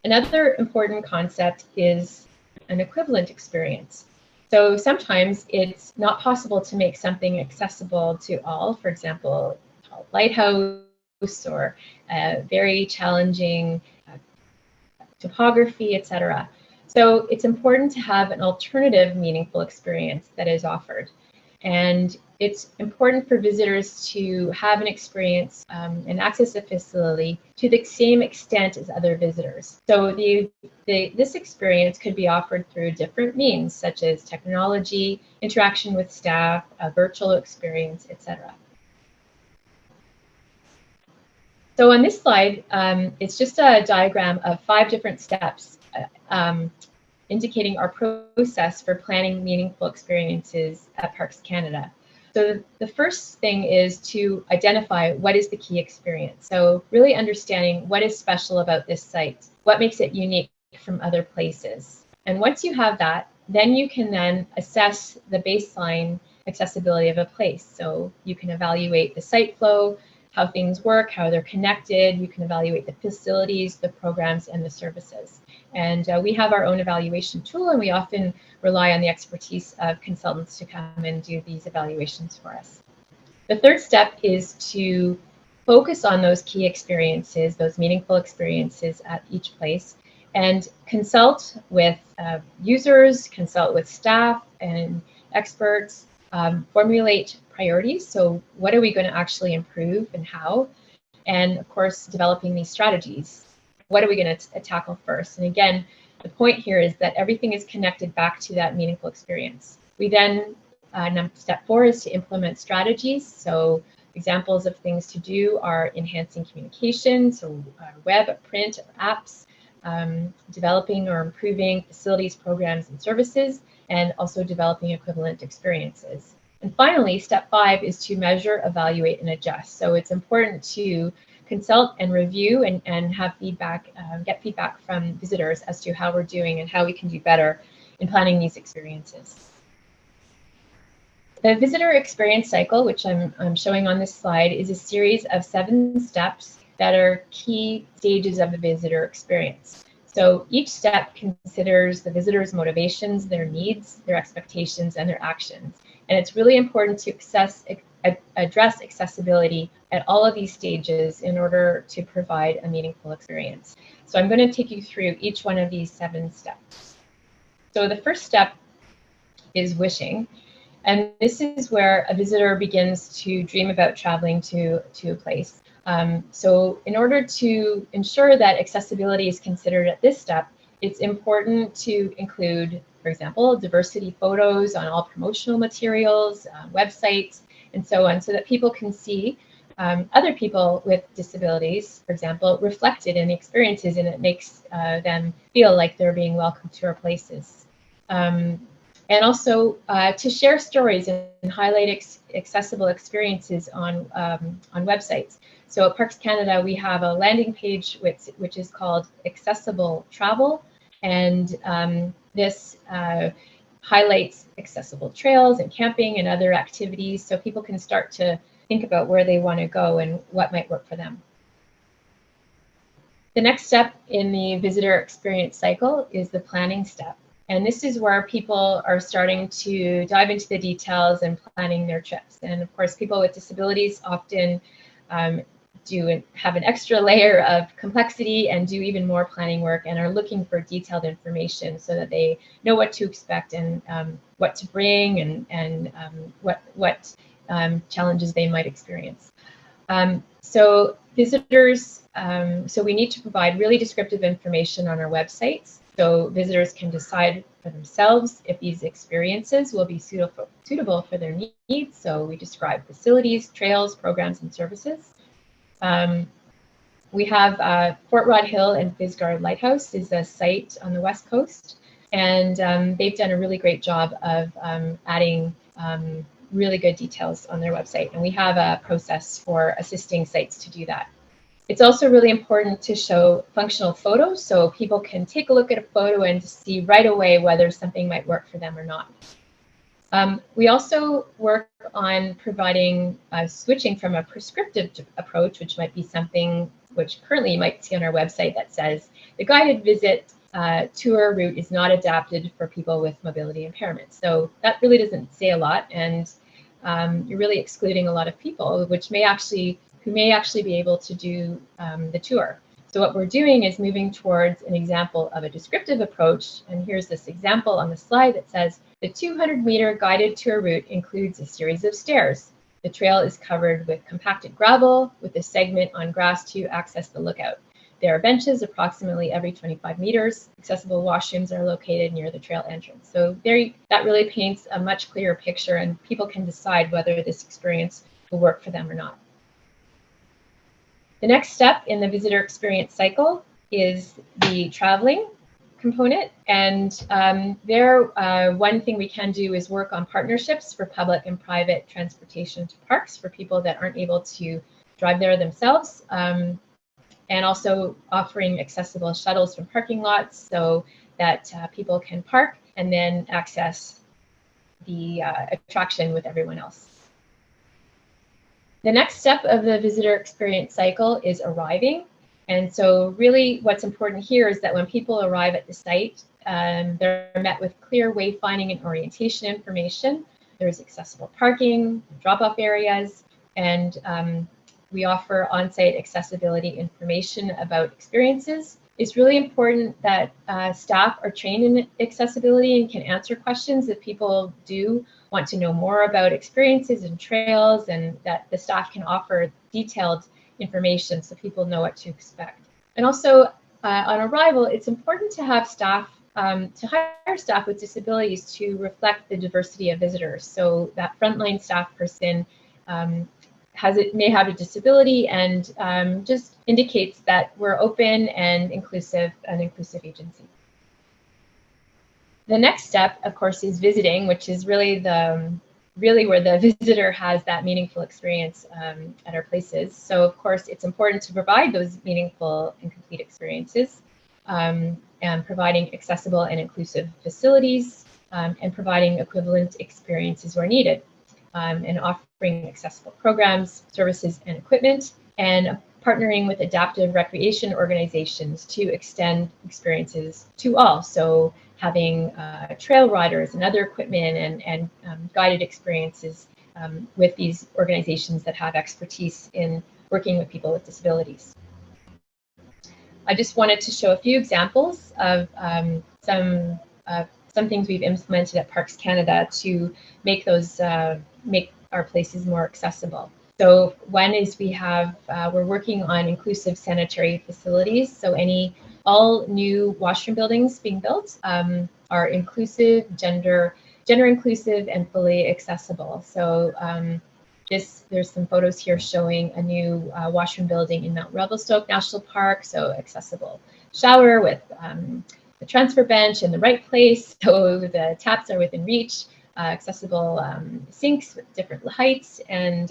Another important concept is an equivalent experience. So sometimes it's not possible to make something accessible to all, for example, a lighthouse or very challenging topography, etc. So it's important to have an alternative meaningful experience that is offered. And it's important for visitors to have an experience and access a facility to the same extent as other visitors. So this experience could be offered through different means, such as technology, interaction with staff, a virtual experience, etc. So on this slide, it's just a diagram of 5 different steps indicating our process for planning meaningful experiences at Parks Canada. So the first thing is to identify what is the key experience. So really understanding what is special about this site, what makes it unique from other places. And once you have that, then you can then assess the baseline accessibility of a place. So you can evaluate the site flow, how things work, how they're connected. You can evaluate the facilities, the programs, and the services. And we have our own evaluation tool, and we often rely on the expertise of consultants to come and do these evaluations for us. The third step is to focus on those key experiences, those meaningful experiences at each place, and consult with users, consult with staff and experts, formulate priorities. So what are we going to actually improve and how? And of course, developing these strategies. What are we going to tackle first? And again, the point here is that everything is connected back to that meaningful experience. We then, step 4 is to implement strategies. So examples of things to do are enhancing communication, so web, print, or apps, developing or improving facilities, programs, and services, and also developing equivalent experiences. And finally, step 5 is to measure, evaluate, and adjust. So it's important to consult and review and have feedback, get feedback from visitors as to how we're doing and how we can do better in planning these experiences. The visitor experience cycle, which I'm showing on this slide, is a series of 7 steps that are key stages of the visitor experience. So each step considers the visitor's motivations, their needs, their expectations, and their actions. And it's really important to address accessibility at all of these stages in order to provide a meaningful experience. So I'm going to take you through each one of these 7 steps. So the first step is wishing. And this is where a visitor begins to dream about traveling to a place. So in order to ensure that accessibility is considered at this step, it's important to include, for example, diversity photos on all promotional materials, websites, and so on, so that people can see other people with disabilities, for example, reflected in the experiences, and it makes them feel like they're being welcomed to our places. And also to share stories and highlight accessible experiences on websites. So at Parks Canada, we have a landing page which is called Accessible Travel, and this highlights accessible trails and camping and other activities, so people can start to think about where they want to go and what might work for them. The next step in the visitor experience cycle is the planning step. And this is where people are starting to dive into the details and planning their trips. And of course, people with disabilities often do have an extra layer of complexity and do even more planning work and are looking for detailed information so that they know what to expect and what to bring and what challenges they might experience. So visitors, so we need to provide really descriptive information on our websites so visitors can decide for themselves if these experiences will be suitable for their needs. So we describe facilities, trails, programs, and services. We have Fort Rod Hill and Fisgard Lighthouse is a site on the West Coast, and they've done a really great job of adding really good details on their website, and we have a process for assisting sites to do that. It's also really important to show functional photos so people can take a look at a photo and see right away whether something might work for them or not. We also work on providing switching from a prescriptive approach, which might be something which currently you might see on our website that says the guided visit tour route is not adapted for people with mobility impairments. So that really doesn't say a lot, and you're really excluding a lot of people, who may actually be able to do the tour. So what we're doing is moving towards an example of a descriptive approach. And here's this example on the slide that says, the 200-meter guided tour route includes a series of stairs. The trail is covered with compacted gravel with a segment on grass to access the lookout. There are benches approximately every 25 meters. Accessible washrooms are located near the trail entrance. So that really paints a much clearer picture, and people can decide whether this experience will work for them or not. The next step in the visitor experience cycle is the traveling. component, and there one thing we can do is work on partnerships for public and private transportation to parks for people that aren't able to drive there themselves, and also offering accessible shuttles from parking lots so that people can park and then access the attraction with everyone else. The next step of the visitor experience cycle is arriving. And so really what's important here is that when people arrive at the site, they're met with clear wayfinding and orientation information. There's accessible parking, drop-off areas, and we offer on-site accessibility information about experiences. It's really important that staff are trained in accessibility and can answer questions if people do want to know more about experiences and trails, and that the staff can offer detailed information so people know what to expect. And also on arrival, it's important to have staff, to hire staff with disabilities to reflect the diversity of visitors. So that frontline staff person may have a disability, and just indicates that we're open and inclusive, an inclusive agency. The next step, of course, is visiting, which is really where the visitor has that meaningful experience at our places. So of course, it's important to provide those meaningful and complete experiences, and providing accessible and inclusive facilities, and providing equivalent experiences where needed, and offering accessible programs, services, and equipment, and partnering with adaptive recreation organizations to extend experiences to all. So having trail riders and other equipment and guided experiences with these organizations that have expertise in working with people with disabilities. I just wanted to show a few examples of some things we've implemented at Parks Canada to make those make our places more accessible. So one is we're working on inclusive sanitary facilities. So all new washroom buildings being built are inclusive, gender inclusive, and fully accessible. So there's some photos here showing a new washroom building in Mount Revelstoke National Park. So accessible shower with the transfer bench in the right place, so the taps are within reach, accessible sinks with different heights, and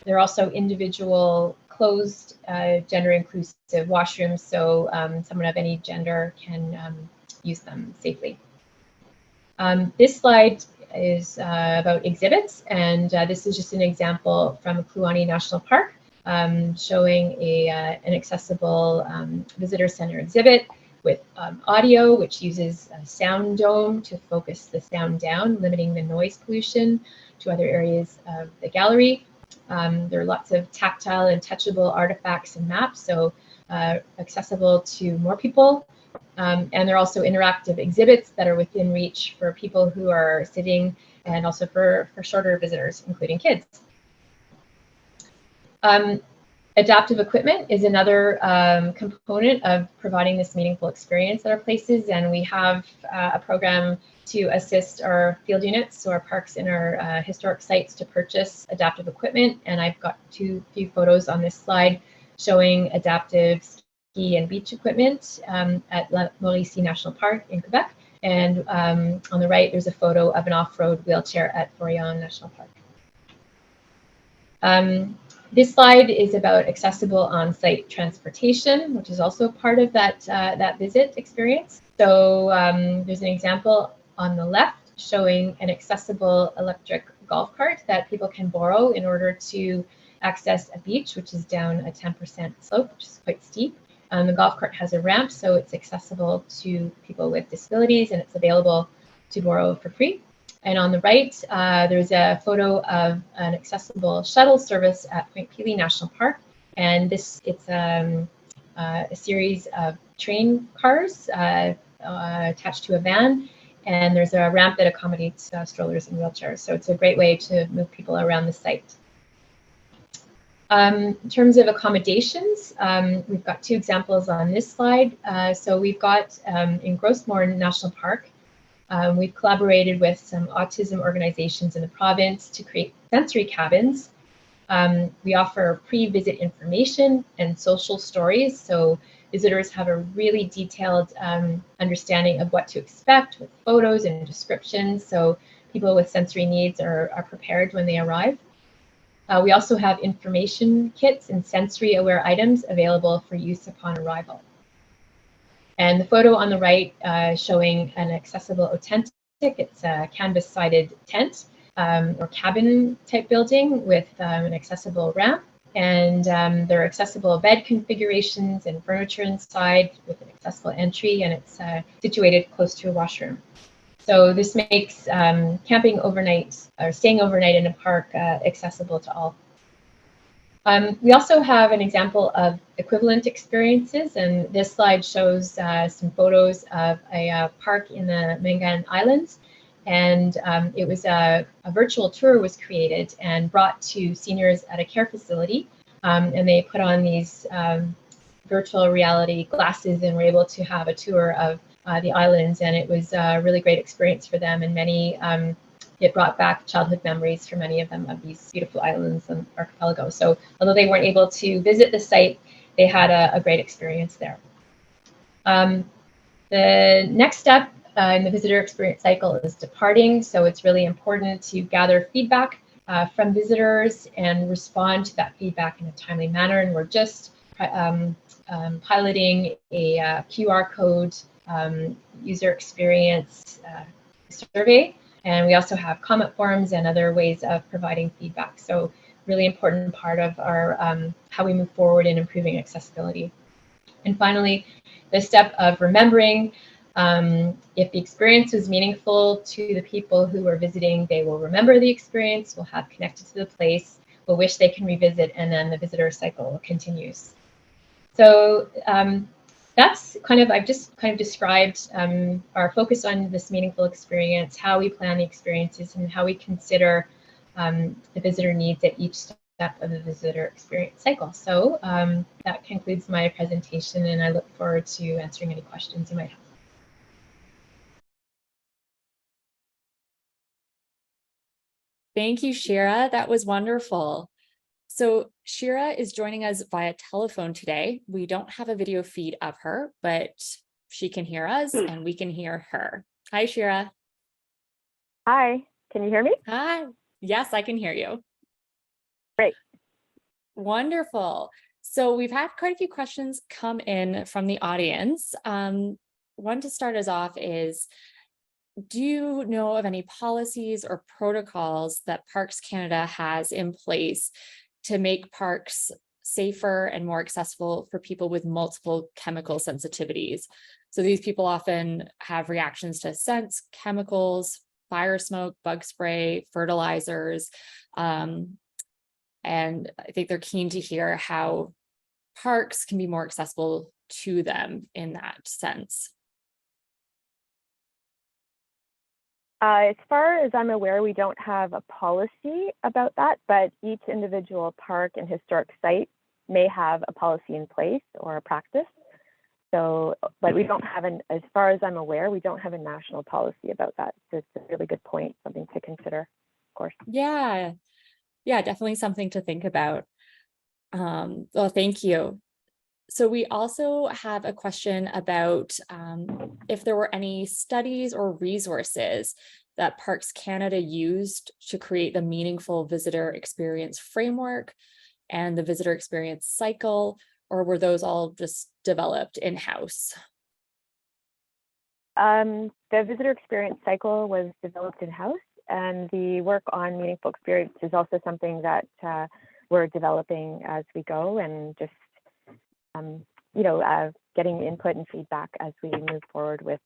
there are also individual closed gender inclusive washrooms, so someone of any gender can use them safely. This slide is about exhibits, and this is just an example from Kluane National Park showing an accessible visitor center exhibit with audio, which uses a sound dome to focus the sound down, limiting the noise pollution to other areas of the gallery. There are lots of tactile and touchable artifacts and maps, so accessible to more people. And there are also interactive exhibits that are within reach for people who are sitting, and also for shorter visitors, including kids. Adaptive equipment is another component of providing this meaningful experience at our places, and we have a program to assist our field units, so our parks and our historic sites, to purchase adaptive equipment. And I've got few photos on this slide showing adaptive ski and beach equipment at La Mauricie National Park in Quebec. And on the right, there's a photo of an off-road wheelchair at Forillon National Park. This slide is about accessible on-site transportation, which is also part of that visit experience. So there's an example on the left showing an accessible electric golf cart that people can borrow in order to access a beach, which is down a 10% slope, which is quite steep. The golf cart has a ramp, so it's accessible to people with disabilities, and it's available to borrow for free. And on the right, there's a photo of an accessible shuttle service at Point Pelee National Park. And it's a series of train cars attached to a van. And there's a ramp that accommodates strollers and wheelchairs. So it's a great way to move people around the site. In terms of accommodations, we've got two examples on this slide. So we've got in Grossmore National Park, we've collaborated with some autism organizations in the province to create sensory cabins We offer pre-visit information and social stories, so visitors have a really detailed understanding of what to expect with photos and descriptions, so people with sensory needs are prepared when they arrive. We also have information kits and sensory aware items available for use upon arrival. And the photo on the right showing an accessible authentic, it's a canvas-sided tent or cabin type building with an accessible ramp. And there are accessible bed configurations and furniture inside with an accessible entry, and it's situated close to a washroom. So this makes camping overnight or staying overnight in a park accessible to all. We also have an example of equivalent experiences, and this slide shows some photos of a park in the Mangan Islands. And it was a virtual tour was created and brought to seniors at a care facility. And they put on these virtual reality glasses and were able to have a tour of the islands. And it was a really great experience for them. And many, it brought back childhood memories for many of them of these beautiful islands and archipelago. So although they weren't able to visit the site, they had a great experience there. The next step in the visitor experience cycle is departing. So it's really important to gather feedback from visitors and respond to that feedback in a timely manner. And we're just piloting a QR code user experience survey. And we also have comment forums and other ways of providing feedback. So really important part of our how we move forward in improving accessibility. And finally, the step of remembering. If the experience was meaningful to the people who were visiting, they will remember the experience, will have connected to the place, will wish they can revisit, and then the visitor cycle continues. So that's kind of, I've just kind of described our focus on this meaningful experience, how we plan the experiences, and how we consider the visitor needs at each step of the visitor experience cycle. So that concludes my presentation, and I look forward to answering any questions you might have. Thank you, Shira. That was wonderful. So Shira is joining us via telephone today. We don't have a video feed of her, but she can hear us and we can hear her. Hi, Shira. Hi, can you hear me? Hi. Yes, I can hear you. Great. Wonderful. So we've had quite a few questions come in from the audience. One to start us off is, do you know of any policies or protocols that Parks Canada has in place to make parks safer and more accessible for people with multiple chemical sensitivities? So these people often have reactions to scents, chemicals, fire smoke, bug spray, fertilizers, and I think they're keen to hear how parks can be more accessible to them in that sense. As far as I'm aware, we don't have a policy about that, but each individual park and historic site may have a policy in place or a practice. So, but we don't have as far as I'm aware, we don't have a national policy about that. So it's a really good point, something to consider, of course. Yeah, definitely something to think about. Well, thank you. So we also have a question about if there were any studies or resources that Parks Canada used to create the meaningful visitor experience framework and the visitor experience cycle, or were those all just developed in-house? The visitor experience cycle was developed in-house, and the work on meaningful experience is also something that we're developing as we go, and just getting input and feedback as we move forward with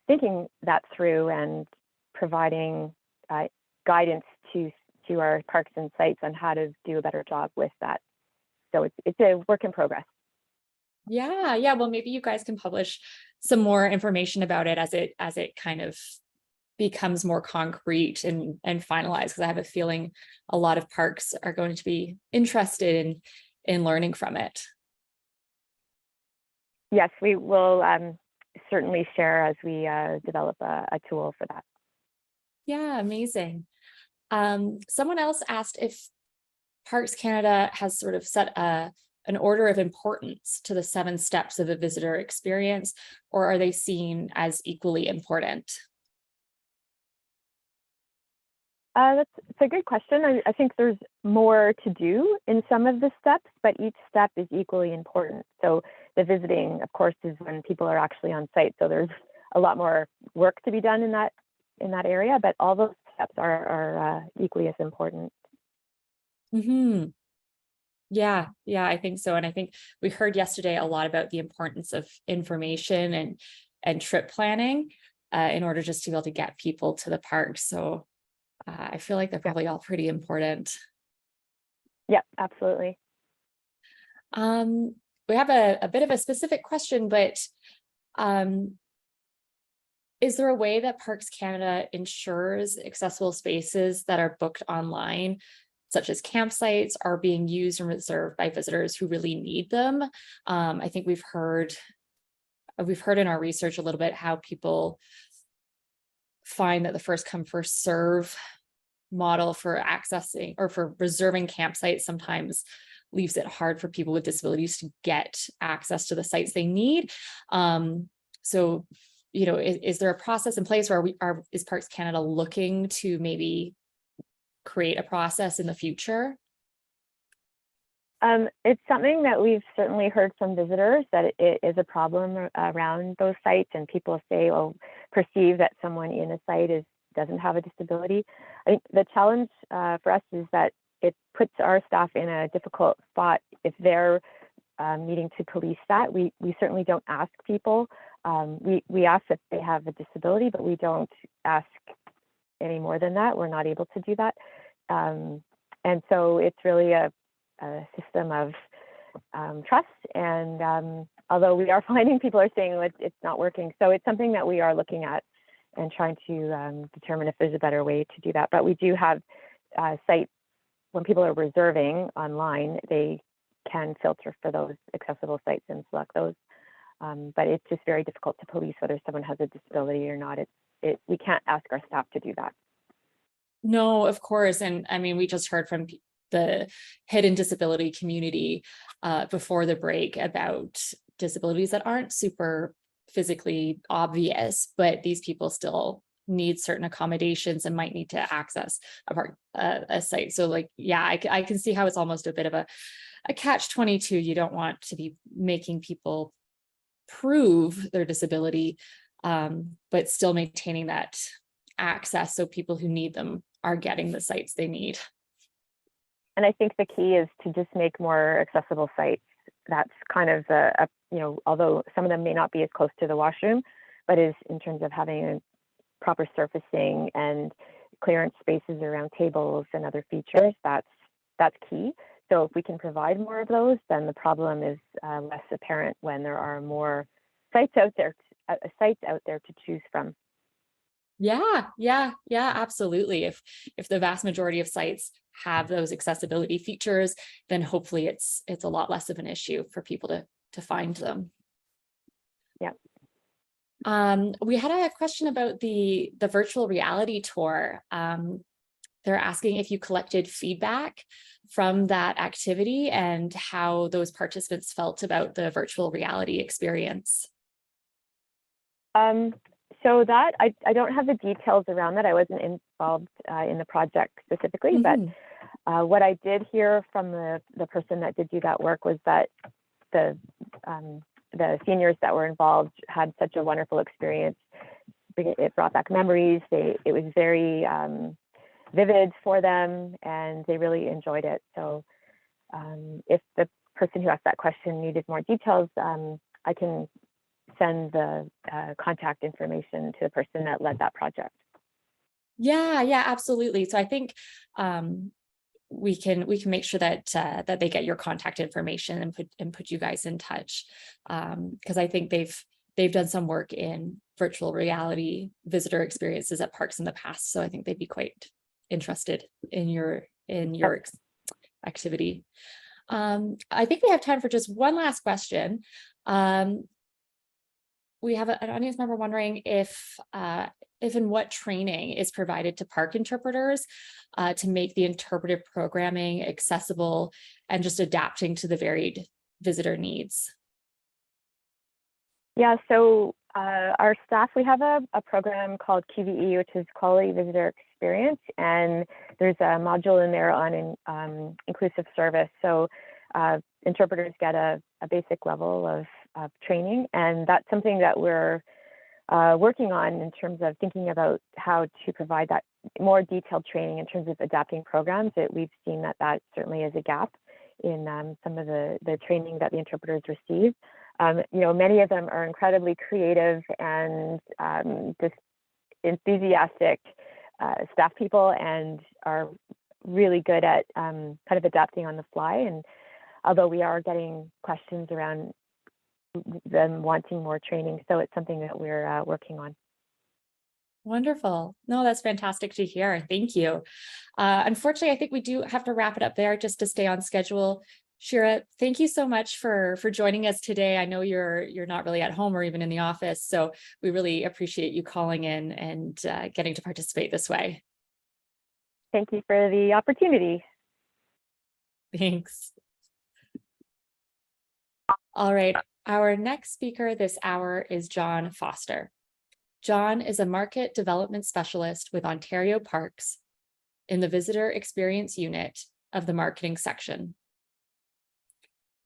thinking that through and providing guidance to our parks and sites on how to do a better job with that. So it's a work in progress. Yeah. Well, maybe you guys can publish some more information about it as it kind of becomes more concrete and finalized, because I have a feeling a lot of parks are going to be interested in learning from it. Yes, we will certainly share as we develop a tool for that. Yeah, amazing. Someone else asked if Parks Canada has sort of set an order of importance to the 7 steps of a visitor experience, or are they seen as equally important? That's a good question. I think there's more to do in some of the steps, but each step is equally important. So the visiting, of course, is when people are actually on site. So there's a lot more work to be done in that area, but all those steps are equally as important. Mm-hmm. Yeah, I think so. And I think we heard yesterday a lot about the importance of information and trip planning in order just to be able to get people to the park. So I feel like they're probably all pretty important. Yeah, absolutely. We have a bit of a specific question, but is there a way that Parks Canada ensures accessible spaces that are booked online, such as campsites, are being used and reserved by visitors who really need them? I think we've heard in our research a little bit how people find that the first come, first serve model for accessing or for reserving campsites sometimes leaves it hard for people with disabilities to get access to the sites they need. So, is there a process in place, or is Parks Canada looking to maybe create a process in the future? It's something that we've certainly heard from visitors, that it is a problem around those sites, and people say, perceive that someone in a site doesn't have a disability. I think the challenge for us is that it puts our staff in a difficult spot if they're needing to police that. We certainly don't ask people. We ask if they have a disability, but we don't ask any more than that. We're not able to do that. And so it's really a system of trust. And although we are finding people are saying it's not working. So it's something that we are looking at and trying to determine if there's a better way to do that. But we do have sites, when people are reserving online, they can filter for those accessible sites and select those. But it's just very difficult to police whether someone has a disability or not. We can't ask our staff to do that. No, of course. And I mean, we just heard from the hidden disability community before the break about disabilities that aren't super physically obvious, but these people still need certain accommodations and might need to access a site. So I can see how it's almost a bit of a catch-22. You don't want to be making people prove their disability, but still maintaining that access so people who need them are getting the sites they need. And I think the key is to just make more accessible sites. That's kind of although some of them may not be as close to the washroom, but is in terms of having a proper surfacing and clearance spaces around tables and other features, that's key. So if we can provide more of those, then the problem is less apparent when there are more sites out there to choose from. Yeah, absolutely. If the vast majority of sites have those accessibility features, then hopefully it's a lot less of an issue for people to find them. Yeah. We had a question about the virtual reality tour. They're asking if you collected feedback from that activity and how those participants felt about the virtual reality experience. So that I don't have the details around that. I wasn't involved in the project specifically, but what I did hear from the person that did do that work was that the seniors that were involved had such a wonderful experience. It brought back memories. It was very vivid for them, and they really enjoyed it. So if the person who asked that question needed more details, I can send the contact information to the person that led that project. Yeah, absolutely. So I think we can make sure that they get your contact information and put you guys in touch, because I think they've done some work in virtual reality visitor experiences at parks in the past. So I think they'd be quite interested in your activity. I think we have time for just one last question. we have an audience member wondering if and what training is provided to park interpreters to make the interpretive programming accessible and just adapting to the varied visitor needs. Yeah, so our staff, we have a program called QVE, which is Quality Visitor Experience, and there's a module in there on inclusive service. So interpreters get a basic level of training, and that's something that we're working on in terms of thinking about how to provide that more detailed training in terms of adapting programs. We've seen that certainly is a gap in some of the training that the interpreters receive. Many of them are incredibly creative and just enthusiastic staff people and are really good at kind of adapting on the fly. And although we are getting questions around them wanting more training, so it's something that we're working on. Wonderful. No, that's fantastic to hear. Thank you. Unfortunately, I think we do have to wrap it up there just to stay on schedule. Shira, thank you so much for joining us today. I know you're not really at home or even in the office, so we really appreciate you calling in and getting to participate this way. Thank you for the opportunity. Thanks. All right, our next speaker this hour is John Foster. John is a market development specialist with Ontario Parks in the Visitor Experience Unit of the Marketing section.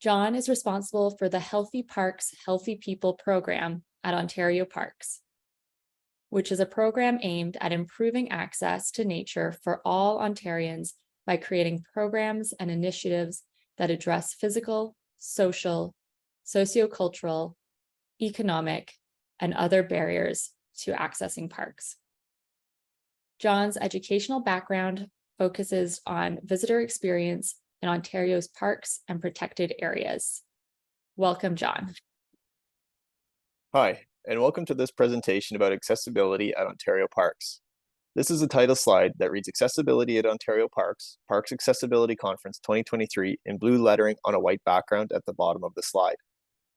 John is responsible for the Healthy Parks, Healthy People program at Ontario Parks, which is a program aimed at improving access to nature for all Ontarians by creating programs and initiatives that address physical, social, sociocultural, economic, and other barriers to accessing parks. John's educational background focuses on visitor experience in Ontario's parks and protected areas. Welcome, John. Hi, and welcome to this presentation about accessibility at Ontario Parks. This is a title slide that reads Accessibility at Ontario Parks, Parks Accessibility Conference 2023 in blue lettering on a white background at the bottom of the slide.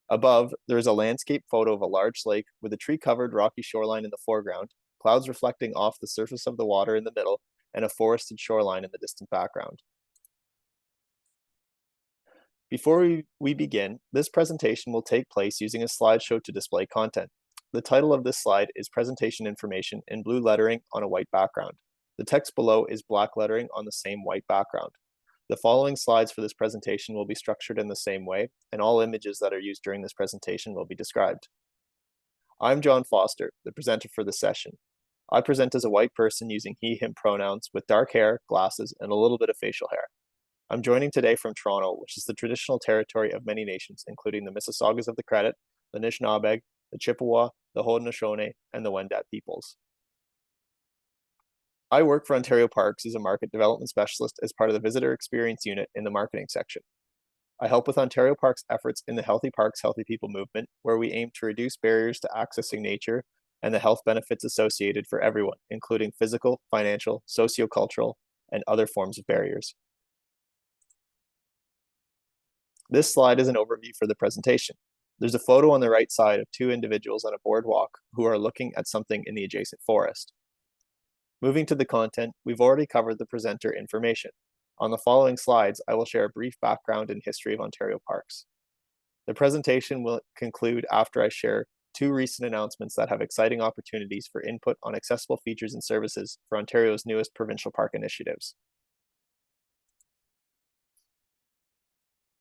Above, there is a landscape photo of a large lake with a tree-covered rocky shoreline in the foreground, clouds reflecting off the surface of the water in the middle, and a forested shoreline in the distant background. Before we begin, this presentation will take place using a slideshow to display content. The title of this slide is Presentation Information in blue lettering on a white background. The text below is black lettering on the same white background. The following slides for this presentation will be structured in the same way, and all images that are used during this presentation will be described. I'm John Foster, the presenter for this session. I present as a white person using he, him pronouns with dark hair, glasses, and a little bit of facial hair. I'm joining today from Toronto, which is the traditional territory of many nations, including the Mississaugas of the Credit, the Anishinaabe, the Chippewa, the Haudenosaunee, and the Wendat peoples. I work for Ontario Parks as a market development specialist as part of the Visitor Experience Unit in the Marketing section. I help with Ontario Parks' efforts in the Healthy Parks, Healthy People movement, where we aim to reduce barriers to accessing nature and the health benefits associated for everyone, including physical, financial, sociocultural, and other forms of barriers. This slide is an overview for the presentation. There's a photo on the right side of two individuals on a boardwalk who are looking at something in the adjacent forest. Moving to the content, we've already covered the presenter information. On the following slides, I will share a brief background and history of Ontario Parks. The presentation will conclude after I share two recent announcements that have exciting opportunities for input on accessible features and services for Ontario's newest provincial park initiatives.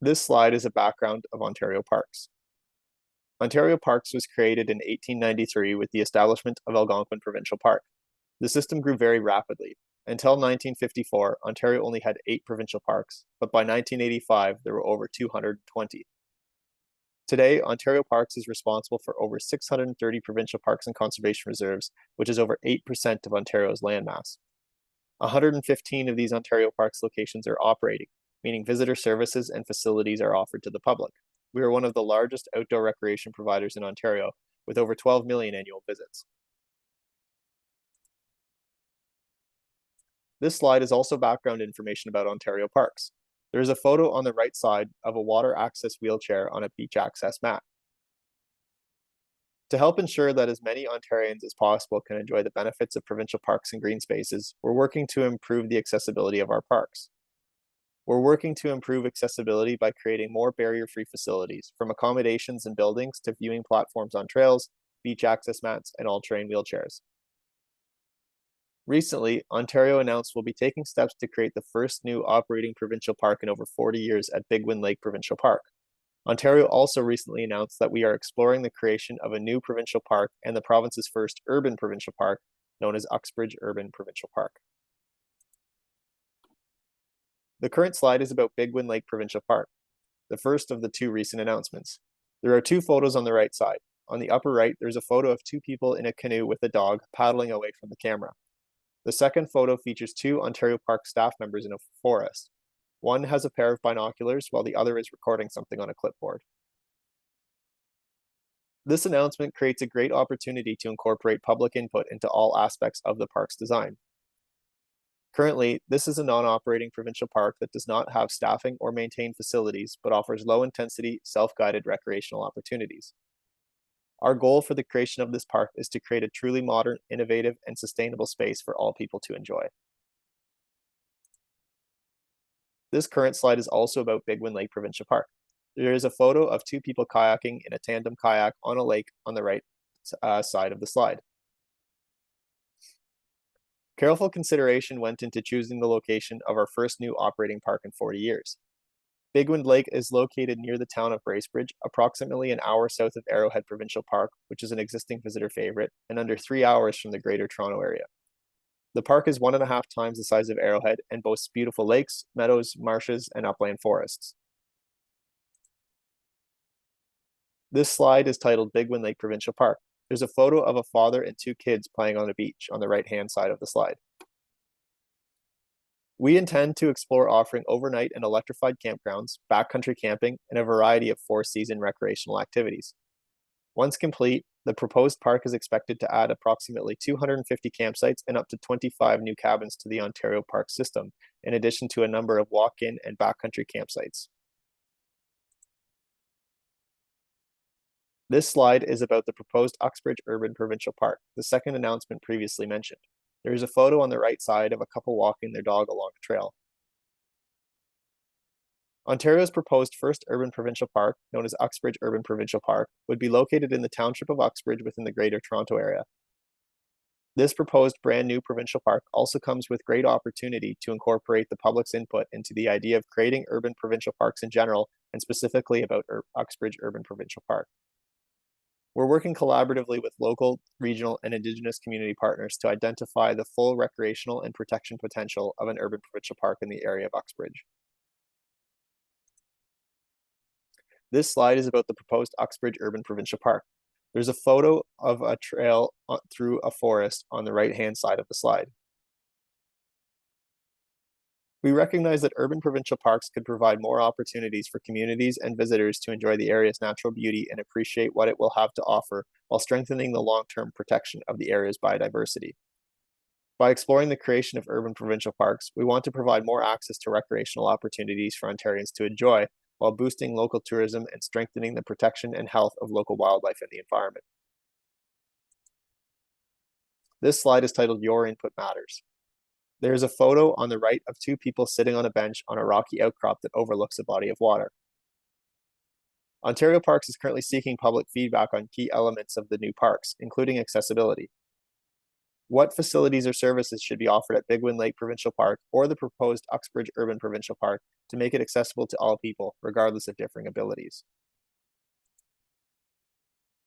This slide is a background of Ontario Parks. Ontario Parks was created in 1893 with the establishment of Algonquin Provincial Park. The system grew very rapidly. Until 1954, Ontario only had 8 provincial parks, but by 1985, there were over 220. Today, Ontario Parks is responsible for over 630 provincial parks and conservation reserves, which is over 8% of Ontario's landmass. 115 of these Ontario Parks locations are operating, meaning visitor services and facilities are offered to the public. We are one of the largest outdoor recreation providers in Ontario, with over 12 million annual visits. This slide is also background information about Ontario Parks. There is a photo on the right side of a water access wheelchair on a beach access mat. To help ensure that as many Ontarians as possible can enjoy the benefits of provincial parks and green spaces, we're working to improve the accessibility of our parks. We're working to improve accessibility by creating more barrier-free facilities, from accommodations and buildings to viewing platforms on trails, beach access mats, and all-terrain wheelchairs. Recently, Ontario announced we'll be taking steps to create the first new operating provincial park in over 40 years at Big Wind Lake Provincial Park. Ontario also recently announced that we are exploring the creation of a new provincial park and the province's first urban provincial park, known as Uxbridge Urban Provincial Park. The current slide is about Big Wind Lake Provincial Park, the first of the two recent announcements. There are two photos on the right side. On the upper right, there's a photo of two people in a canoe with a dog paddling away from the camera. The second photo features two Ontario Park staff members in a forest. One has a pair of binoculars while the other is recording something on a clipboard. This announcement creates a great opportunity to incorporate public input into all aspects of the park's design. Currently, this is a non-operating provincial park that does not have staffing or maintained facilities, but offers low-intensity, self-guided recreational opportunities. Our goal for the creation of this park is to create a truly modern, innovative, and sustainable space for all people to enjoy. This current slide is also about Big Wind Lake Provincial Park. There is a photo of two people kayaking in a tandem kayak on a lake on the right side of the slide. Careful consideration went into choosing the location of our first new operating park in 40 years. Big Wind Lake is located near the town of Bracebridge, approximately an hour south of Arrowhead Provincial Park, which is an existing visitor favorite, and under 3 hours from the Greater Toronto Area. The park is 1.5 times the size of Arrowhead and boasts beautiful lakes, meadows, marshes, and upland forests. This slide is titled Big Wind Lake Provincial Park. There's a photo of a father and two kids playing on a beach on the right-hand side of the slide. We intend to explore offering overnight and electrified campgrounds, backcountry camping, and a variety of four-season recreational activities. Once complete, the proposed park is expected to add approximately 250 campsites and up to 25 new cabins to the Ontario Park system, in addition to a number of walk-in and backcountry campsites. This slide is about the proposed Uxbridge Urban Provincial Park, the second announcement previously mentioned. There is a photo on the right side of a couple walking their dog along a trail. Ontario's proposed first urban provincial park, known as Uxbridge Urban Provincial Park, would be located in the township of Uxbridge within the Greater Toronto Area. This proposed brand new provincial park also comes with great opportunity to incorporate the public's input into the idea of creating urban provincial parks in general, and specifically about Uxbridge Urban Provincial Park. We're working collaboratively with local, regional, and Indigenous community partners to identify the full recreational and protection potential of an urban provincial park in the area of Uxbridge. This slide is about the proposed Uxbridge Urban Provincial Park. There's a photo of a trail through a forest on the right-hand side of the slide. We recognize that urban provincial parks could provide more opportunities for communities and visitors to enjoy the area's natural beauty and appreciate what it will have to offer, while strengthening the long-term protection of the area's biodiversity. By exploring the creation of urban provincial parks, we want to provide more access to recreational opportunities for Ontarians to enjoy, while boosting local tourism and strengthening the protection and health of local wildlife and the environment. This slide is titled Your Input Matters. There is a photo on the right of two people sitting on a bench on a rocky outcrop that overlooks a body of water. Ontario Parks is currently seeking public feedback on key elements of the new parks, including accessibility. What facilities or services should be offered at Big Wind Lake Provincial Park or the proposed Uxbridge Urban Provincial Park to make it accessible to all people, regardless of differing abilities?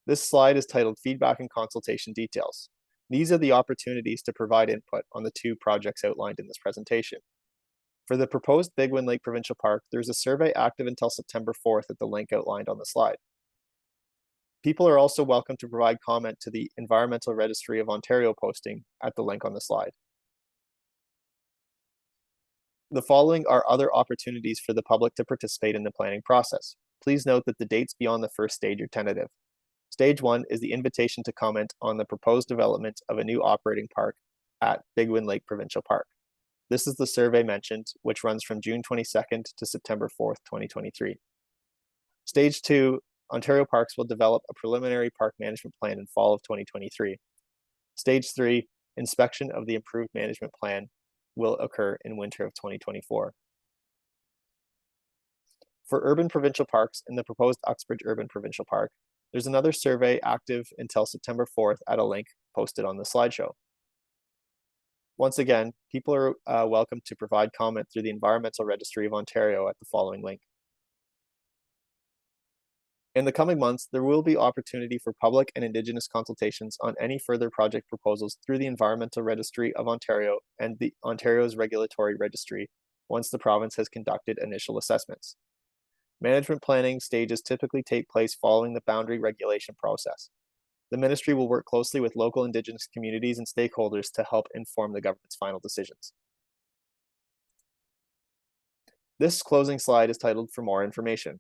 This slide is titled Feedback and Consultation Details. These are the opportunities to provide input on the two projects outlined in this presentation. For the proposed Big Wind Lake Provincial Park, there's a survey active until September 4th at the link outlined on the slide. People are also welcome to provide comment to the Environmental Registry of Ontario posting at the link on the slide. The following are other opportunities for the public to participate in the planning process. Please note that the dates beyond the first stage are tentative. Stage 1 is the invitation to comment on the proposed development of a new operating park at Big Wind Lake Provincial Park. This is the survey mentioned, which runs from June 22nd to September 4th, 2023. Stage 2 Ontario Parks will develop a preliminary park management plan in fall of 2023. Stage 3, inspection of the improved management plan, will occur in winter of 2024. For urban provincial parks in the proposed Uxbridge Urban Provincial Park, there's another survey active until September 4th at a link posted on the slideshow. Once again, people are welcome to provide comment through the Environmental Registry of Ontario at the following link. In the coming months, there will be opportunity for public and Indigenous consultations on any further project proposals through the Environmental Registry of Ontario and the Ontario's Regulatory Registry once the province has conducted initial assessments. Management planning stages typically take place following the boundary regulation process. The ministry will work closely with local Indigenous communities and stakeholders to help inform the government's final decisions. This closing slide is titled "For More Information."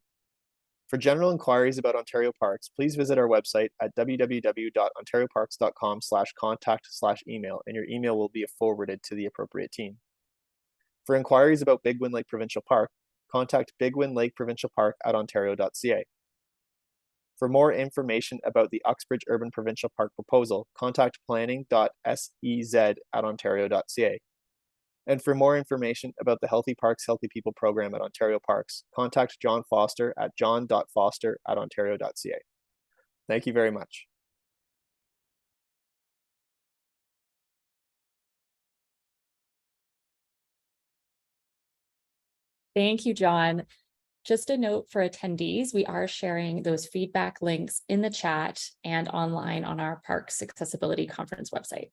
For general inquiries about Ontario Parks, please visit our website at www.ontarioparks.com/contact/email, and your email will be forwarded to the appropriate team. For inquiries about Big Wind Lake Provincial Park, contact Big Wind Lake Provincial Park at ontario.ca. For more information about the Uxbridge Urban Provincial Park proposal, contact planning.sez@ontario.ca. And for more information about the Healthy Parks, Healthy People program at Ontario Parks, contact John Foster at john.foster@ontario.ca. Thank you very much. Thank you, John. Just a note for attendees, we are sharing those feedback links in the chat and online on our Parks Accessibility Conference website.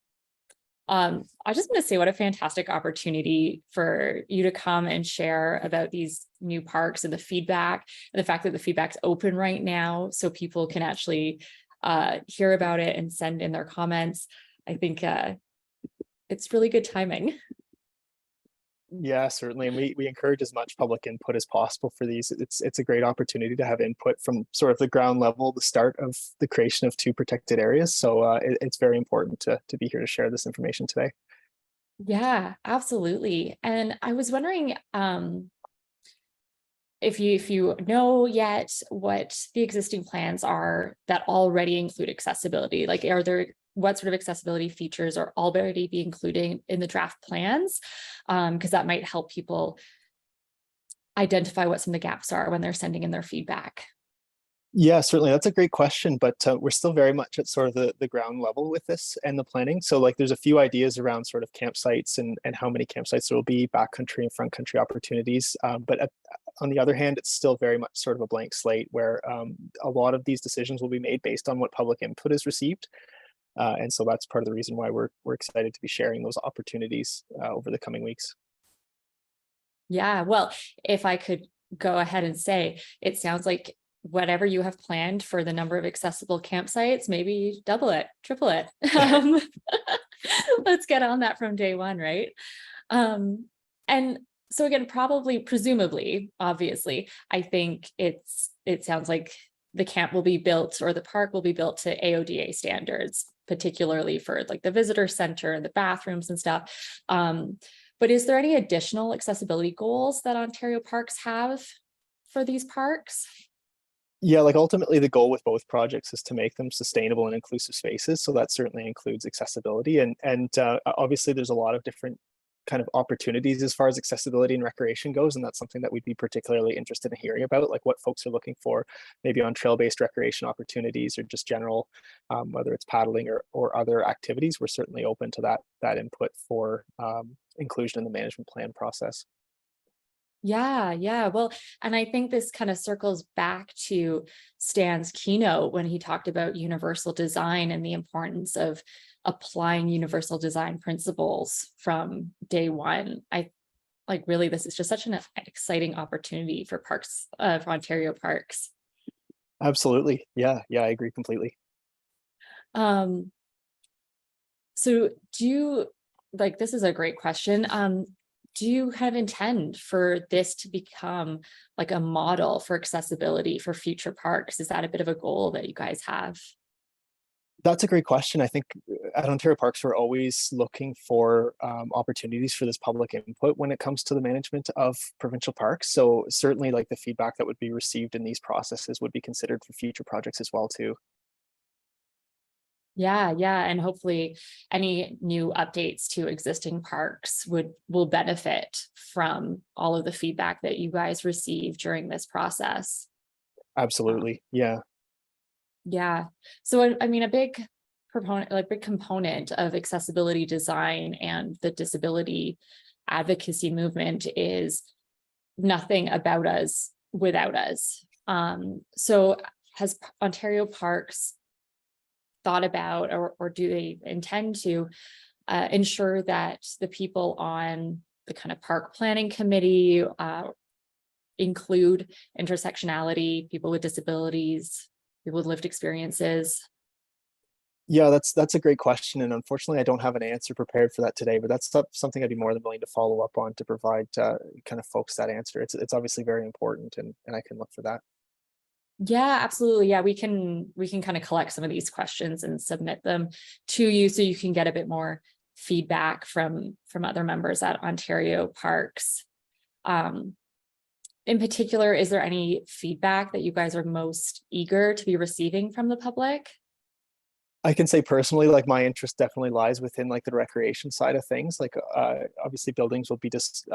I just want to say what a fantastic opportunity for you to come and share about these new parks and the feedback, and the fact that the feedback's open right now so people can actually hear about it and send in their comments. I think it's really good timing. Yeah, certainly. And we encourage as much public input as possible for these. It's a great opportunity to have input from sort of the ground level, the start of the creation of 2 protected areas. So it's very important to be here to share this information today. Yeah, absolutely. And I was wondering if you know yet what the existing plans are that already include accessibility. Like, what sort of accessibility features are already being included in the draft plans? Because that might help people identify what some of the gaps are when they're sending in their feedback. Yeah, certainly. That's a great question, but we're still very much at sort of the ground level with this and the planning. So like there's a few ideas around sort of campsites and how many campsites there will be, backcountry and front country opportunities. But on the other hand, it's still very much sort of a blank slate where a lot of these decisions will be made based on what public input is received. And so that's part of the reason why we're excited to be sharing those opportunities over the coming weeks. Yeah, well, if I could go ahead and say, it sounds like whatever you have planned for the number of accessible campsites, maybe double it, triple it. Let's get on that from day one, right? And so again, presumably, obviously, I think it sounds like the camp will be built, or the park will be built to AODA standards, particularly for like the visitor center and the bathrooms and stuff. But is there any additional accessibility goals that Ontario Parks have for these parks? Yeah, like ultimately the goal with both projects is to make them sustainable and inclusive spaces. So that certainly includes accessibility. And obviously there's a lot of different kind of opportunities as far as accessibility and recreation goes. And that's something that we'd be particularly interested in hearing about, like what folks are looking for, maybe on trail-based recreation opportunities or just general, whether it's paddling or other activities. We're certainly open to that input for inclusion in the management plan process. Yeah. Well, and I think this kind of circles back to Stan's keynote when he talked about universal design and the importance of applying universal design principles from day one. Really, this is just such an exciting opportunity for parks, for Ontario Parks. Absolutely. Yeah, I agree completely. So this is a great question. Do you kind of intend for this to become like a model for accessibility for future parks? Is that a bit of a goal that you guys have? That's a great question. I think at Ontario Parks, we're always looking for opportunities for this public input when it comes to the management of provincial parks. So certainly like the feedback that would be received in these processes would be considered for future projects as well too. Yeah, and hopefully any new updates to existing parks will benefit from all of the feedback that you guys receive during this process. Absolutely, yeah. Yeah. So I mean, a big component of accessibility design and the disability advocacy movement is nothing about us without us. So has Ontario Parks thought about, or do they intend to ensure that the people on the kind of park planning committee include intersectionality, people with disabilities, people with lived experiences? Yeah, that's a great question, and unfortunately, I don't have an answer prepared for that today. But that's something I'd be more than willing to follow up on to provide kind of folks that answer. It's obviously very important, and I can look for that. Yeah, absolutely. Yeah, we can kind of collect some of these questions and submit them to you so you can get a bit more feedback from other members at Ontario Parks. In particular, is there any feedback that you guys are most eager to be receiving from the public? I can say personally, like my interest definitely lies within like the recreation side of things. Like obviously buildings will be just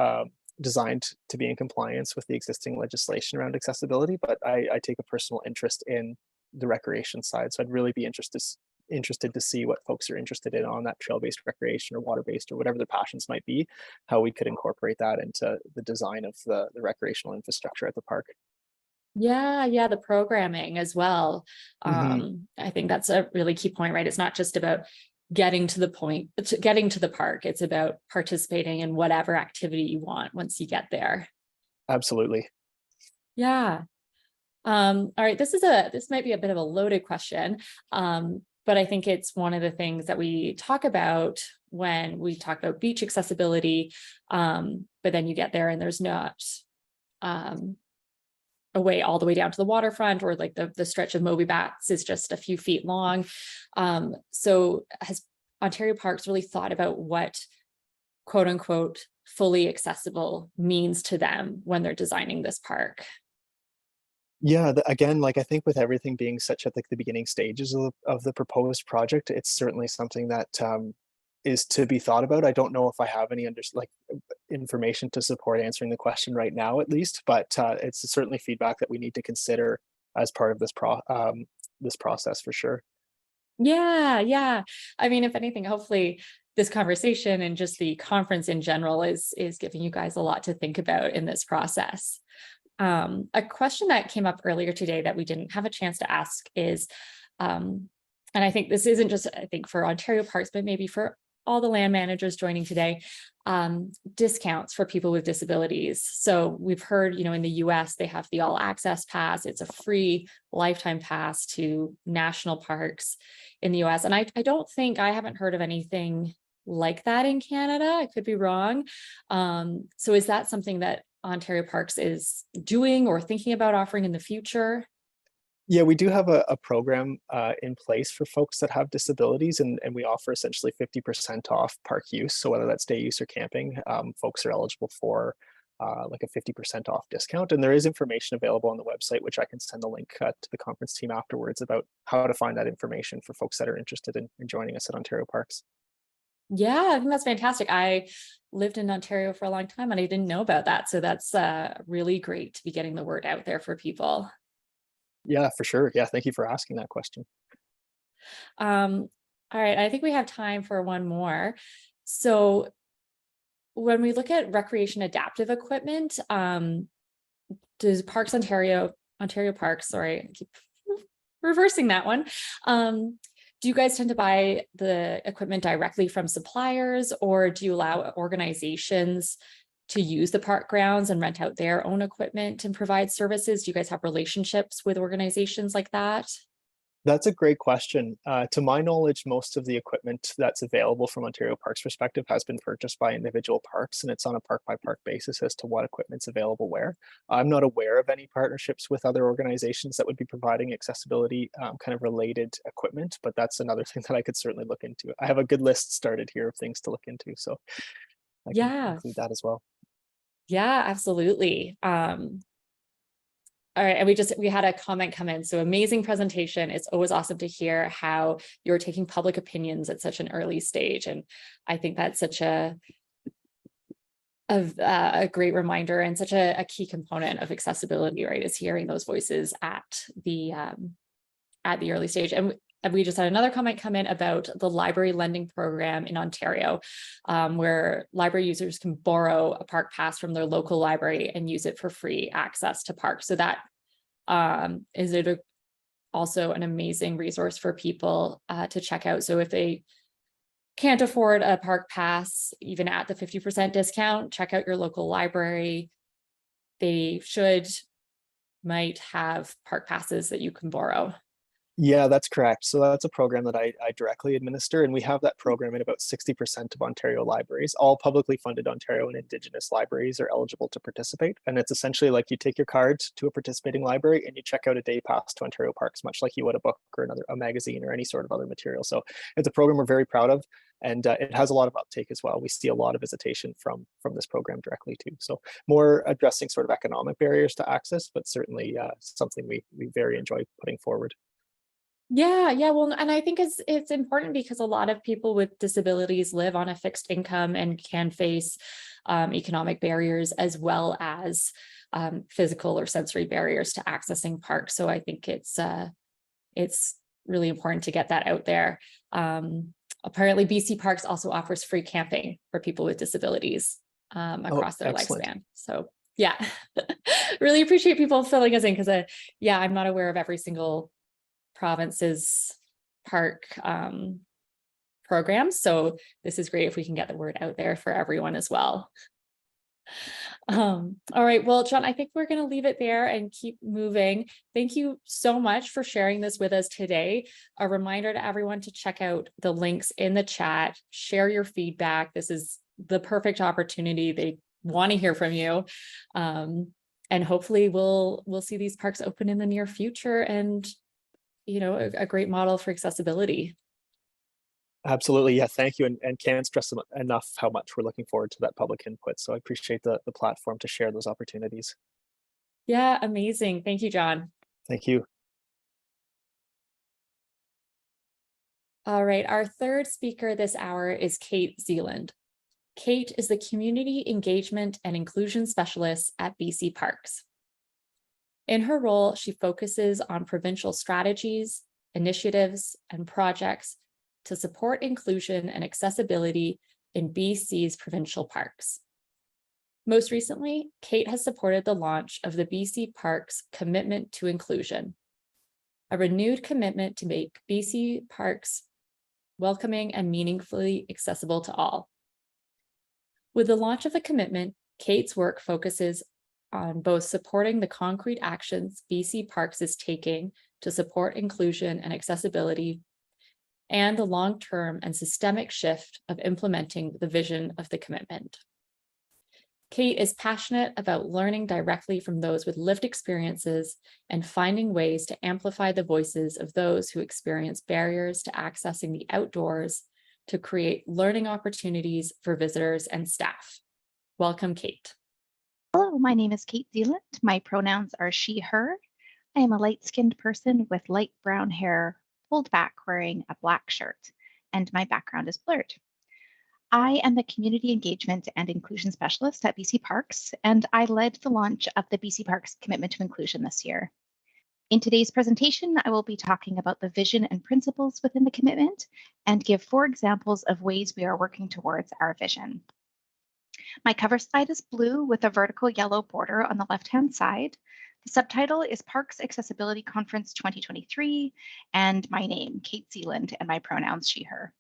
designed to be in compliance with the existing legislation around accessibility, but I take a personal interest in the recreation side. So I'd really be interested to see what folks are interested in on that trail-based recreation or water-based or whatever their passions might be, how we could incorporate that into the design of the recreational infrastructure at the park. Yeah, the programming as well. Mm-hmm. I think that's a really key point, right? It's not just about getting to the park. It's about participating in whatever activity you want once you get there. Absolutely. Yeah. All right, this might be a bit of a loaded question, but I think it's one of the things that we talk about when we talk about beach accessibility. But then you get there and there's not a way all the way down to the waterfront, or like the stretch of Moby Bats is just a few feet long. So has Ontario Parks really thought about what quote unquote fully accessible means to them when they're designing this park? Yeah, again, like I think with everything being such at like the beginning stages of the proposed project, it's certainly something that is to be thought about. I don't know if I have any information to support answering the question right now, at least, but it's certainly feedback that we need to consider as part of this process for sure. Yeah. I mean, if anything, hopefully this conversation and just the conference in general is giving you guys a lot to think about in this process. A question that came up earlier today that we didn't have a chance to ask is, and I think this isn't just, I think for Ontario Parks, but maybe for all the land managers joining today, discounts for people with disabilities. So we've heard, in the US, they have the all access pass. It's a free lifetime pass to national parks in the US. And I haven't heard of anything like that in Canada. I could be wrong. So is that something that Ontario Parks is doing or thinking about offering in the future? Yeah, we do have a program in place for folks that have disabilities, and we offer essentially 50% off park use. So whether that's day use or camping, folks are eligible for like a 50% off discount. And there is information available on the website, which I can send the link to the conference team afterwards about how to find that information for folks that are interested in joining us at Ontario Parks. Yeah, I think that's fantastic. I lived in Ontario for a long time and I didn't know about that. So that's really great to be getting the word out there for people. Yeah, for sure. Yeah, thank you for asking that question. All right, I think we have time for one more. So when we look at recreation adaptive equipment, does Ontario Parks, sorry, I keep reversing that one. Do you guys tend to buy the equipment directly from suppliers, or do you allow organizations to use the park grounds and rent out their own equipment and provide services? Do you guys have relationships with organizations like that? That's a great question. To my knowledge, most of the equipment that's available from Ontario Parks perspective has been purchased by individual parks, and it's on a park by park basis as to what equipment's available where. I'm not aware of any partnerships with other organizations that would be providing accessibility kind of related equipment, but that's another thing that I could certainly look into. I have a good list started here of things to look into, so I can include that as well. Yeah, absolutely. All right, and we had a comment come in. So amazing presentation. It's always awesome to hear how you're taking public opinions at such an early stage. And I think that's such a great reminder and such a key component of accessibility, right? Is hearing those voices at the early stage. And we just had another comment come in about the library lending program in Ontario, where library users can borrow a park pass from their local library and use it for free access to parks. So that is also an amazing resource for people to check out. So if they can't afford a park pass, even at the 50% discount, check out your local library. They might have park passes that you can borrow. Yeah, that's correct. So that's a program that I directly administer, and we have that program in about 60% of Ontario libraries. All publicly funded Ontario and Indigenous libraries are eligible to participate. And it's essentially like you take your card to a participating library and you check out a day pass to Ontario Parks, much like you would a book or a magazine or any sort of other material. So it's a program we're very proud of, and it has a lot of uptake as well. We see a lot of visitation from this program directly too. So more addressing sort of economic barriers to access, but certainly something we very enjoy putting forward. Yeah, well, and I think it's important because a lot of people with disabilities live on a fixed income and can face economic barriers as well as physical or sensory barriers to accessing parks. So I think it's really important to get that out there. Apparently, BC Parks also offers free camping for people with disabilities across their lifespan. So yeah, really appreciate people filling us in because I'm not aware of every single province's park programs. So this is great if we can get the word out there for everyone as well. All right, well, John, I think we're going to leave it there and keep moving. Thank you so much for sharing this with us today. A reminder to everyone to check out the links in the chat, share your feedback. This is the perfect opportunity. They want to hear from you. And hopefully we'll see these parks open in the near future and a great model for accessibility. Absolutely. Yeah, thank you. And can't stress enough how much we're looking forward to that public input. So I appreciate the platform to share those opportunities. Yeah, amazing. Thank you, John. Thank you. All right, our third speaker this hour is Kate Zealand. Kate is the Community Engagement and Inclusion Specialist at BC Parks. In her role, she focuses on provincial strategies, initiatives, and projects to support inclusion and accessibility in BC's provincial parks. Most recently, Kate has supported the launch of the BC Parks Commitment to Inclusion, a renewed commitment to make BC Parks welcoming and meaningfully accessible to all. With the launch of the commitment, Kate's work focuses on both supporting the concrete actions BC Parks is taking to support inclusion and accessibility, and the long-term and systemic shift of implementing the vision of the commitment. Kate is passionate about learning directly from those with lived experiences and finding ways to amplify the voices of those who experience barriers to accessing the outdoors to create learning opportunities for visitors and staff. Welcome, Kate. Hello, my name is Kate Zealand. My pronouns are she, her. I am a light-skinned person with light brown hair, pulled back wearing a black shirt, and my background is blurred. I am the Community Engagement and Inclusion Specialist at BC Parks, and I led the launch of the BC Parks Commitment to Inclusion this year. In today's presentation, I will be talking about the vision and principles within the commitment and give 4 examples of ways we are working towards our vision. My cover slide is blue with a vertical yellow border on the left-hand side. The subtitle is Parks Accessibility Conference 2023, and my name, Kate Zealand, and my pronouns she, her.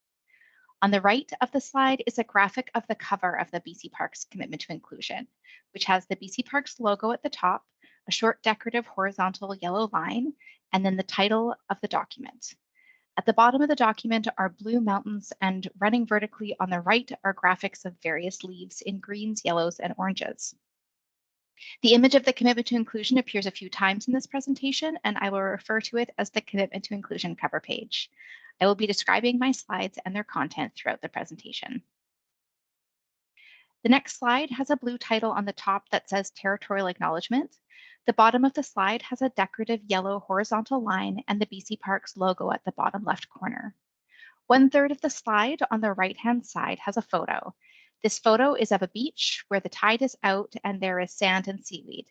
On the right of the slide is a graphic of the cover of the BC Parks Commitment to Inclusion, which has the BC Parks logo at the top, a a short decorative horizontal yellow line, and then the title of the document. At the bottom of the document are blue mountains, and running vertically on the right are graphics of various leaves in greens, yellows, and oranges. The image of the commitment to inclusion appears a few times in this presentation, and I will refer to it as the commitment to inclusion cover page. I will be describing my slides and their content throughout the presentation. The next slide has a blue title on the top that says Territorial Acknowledgement. The bottom of the slide has a decorative yellow horizontal line and the BC Parks logo at the bottom left corner. 1/3 of the slide on the right-hand side has a photo. This photo is of a beach where the tide is out and there is sand and seaweed.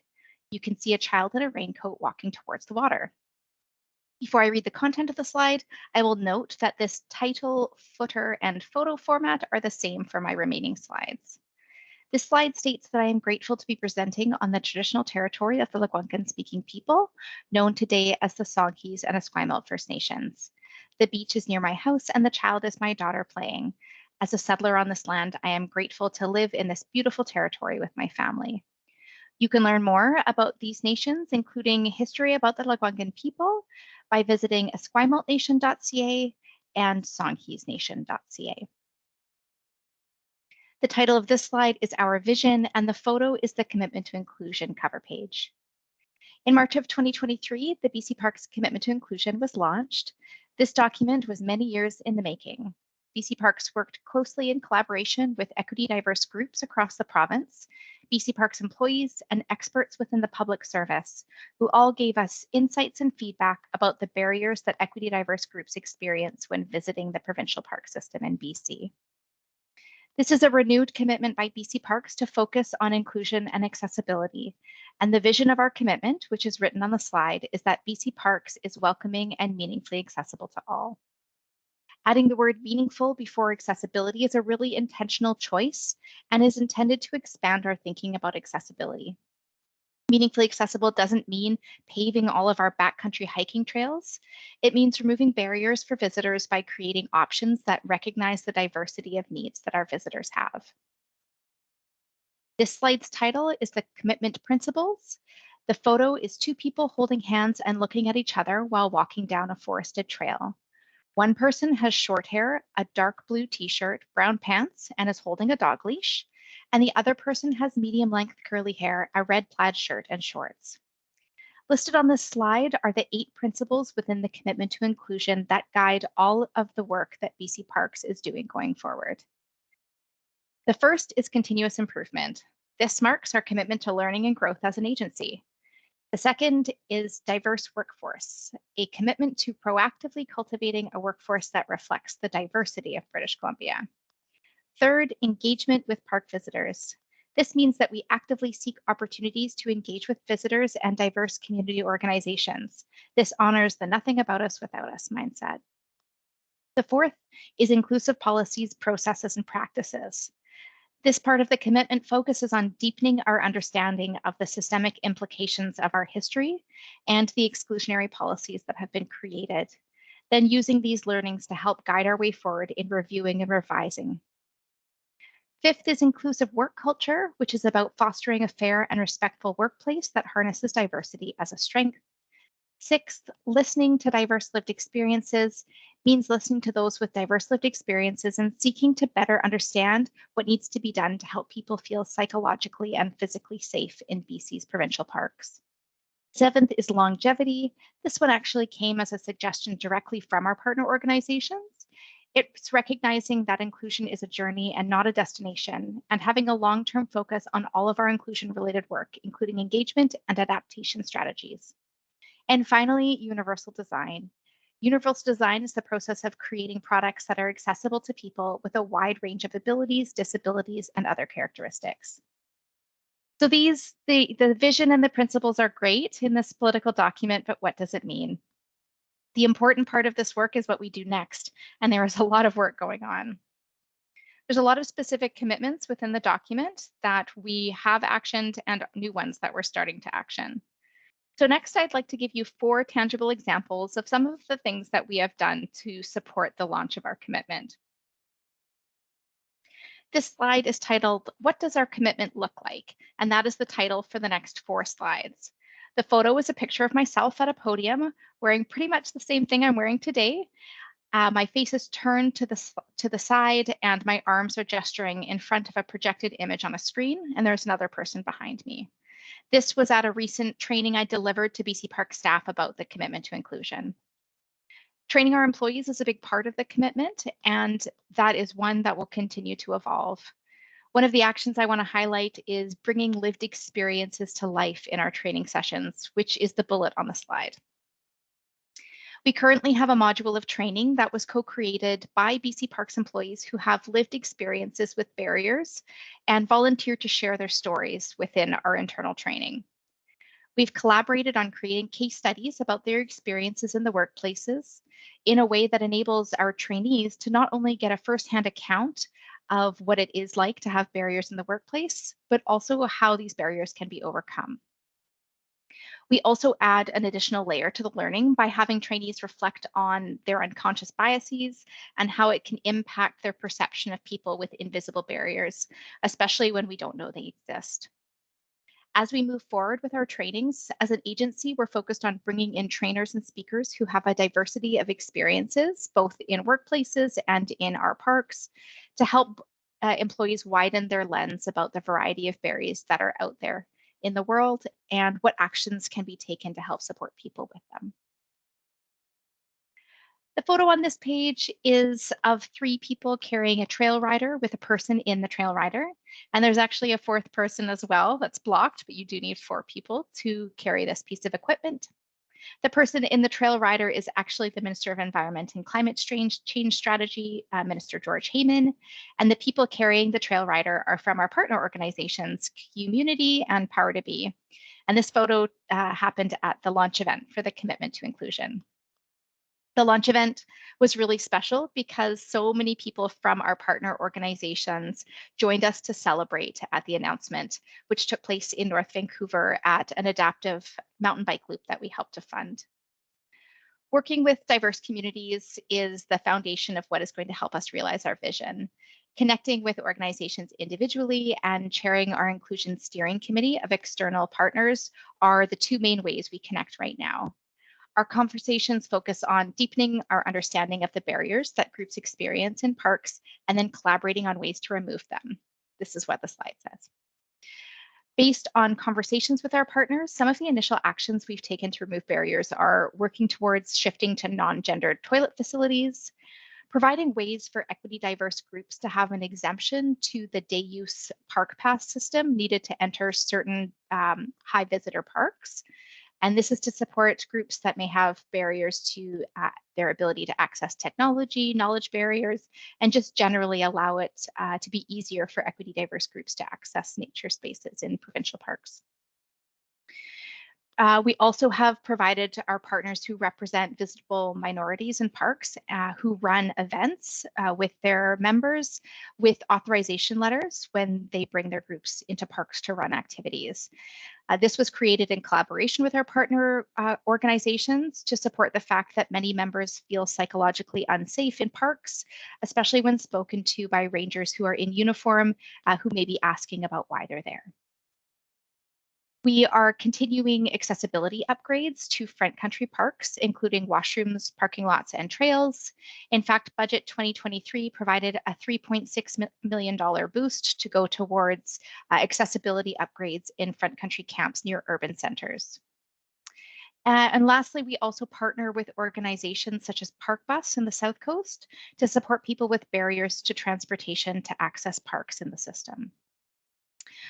You can see a child in a raincoat walking towards the water. Before I read the content of the slide, I will note that this title, footer, and photo format are the same for my remaining slides. This slide states that I am grateful to be presenting on the traditional territory of the Algonquin-speaking people, known today as the Songhees and Esquimalt First Nations. The beach is near my house and the child is my daughter playing. As a settler on this land, I am grateful to live in this beautiful territory with my family. You can learn more about these nations, including history about the Algonquin people, by visiting esquimaltnation.ca and songheesnation.ca. The title of this slide is Our Vision, and the photo is the Commitment to Inclusion cover page. In March of 2023, the BC Parks Commitment to Inclusion was launched. This document was many years in the making. BC Parks worked closely in collaboration with equity diverse groups across the province, BC Parks employees, and experts within the public service, who all gave us insights and feedback about the barriers that equity diverse groups experience when visiting the provincial park system in BC. This is a renewed commitment by BC Parks to focus on inclusion and accessibility. And the vision of our commitment, which is written on the slide, is that BC Parks is welcoming and meaningfully accessible to all. Adding the word meaningful before accessibility is a really intentional choice and is intended to expand our thinking about accessibility. Meaningfully accessible doesn't mean paving all of our backcountry hiking trails. It means removing barriers for visitors by creating options that recognize the diversity of needs that our visitors have. This slide's title is the Commitment Principles. The photo is two people holding hands and looking at each other while walking down a forested trail. One person has short hair, a dark blue t-shirt, brown pants, and is holding a dog leash. And the other person has medium-length curly hair, a red plaid shirt, and shorts. Listed on this slide are the 8 principles within the commitment to inclusion that guide all of the work that BC Parks is doing going forward. The first is continuous improvement. This marks our commitment to learning and growth as an agency. The second is diverse workforce, a commitment to proactively cultivating a workforce that reflects the diversity of British Columbia. Third, engagement with park visitors. This means that we actively seek opportunities to engage with visitors and diverse community organizations. This honors the nothing about us without us mindset. The fourth is inclusive policies, processes, and practices. This part of the commitment focuses on deepening our understanding of the systemic implications of our history and the exclusionary policies that have been created, then using these learnings to help guide our way forward in reviewing and revising. Fifth is inclusive work culture, which is about fostering a fair and respectful workplace that harnesses diversity as a strength. Sixth, listening to diverse lived experiences means listening to those with diverse lived experiences and seeking to better understand what needs to be done to help people feel psychologically and physically safe in BC's provincial parks. Seventh is longevity. This one actually came as a suggestion directly from our partner organizations. It's recognizing that inclusion is a journey and not a destination, and having a long-term focus on all of our inclusion-related work, including engagement and adaptation strategies. And finally, universal design. Universal design is the process of creating products that are accessible to people with a wide range of abilities, disabilities, and other characteristics. So the vision and the principles are great in this political document, but what does it mean? The important part of this work is what we do next, and there is a lot of work going on. There's a lot of specific commitments within the document that we have actioned and new ones that we're starting to action. So next, I'd like to give you 4 tangible examples of some of the things that we have done to support the launch of our commitment. This slide is titled, What Does Our Commitment Look Like? And that is the title for the next 4 slides. The photo is a picture of myself at a podium wearing pretty much the same thing I'm wearing today. My face is turned to the side and my arms are gesturing in front of a projected image on a screen, and there's another person behind me. This was at a recent training I delivered to BC Park staff about the commitment to inclusion. Training our employees is a big part of the commitment, and that is one that will continue to evolve. One of the actions I want to highlight is bringing lived experiences to life in our training sessions, which is the bullet on the slide. We currently have a module of training that was co-created by BC Parks employees who have lived experiences with barriers and volunteered to share their stories within our internal training. We've collaborated on creating case studies about their experiences in the workplaces in a way that enables our trainees to not only get a firsthand account of what it is like to have barriers in the workplace, but also how these barriers can be overcome. We also add an additional layer to the learning by having trainees reflect on their unconscious biases and how it can impact their perception of people with invisible barriers, especially when we don't know they exist. As we move forward with our trainings, as an agency, we're focused on bringing in trainers and speakers who have a diversity of experiences, both in workplaces and in our parks, to help employees widen their lens about the variety of barriers that are out there in the world and what actions can be taken to help support people with them. The photo on this page is of 3 people carrying a trail rider with a person in the trail rider. And there's actually a 4th person as well that's blocked, but you do need 4 people to carry this piece of equipment. The person in the trail rider is actually the Minister of Environment and Climate Change Strategy, Minister George Heyman, and the people carrying the trail rider are from our partner organizations, Community and Power to Be. And this photo happened at the launch event for the Commitment to Inclusion. The launch event was really special because so many people from our partner organizations joined us to celebrate at the announcement, which took place in North Vancouver at an adaptive mountain bike loop that we helped to fund. Working with diverse communities is the foundation of what is going to help us realize our vision. Connecting with organizations individually and chairing our inclusion steering committee of external partners are the 2 main ways we connect right now. Our conversations focus on deepening our understanding of the barriers that groups experience in parks and then collaborating on ways to remove them. This is what the slide says. Based on conversations with our partners, some of the initial actions we've taken to remove barriers are working towards shifting to non-gendered toilet facilities, providing ways for equity diverse groups to have an exemption to the day use park pass system needed to enter certain high visitor parks. And this is to support groups that may have barriers to their ability to access technology, knowledge barriers, and just generally allow it to be easier for equity diverse groups to access nature spaces in provincial parks. We also have provided our partners who represent visible minorities in parks who run events with their members with authorization letters when they bring their groups into parks to run activities. This was created in collaboration with our partner organizations to support the fact that many members feel psychologically unsafe in parks, especially when spoken to by rangers who are in uniform who may be asking about why they're there. We are continuing accessibility upgrades to front country parks, including washrooms, parking lots, and trails. In fact, Budget 2023 provided a $3.6 million boost to go towards accessibility upgrades in front country camps near urban centers. And lastly, we also partner with organizations such as Park Bus in the South Coast to support people with barriers to transportation to access parks in the system.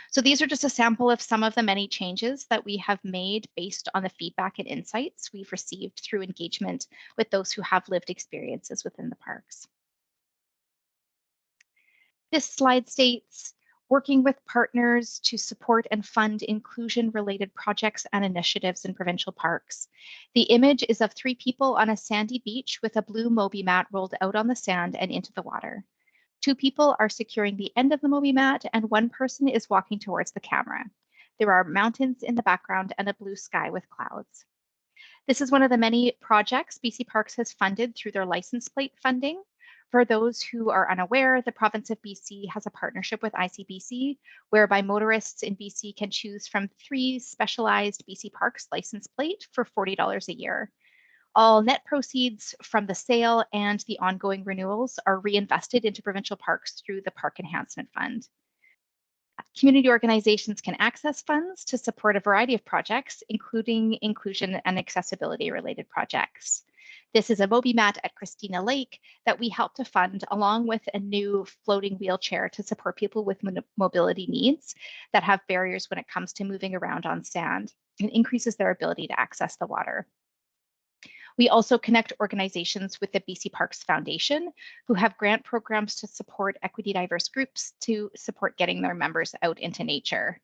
So these are just a sample of some of the many changes that we have made based on the feedback and insights we've received through engagement with those who have lived experiences within the parks. This slide states, working with partners to support and fund inclusion-related projects and initiatives in provincial parks. The image is of 3 people on a sandy beach with a blue Moby mat rolled out on the sand and into the water. 2 people are securing the end of the Moby mat and 1 person is walking towards the camera. There are mountains in the background and a blue sky with clouds. This is one of the many projects BC Parks has funded through their license plate funding. For those who are unaware, the province of BC has a partnership with ICBC, whereby motorists in BC can choose from 3 specialized BC Parks license plate for $40 a year. All net proceeds from the sale and the ongoing renewals are reinvested into provincial parks through the Park Enhancement Fund. Community organizations can access funds to support a variety of projects, including inclusion and accessibility related projects. This is a MobiMat at Christina Lake that we help to fund, along with a new floating wheelchair to support people with mobility needs that have barriers when it comes to moving around on sand, and increases their ability to access the water. We also connect organizations with the BC Parks Foundation, who have grant programs to support equity diverse groups to support getting their members out into nature.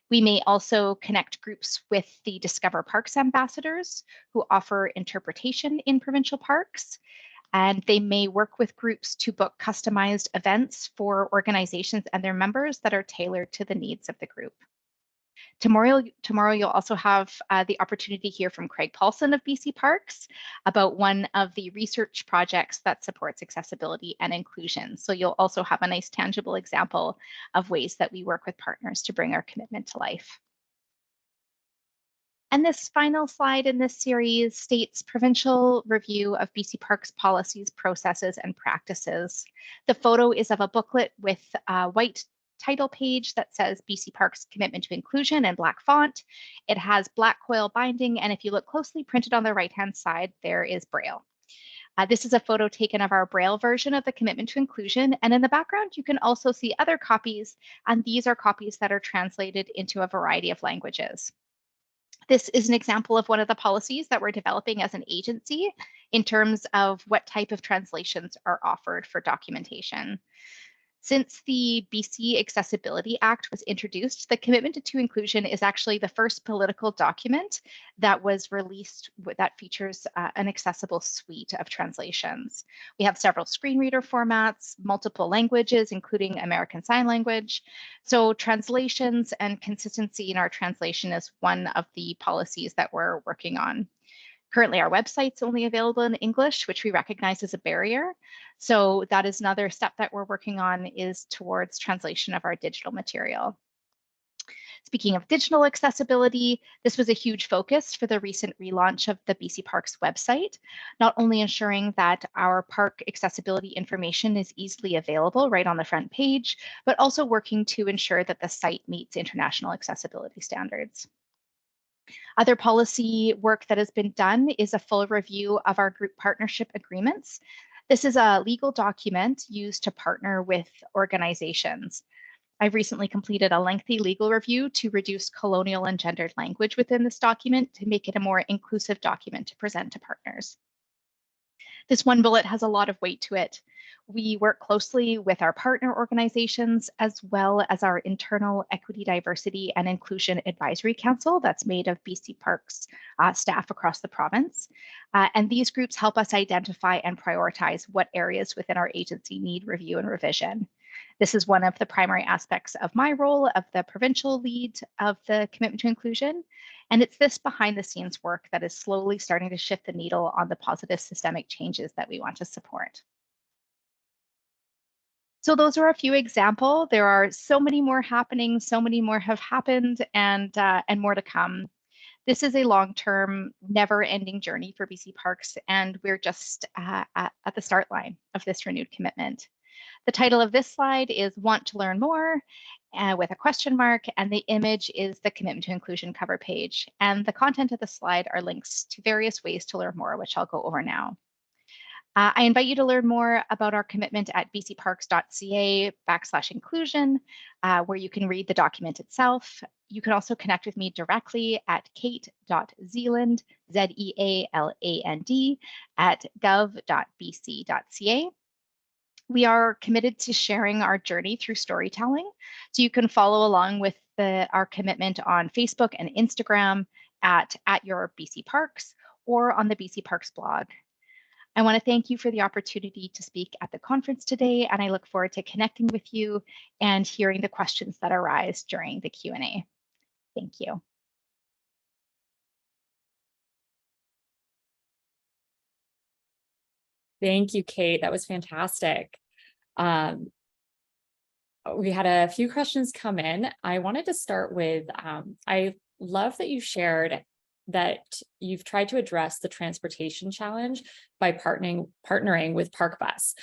We may also connect groups with the Discover Parks ambassadors, who offer interpretation in provincial parks, and they may work with groups to book customized events for organizations and their members that are tailored to the needs of the group. Tomorrow you'll also have the opportunity to hear from Craig Paulson of BC Parks about one of the research projects that supports accessibility and inclusion. So you'll also have a nice tangible example of ways that we work with partners to bring our commitment to life. And this final slide in this series states provincial review of BC Parks policies, processes, and practices. The photo is of a booklet with a white title page that says BC Parks Commitment to Inclusion in black font. It has black coil binding, and if you look closely, printed on the right-hand side, there is Braille. This is a photo taken of our Braille version of the Commitment to Inclusion, and in the background, you can also see other copies, and these are copies that are translated into a variety of languages. This is an example of one of the policies that we're developing as an agency in terms of what type of translations are offered for documentation. Since the BC Accessibility Act was introduced, the Commitment to Inclusion is actually the first political document that was released that features an accessible suite of translations. We have several screen reader formats, multiple languages, including American Sign Language. So translations and consistency in our translation is one of the policies that we're working on. Currently, our website's only available in English, which we recognize as a barrier. So that is another step that we're working on, is towards translation of our digital material. Speaking of digital accessibility, this was a huge focus for the recent relaunch of the BC Parks website, not only ensuring that our park accessibility information is easily available right on the front page, but also working to ensure that the site meets international accessibility standards. Other policy work that has been done is a full review of our group partnership agreements. This is a legal document used to partner with organizations. I've recently completed a lengthy legal review to reduce colonial and gendered language within this document to make it a more inclusive document to present to partners. This one bullet has a lot of weight to it. We work closely with our partner organizations as well as our internal Equity, Diversity, and Inclusion Advisory Council that's made of BC Parks staff across the province. And these groups help us identify and prioritize what areas within our agency need review and revision. This is one of the primary aspects of my role of the provincial lead of the Commitment to Inclusion. And it's this behind the scenes work that is slowly starting to shift the needle on the positive systemic changes that we want to support. So those are a few examples. There are so many more happening, so many more have happened, and more to come. This is a long-term, never-ending journey for BC Parks, and we're just at the start line of this renewed commitment. The title of this slide is Want to Learn More, with a question mark, and the image is the Commitment to Inclusion cover page. And the content of the slide are links to various ways to learn more, which I'll go over now. I invite you to learn more about our commitment at bcparks.ca/inclusion, where you can read the document itself. You can also connect with me directly at kate.zealand, ZEALAND, at gov.bc.ca. We are committed to sharing our journey through storytelling, so you can follow along with our commitment on Facebook and Instagram at your BC Parks or on the BC Parks blog. I want to thank you for the opportunity to speak at the conference today, and I look forward to connecting with you and hearing the questions that arise during the Q&A. Thank you. Thank you, Kate. That was fantastic. We had a few questions come in. I wanted to start with, I love that you shared that you've tried to address the transportation challenge by partnering with Park Bus.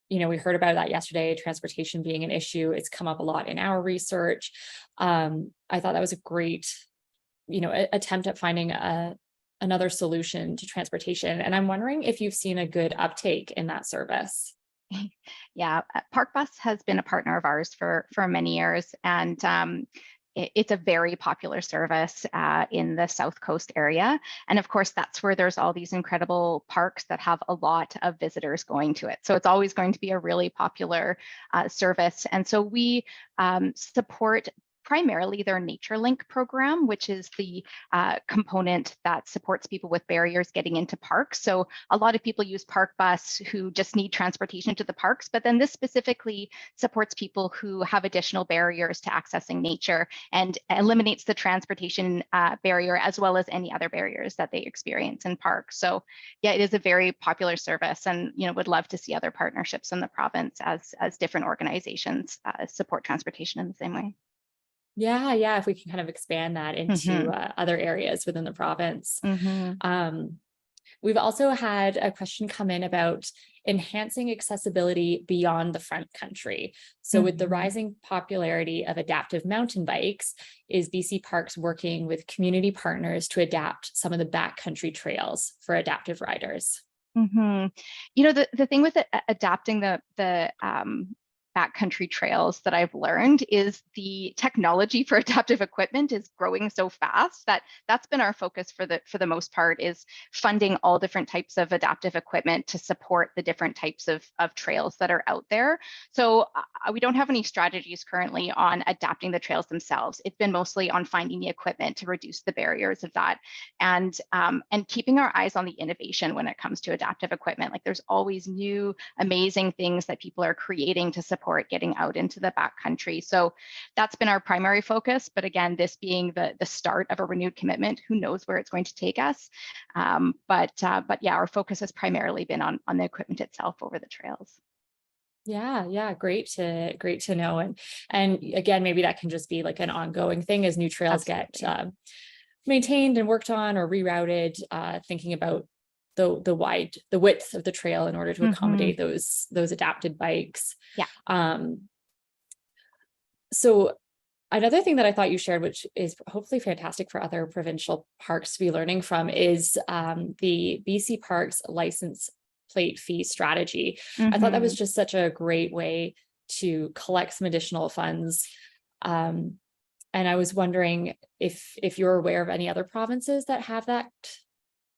You know, we heard about that yesterday, transportation being an issue. It's come up a lot in our research. I thought that was a great, you know, attempt at finding another solution to transportation. And I'm wondering if you've seen a good uptake in that service. Yeah, Park Bus has been a partner of ours for many years, and it's a very popular service in the South Coast area. And of course, that's where there's all these incredible parks that have a lot of visitors going to it. So it's always going to be a really popular service. And so we support primarily their NatureLink program, which is the component that supports people with barriers getting into parks. So a lot of people use Park Bus who just need transportation to the parks, but then this specifically supports people who have additional barriers to accessing nature and eliminates the transportation barrier as well as any other barriers that they experience in parks. So yeah, it is a very popular service, and you know, would love to see other partnerships in the province as different organizations support transportation in the same way. Yeah, if we can kind of expand that into other areas within the province. We've also had a question come in about enhancing accessibility beyond the front country. So with the rising popularity of adaptive mountain bikes, is BC Parks working with community partners to adapt some of the backcountry trails for adaptive riders? You know, the thing with adapting the backcountry trails that I've learned is the technology for adaptive equipment is growing so fast that that's been our focus for the most part, is funding all different types of adaptive equipment to support the different types of trails that are out there. So we don't have any strategies currently on adapting the trails themselves. It's been mostly on finding the equipment to reduce the barriers of that, and keeping our eyes on the innovation when it comes to adaptive equipment. Like, there's always new amazing things that people are creating to support getting out into the backcountry. So that's been our primary focus. But again, this being the start of a renewed commitment, who knows where it's going to take us. But yeah, our focus has primarily been on the equipment itself over the trails. Yeah, great to know. And again, maybe that can just be like an ongoing thing as new trails get maintained and worked on or rerouted, thinking about the width of the trail in order to accommodate those adapted bikes. So another thing that I thought you shared, which is hopefully fantastic for other provincial parks to be learning from, is the BC Parks license plate fee strategy. I thought that was just such a great way to collect some additional funds. And I was wondering if you're aware of any other provinces that have that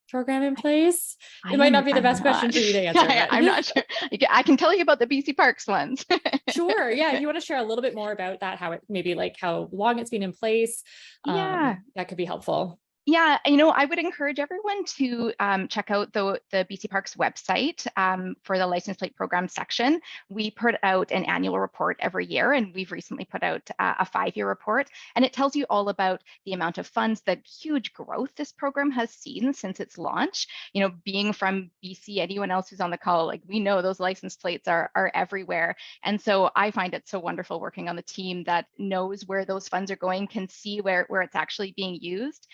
program in place. It might not be the best question for you to answer. I'm not sure. I can tell you about the BC Parks ones. Sure. Yeah. If you want to share a little bit more about that, how it maybe like how long it's been in place, that could be helpful. Yeah, you know, I would encourage everyone to check out the BC Parks website for the license plate program section. We put out an annual report every year, and we've recently put out a 5-year report, and it tells you all about the amount of funds, the huge growth this program has seen since its launch. You know, being from BC, anyone else who's on the call, like, we know those license plates are everywhere. And so I find it so wonderful working on the team that knows where those funds are going, can see where it's actually being used.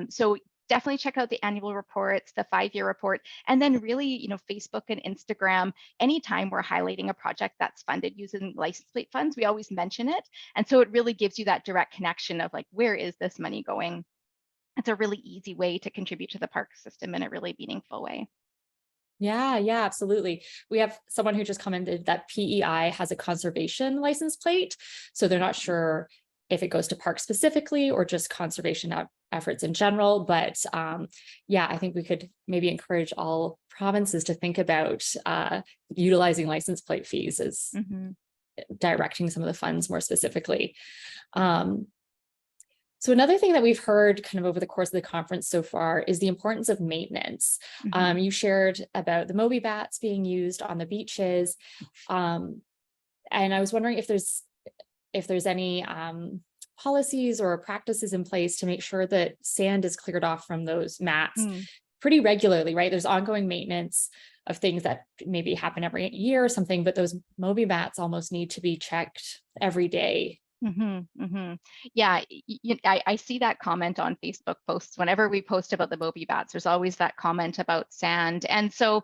So definitely check out the annual reports, the 5-year report, and then really, you know, Facebook and Instagram. Anytime we're highlighting a project that's funded using license plate funds, we always mention it. And so it really gives you that direct connection of like, where is this money going? It's a really easy way to contribute to the park system in a really meaningful way. Yeah, absolutely. We have someone who just commented that PEI has a conservation license plate, so they're not sure if it goes to parks specifically or just conservation efforts in general. But yeah, I think we could maybe encourage all provinces to think about utilizing license plate fees as directing some of the funds more specifically. So another thing that we've heard kind of over the course of the conference so far is the importance of maintenance. You shared about the Moby bats being used on the beaches. And I was wondering if there's any policies or practices in place to make sure that sand is cleared off from those mats pretty regularly, right? There's ongoing maintenance of things that maybe happen every year or something, but those Moby mats almost need to be checked every day. Yeah, I see that comment on Facebook posts. Whenever we post about the Moby mats, there's always that comment about sand. And so,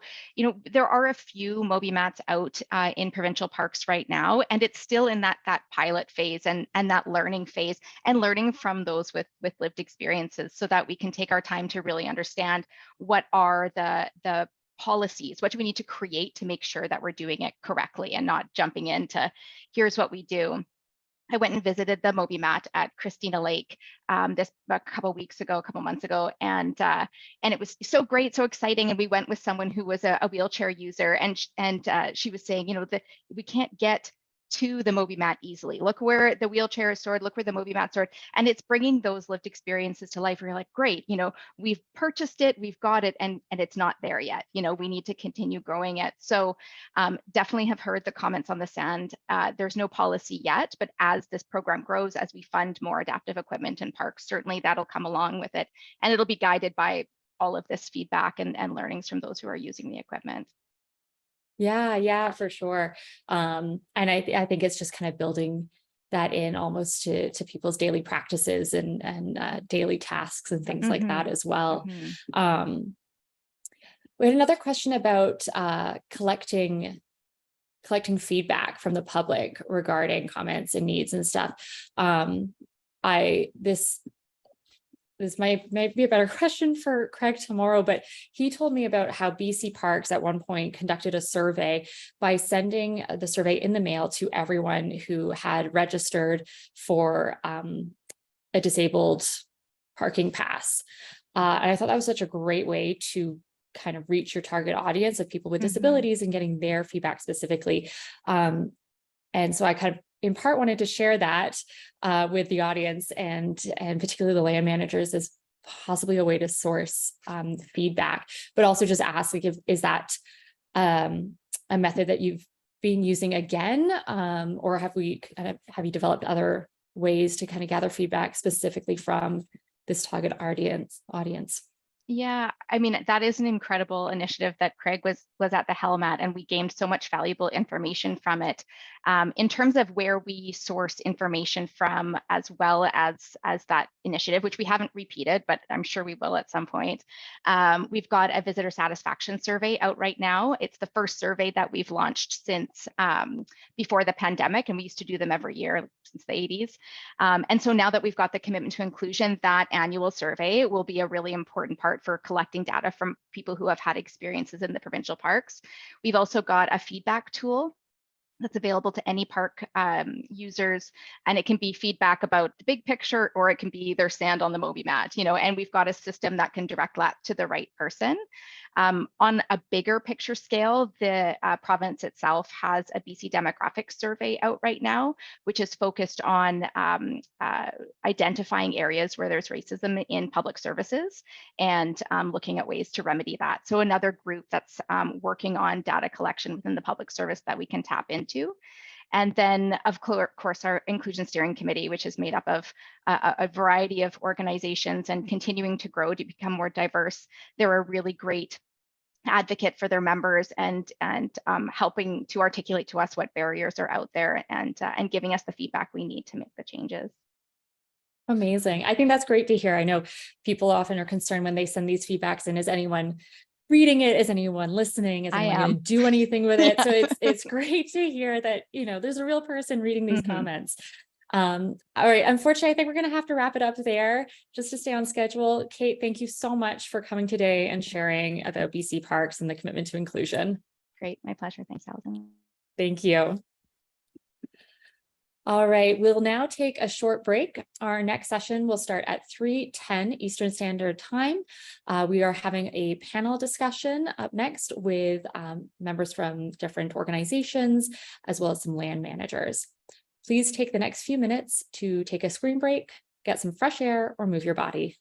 there are a few Moby mats out in provincial parks right now, and it's still in that pilot phase and that learning phase, and learning from those with lived experiences, so that we can take our time to really understand what are the policies, what do we need to create to make sure that we're doing it correctly and not jumping into here's what we do. I went and visited the Moby mat at Christina Lake this a couple months ago, and it was so great, so exciting. And we went with someone who was a wheelchair user, and she was saying, we can't get to the Moby mat easily. Look where the wheelchair is stored, look where the Moby mat's stored. And it's bringing those lived experiences to life where you're like, great, we've purchased it, we've got it, and it's not there yet. We need to continue growing it. So definitely have heard the comments on the sand. There's no policy yet, but as this program grows, as we fund more adaptive equipment in parks, certainly that'll come along with it. And it'll be guided by all of this feedback and learnings from those who are using the equipment. Yeah, for sure. And I think it's just kind of building that in almost to people's daily practices and daily tasks and things like that as well. We had another question about collecting feedback from the public regarding comments and needs and stuff. This might be a better question for Craig tomorrow, but he told me about how BC Parks at one point conducted a survey by sending the survey in the mail to everyone who had registered for a disabled parking pass. And I thought that was such a great way to kind of reach your target audience of people with disabilities and getting their feedback specifically. And so I kind of in part wanted to share that with the audience and particularly the land managers as possibly a way to source feedback, but also just ask, like, is that a method that you've been using again, or have you developed other ways to kind of gather feedback specifically from this target audience? Yeah, I mean, that is an incredible initiative that Craig was at the helm at, and we gained so much valuable information from it. In terms of where we source information from, as well as that initiative, which we haven't repeated, but I'm sure we will at some point. We've got a visitor satisfaction survey out right now. It's the first survey that we've launched since before the pandemic, and we used to do them every year since the 80s. And so now that we've got the commitment to inclusion, that annual survey will be a really important part for collecting data from people who have had experiences in the provincial parks. We've also got a feedback tool that's available to any park users, and it can be feedback about the big picture, or it can be their sand on the Moby mat, and we've got a system that can direct that to the right person. On a bigger picture scale, the province itself has a BC demographic survey out right now, which is focused on identifying areas where there's racism in public services and looking at ways to remedy that. So another group that's working on data collection within the public service that we can tap into. And then, of course, our Inclusion Steering Committee, which is made up of a variety of organizations and continuing to grow to become more diverse. They're a really great advocate for their members and helping to articulate to us what barriers are out there and giving us the feedback we need to make the changes. Amazing. I think that's great to hear. I know people often are concerned when they send these feedbacks in, is anyone reading it? Is anyone listening? Is anyone going to do anything with it? So it's great to hear that, there's a real person reading these comments. All right. Unfortunately, I think we're going to have to wrap it up there just to stay on schedule. Kate, thank you so much for coming today and sharing about BC Parks and the commitment to inclusion. Great. My pleasure. Thanks, Allison. Thank you. All right, we'll now take a short break. Our next session will start at 3:10 Eastern Standard Time. We are having a panel discussion up next with members from different organizations, as well as some land managers. Please take the next few minutes to take a screen break, get some fresh air, or move your body.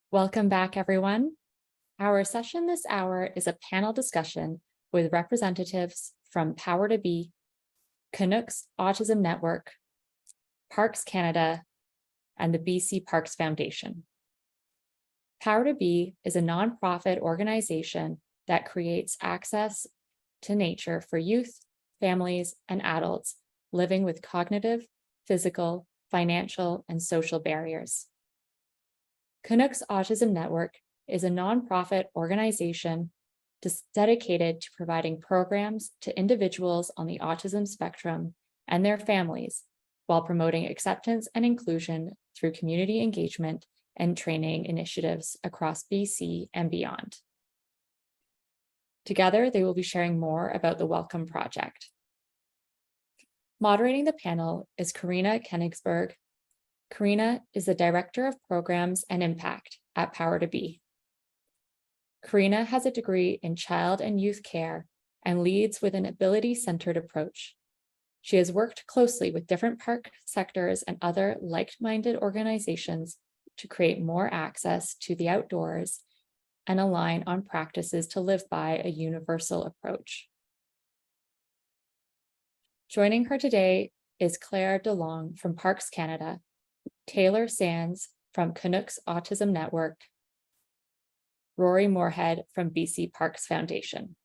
Welcome back, everyone. Our session this hour is a panel discussion with representatives from Power to Be, Canucks Autism Network, Parks Canada, and the BC Parks Foundation. Power to Be is a nonprofit organization that creates access to nature for youth, families, and adults living with cognitive, physical, financial, and social barriers. Canucks Autism Network is a nonprofit organization dedicated to providing programs to individuals on the autism spectrum and their families while promoting acceptance and inclusion through community engagement and training initiatives across BC and beyond. Together, they will be sharing more about the Welcome Project. Moderating the panel is Karina Koenigsberg. Karina is the Director of Programs and Impact at Power to Be. Karina has a degree in child and youth care and leads with an ability-centered approach. She has worked closely with different park sectors and other like-minded organizations to create more access to the outdoors and align on practices to live by a universal approach. Joining her today is Claire DeLong from Parks Canada, Taylor Sands from Canucks Autism Network, Rory Moorhead from BC Parks Foundation.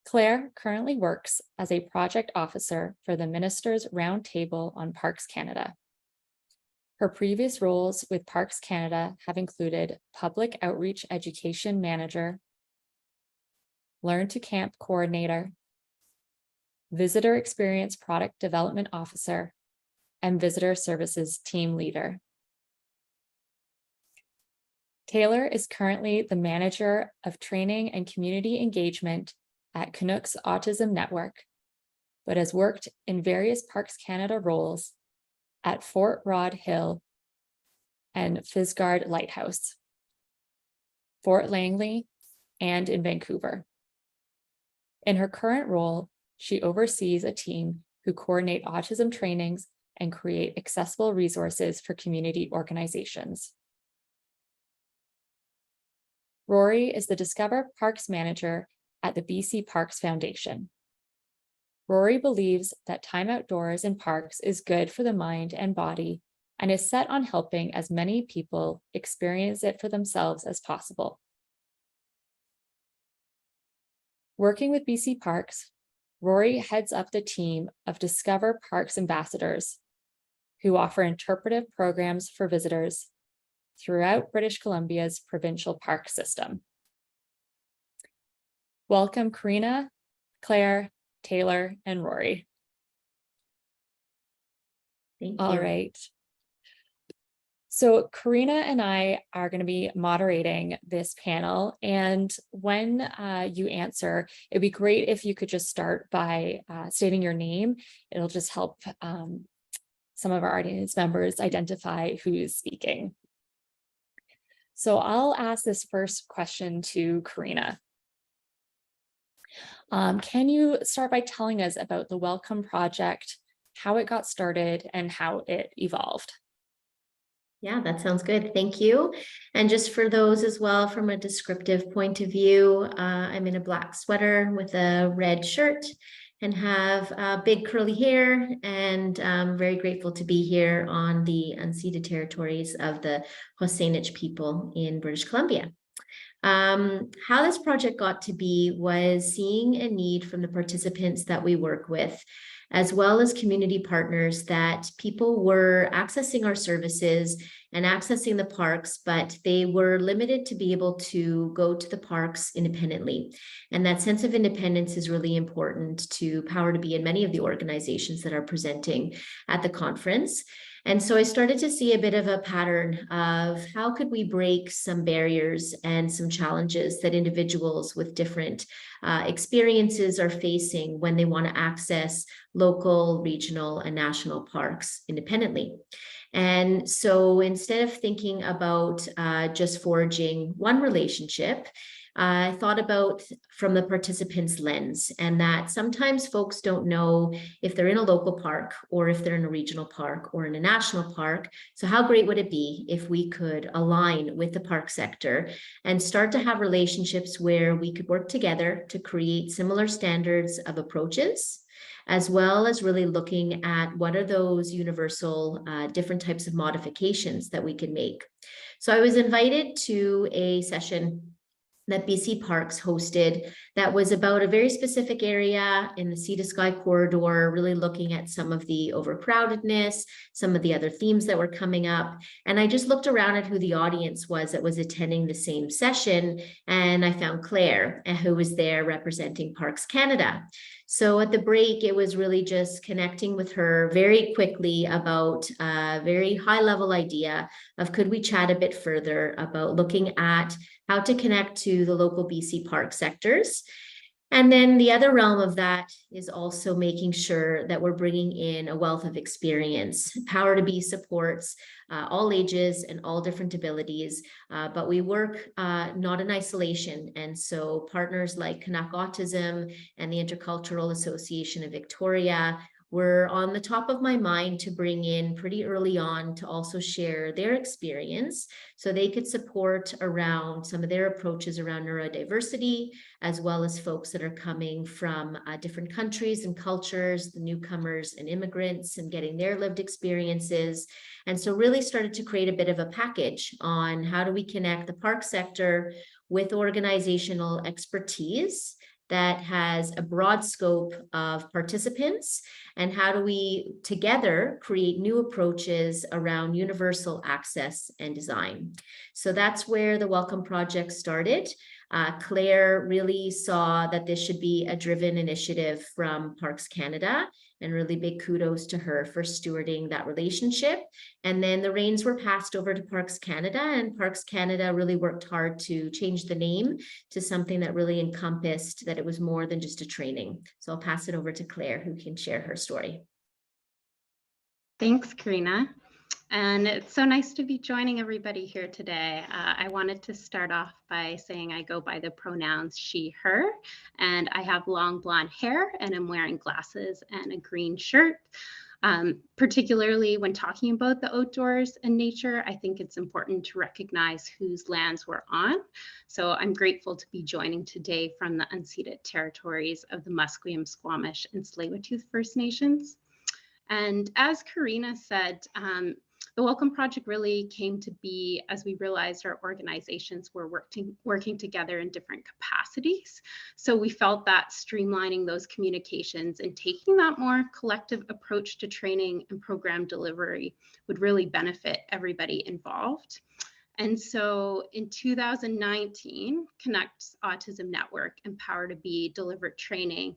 Claire currently works as a project officer for the Ministers' Roundtable on Parks Canada. Her previous roles with Parks Canada have included Public Outreach Education Manager, Learn to Camp Coordinator, Visitor Experience Product Development Officer, and Visitor Services Team Leader. Taylor is currently the Manager of Training and Community Engagement at Canucks Autism Network, but has worked in various Parks Canada roles at Fort Rod Hill and Fisgard Lighthouse, Fort Langley, and in Vancouver. In her current role, she oversees a team who coordinate autism trainings and create accessible resources for community organizations. Rory is the Discover Parks Manager at the BC Parks Foundation. Rory believes that time outdoors in parks is good for the mind and body and is set on helping as many people experience it for themselves as possible. Working with BC Parks, Rory heads up the team of Discover Parks ambassadors who offer interpretive programs for visitors throughout British Columbia's provincial park system. Welcome, Karina, Claire, Taylor, and Rory. Thank you. All right. So Karina and I are going to be moderating this panel. And when you answer, it'd be great if you could just start by stating your name. It'll just help some of our audience members identify who's speaking. So I'll ask this first question to Karina. Can you start by telling us about the Welcome Project, how it got started, and how it evolved? Yeah, that sounds good. Thank you. And just for those as well, from a descriptive point of view, I'm in a black sweater with a red shirt and have big curly hair, and I'm very grateful to be here on the unceded territories of the Hosenich people in British Columbia. How this project got to be was seeing a need from the participants that we work with, as well as community partners, that people were accessing our services and accessing the parks, but they were limited to be able to go to the parks independently. And that sense of independence is really important to Power to Be and many of the organizations that are presenting at the conference. And so I started to see a bit of a pattern of how could we break some barriers and some challenges that individuals with different experiences are facing when they want to access local, regional, and national parks independently. And so instead of thinking about just forging one relationship, I thought about from the participants' lens, and that sometimes folks don't know if they're in a local park or if they're in a regional park or in a national park. So how great would it be if we could align with the park sector and start to have relationships where we could work together to create similar standards of approaches, as well as really looking at what are those universal different types of modifications that we could make. So I was invited to a session that BC Parks hosted that was about a very specific area in the Sea to Sky corridor, really looking at some of the overcrowdedness, some of the other themes that were coming up. And I just looked around at who the audience was that was attending the same session, and I found Claire, who was there representing Parks Canada. So at the break, it was really just connecting with her very quickly about a very high level idea of could we chat a bit further about looking at how to connect to the local BC park sectors. And then the other realm of that is also making sure that we're bringing in a wealth of experience. Power to Be supports all ages and all different abilities, but we work not in isolation. And so partners like Canucks Autism and the Intercultural Association of Victoria were on the top of my mind to bring in pretty early on to also share their experience so they could support around some of their approaches around neurodiversity, as well as folks that are coming from different countries and cultures, the newcomers and immigrants, and getting their lived experiences. And so really started to create a bit of a package on how do we connect the park sector with organizational expertise that has a broad scope of participants, and how do we together create new approaches around universal access and design. So that's where the Welcome Project started. Claire really saw that this should be a driven initiative from Parks Canada, and really big kudos to her for stewarding that relationship. And then the reins were passed over to Parks Canada, and Parks Canada really worked hard to change the name to something that really encompassed that it was more than just a training. So I'll pass it over to Claire, who can share her story. Thanks, Karina. And it's so nice to be joining everybody here today. I wanted to start off by saying I go by the pronouns she, her, and I have long blonde hair and I'm wearing glasses and a green shirt. Particularly when talking about the outdoors and nature, I think it's important to recognize whose lands we're on. So I'm grateful to be joining today from the unceded territories of the Musqueam, Squamish, and Tsleil-Waututh First Nations. And as Karina said, the Welcome Project really came to be as we realized our organizations were working together in different capacities. So we felt that streamlining those communications and taking that more collective approach to training and program delivery would really benefit everybody involved. And so in 2019, Canucks Autism Network and Power to Be delivered training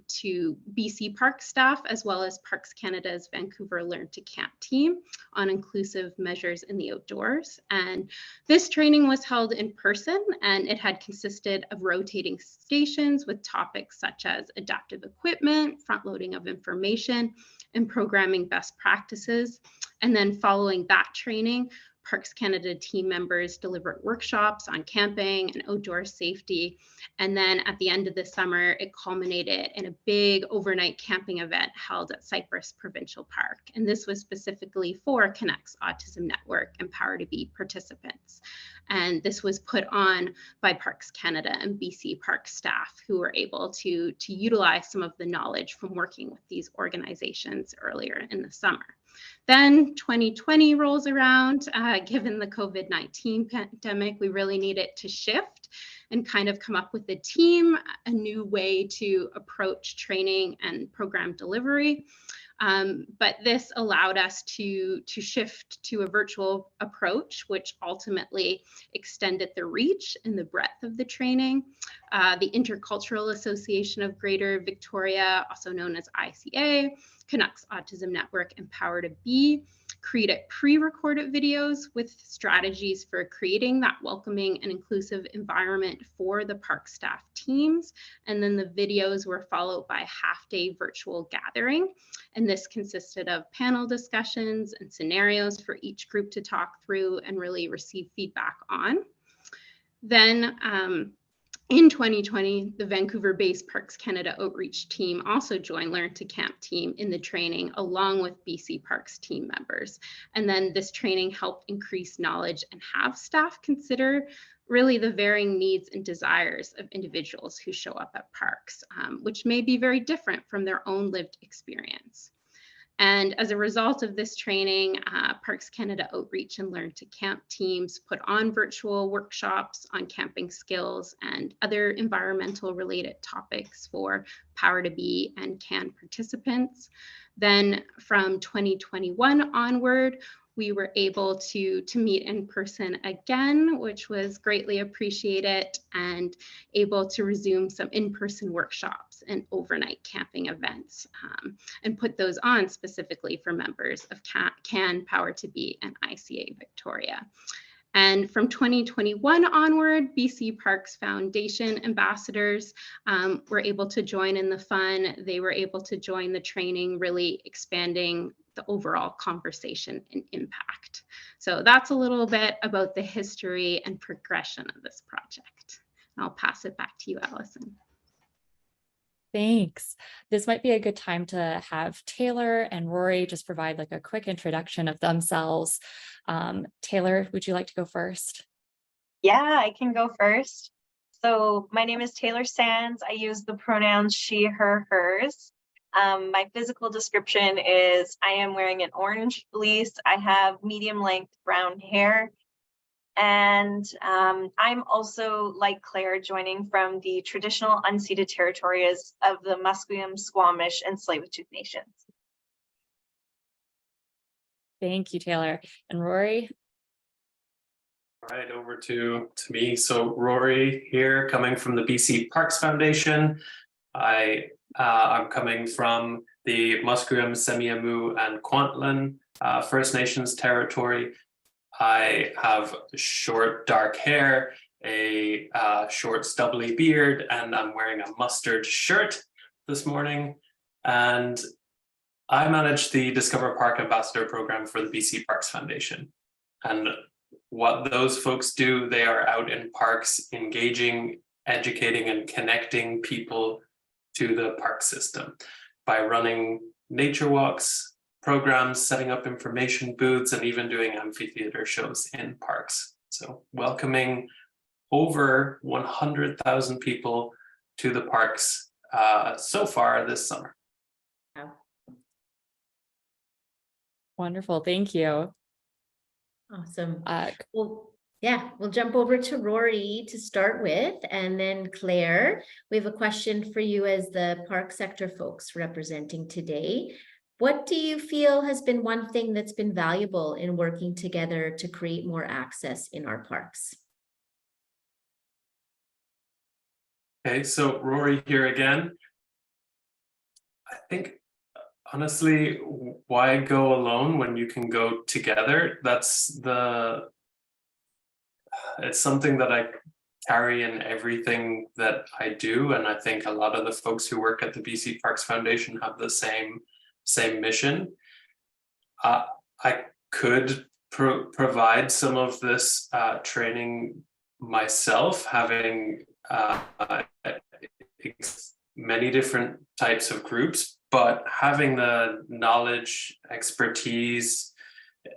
to BC Park staff, as well as Parks Canada's Vancouver Learn to Camp team on inclusive measures in the outdoors. And this training was held in person, and it had consisted of rotating stations with topics such as adaptive equipment, front loading of information, and programming best practices. And then following that training, Parks Canada team members delivered workshops on camping and outdoor safety. And then at the end of the summer, it culminated in a big overnight camping event held at Cypress Provincial Park. And this was specifically for Canucks Autism Network and Power to Be participants. And this was put on by Parks Canada and BC Park staff who were able to utilize some of the knowledge from working with these organizations earlier in the summer. Then 2020 rolls around. Given the COVID-19 pandemic, we really needed to shift and kind of come up with a team, a new way to approach training and program delivery. But this allowed us to shift to a virtual approach, which ultimately extended the reach and the breadth of the training. The Intercultural Association of Greater Victoria, also known as ICA, Canucks Autism Network, and Power to Be created pre-recorded videos with strategies for creating that welcoming and inclusive environment for the park staff teams. And then the videos were followed by a half-day virtual gathering. And this consisted of panel discussions and scenarios for each group to talk through and really receive feedback on. Then in 2020, the Vancouver-based Parks Canada outreach team also joined Learn to Camp team in the training along with BC Parks team members. And then this training helped increase knowledge and have staff consider really the varying needs and desires of individuals who show up at parks, which may be very different from their own lived experience. And as a result of this training, Parks Canada Outreach and Learn to Camp teams put on virtual workshops on camping skills and other environmental related topics for Power to Be and CAN participants. Then from 2021 onward, we were able to meet in person again, which was greatly appreciated, and able to resume some in-person workshops and overnight camping events, and put those on specifically for members of CAN, Power to Be, and ICA Victoria. And from 2021 onward, BC Parks Foundation ambassadors were able to join in the fun. They were able to join the training, really expanding the overall conversation and impact. So that's a little bit about the history and progression of this project. I'll pass it back to you, Allison. Thanks. This might be a good time to have Taylor and Rory just provide like a quick introduction of themselves. Taylor, would you like to go first? Yeah, I can go first. So my name is Taylor Sands. I use the pronouns she, her, hers. My physical description is I am wearing an orange fleece. I have medium length brown hair. And I'm also, like Claire, joining from the traditional unceded territories of the Musqueam, Squamish, and Tsleil-Waututh nations. Thank you, Taylor. And Rory? All right, over to me. So Rory here, coming from the BC Parks Foundation. I'm coming from the Musqueam, Semiahmoo, and Kwantlen First Nations territory. I have short dark hair, a short stubbly beard, and I'm wearing a mustard shirt this morning. And I manage the Discover Park Ambassador program for the BC Parks Foundation. And what those folks do, they are out in parks engaging, educating, and connecting people to the park system by running nature walks, programs, setting up information booths, and even doing amphitheater shows in parks. So welcoming over 100,000 people to the parks so far this summer. Wonderful, thank you. Awesome. Well, yeah, we'll jump over to Rory to start with, and then Claire, we have a question for you as the park sector folks representing today. What do you feel has been one thing that's been valuable in working together to create more access in our parks? Okay, so Rory here again. I think, honestly, why go alone when you can go together? It's something that I carry in everything that I do. And I think a lot of the folks who work at the BC Parks Foundation have the same mission. I could provide some of this training myself, having many different types of groups, but having the knowledge, expertise,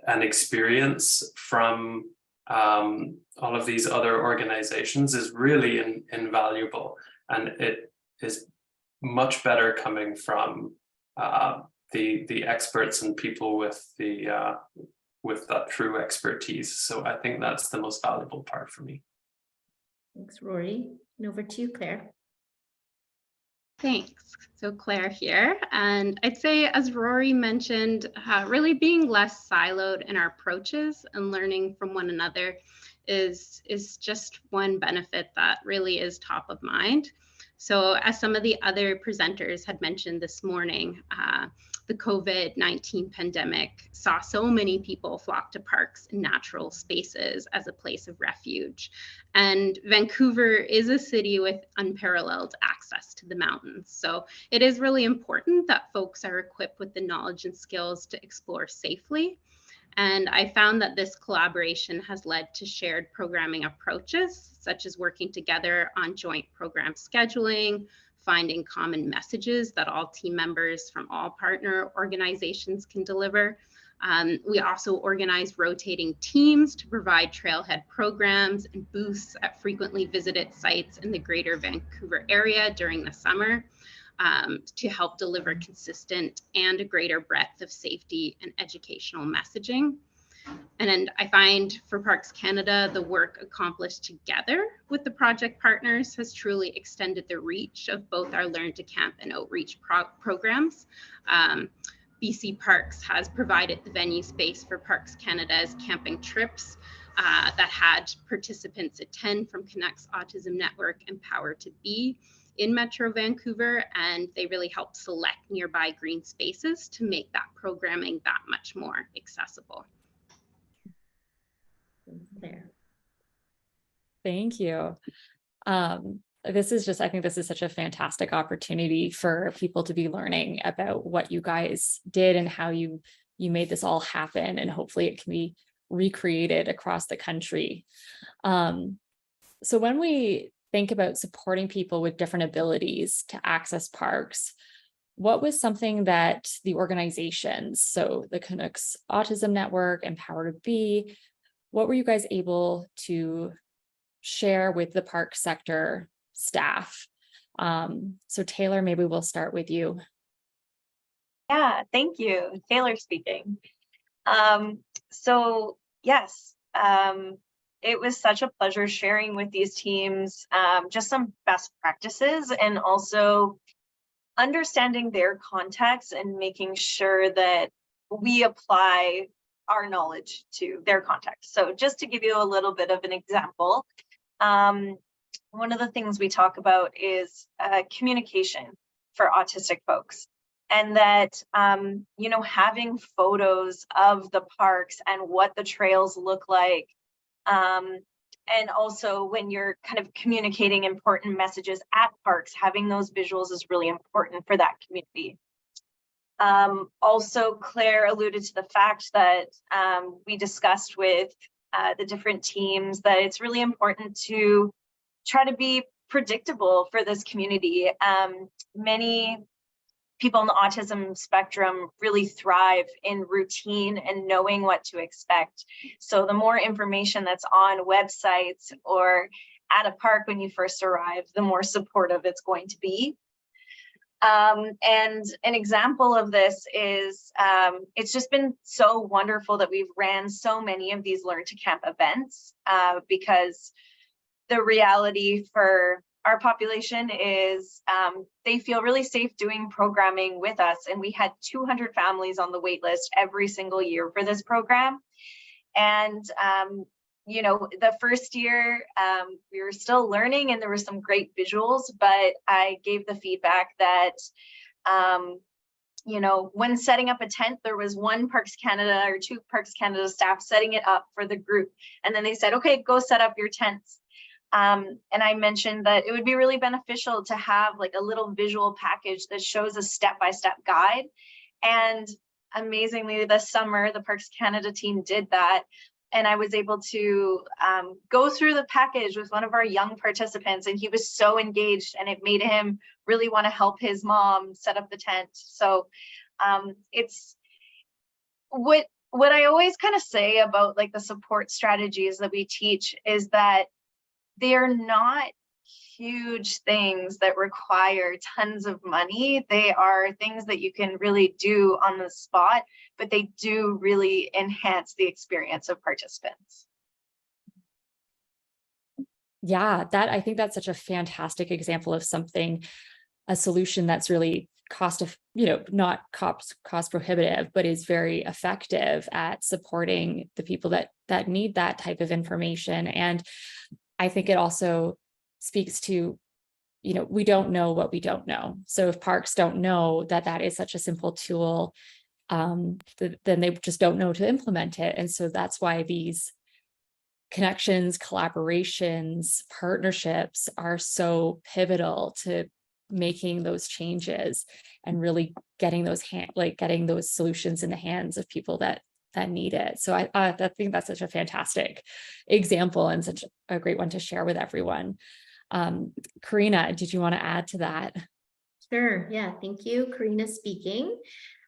and experience from all of these other organizations is really invaluable. And it is much better coming from the experts and people with that true expertise. So I think that's the most valuable part for me. Thanks, Rory. And over to you, Claire. Thanks. So Claire here, and I'd say, as Rory mentioned, really being less siloed in our approaches and learning from one another is just one benefit that really is top of mind. So as some of the other presenters had mentioned this morning, the COVID-19 pandemic saw so many people flock to parks and natural spaces as a place of refuge. And Vancouver is a city with unparalleled access to the mountains. So it is really important that folks are equipped with the knowledge and skills to explore safely. And I found that this collaboration has led to shared programming approaches, such as working together on joint program scheduling, finding common messages that all team members from all partner organizations can deliver. We also organize rotating teams to provide trailhead programs and booths at frequently visited sites in the greater Vancouver area during the summer to help deliver consistent and a greater breadth of safety and educational messaging. And then I find for Parks Canada, the work accomplished together with the project partners has truly extended the reach of both our Learn to Camp and outreach programs. BC Parks has provided the venue space for Parks Canada's camping trips that had participants attend from Canucks Autism Network and Power to Be in Metro Vancouver, and they really help select nearby green spaces to make that programming that much more accessible. There. Thank you. This is just, I think this is such a fantastic opportunity for people to be learning about what you guys did and how you made this all happen, and hopefully it can be recreated across the country. So when we think about supporting people with different abilities to access parks, what was something that the organizations, so the Canucks Autism Network and Power to Be, what were you guys able to share with the park sector staff? So Taylor, maybe we'll start with you. Yeah, thank you. Taylor speaking. So yes, it was such a pleasure sharing with these teams just some best practices and also understanding their context and making sure that we apply our knowledge to their context. So just to give you a little bit of an example, one of the things we talk about is communication for autistic folks. And that, you know, having photos of the parks and what the trails look like. And also when you're kind of communicating important messages at parks, having those visuals is really important for that community. Also, Claire alluded to the fact that we discussed with the different teams that it's really important to try to be predictable for this community. Many people on the autism spectrum really thrive in routine and knowing what to expect. So the more information that's on websites or at a park when you first arrive, the more supportive it's going to be. And an example of this is, it's just been so wonderful that we've ran so many of these Learn to Camp events because the reality for our population is they feel really safe doing programming with us. And we had 200 families on the wait list every single year for this program. And, you know, the first year we were still learning and there were some great visuals, but I gave the feedback that, you know, when setting up a tent, there was one Parks Canada or two Parks Canada staff setting it up for the group. And then they said, okay, go set up your tents. And I mentioned that it would be really beneficial to have like a little visual package that shows a step-by-step guide. And amazingly, this summer, the Parks Canada team did that. And I was able to go through the package with one of our young participants, and he was so engaged, and it made him really want to help his mom set up the tent. So it's what I always kind of say about like the support strategies that we teach is that they are not huge things that require tons of money. They are things that you can really do on the spot, but they do really enhance the experience of participants. Yeah, I think that's such a fantastic example of something, a solution that's really not cost prohibitive, but is very effective at supporting the people that need that type of information. And I think it also speaks to, you know, we don't know what we don't know. So if parks don't know that is such a simple tool, then they just don't know to implement it. And so that's why these connections, collaborations, partnerships are so pivotal to making those changes and really getting those solutions in the hands of people that that need it. So I think that's such a fantastic example and such a great one to share with everyone. Karina, did you want to add to that? Sure. Yeah. Thank you. Karina speaking.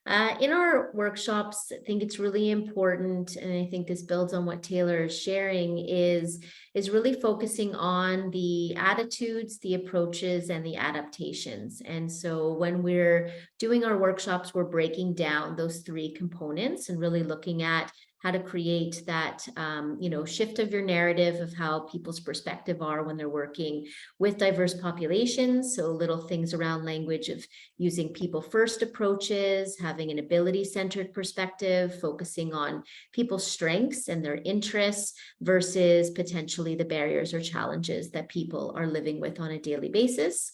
In our workshops, I think it's really important, and I think this builds on what Taylor is sharing, is really focusing on the attitudes, the approaches, and the adaptations. And so when we're doing our workshops, we're breaking down those three components and really looking at how to create that, shift of your narrative of how people's perspective are when they're working with diverse populations. So little things around language of using people first approaches, having an ability-centered perspective, focusing on people's strengths and their interests versus potentially the barriers or challenges that people are living with on a daily basis.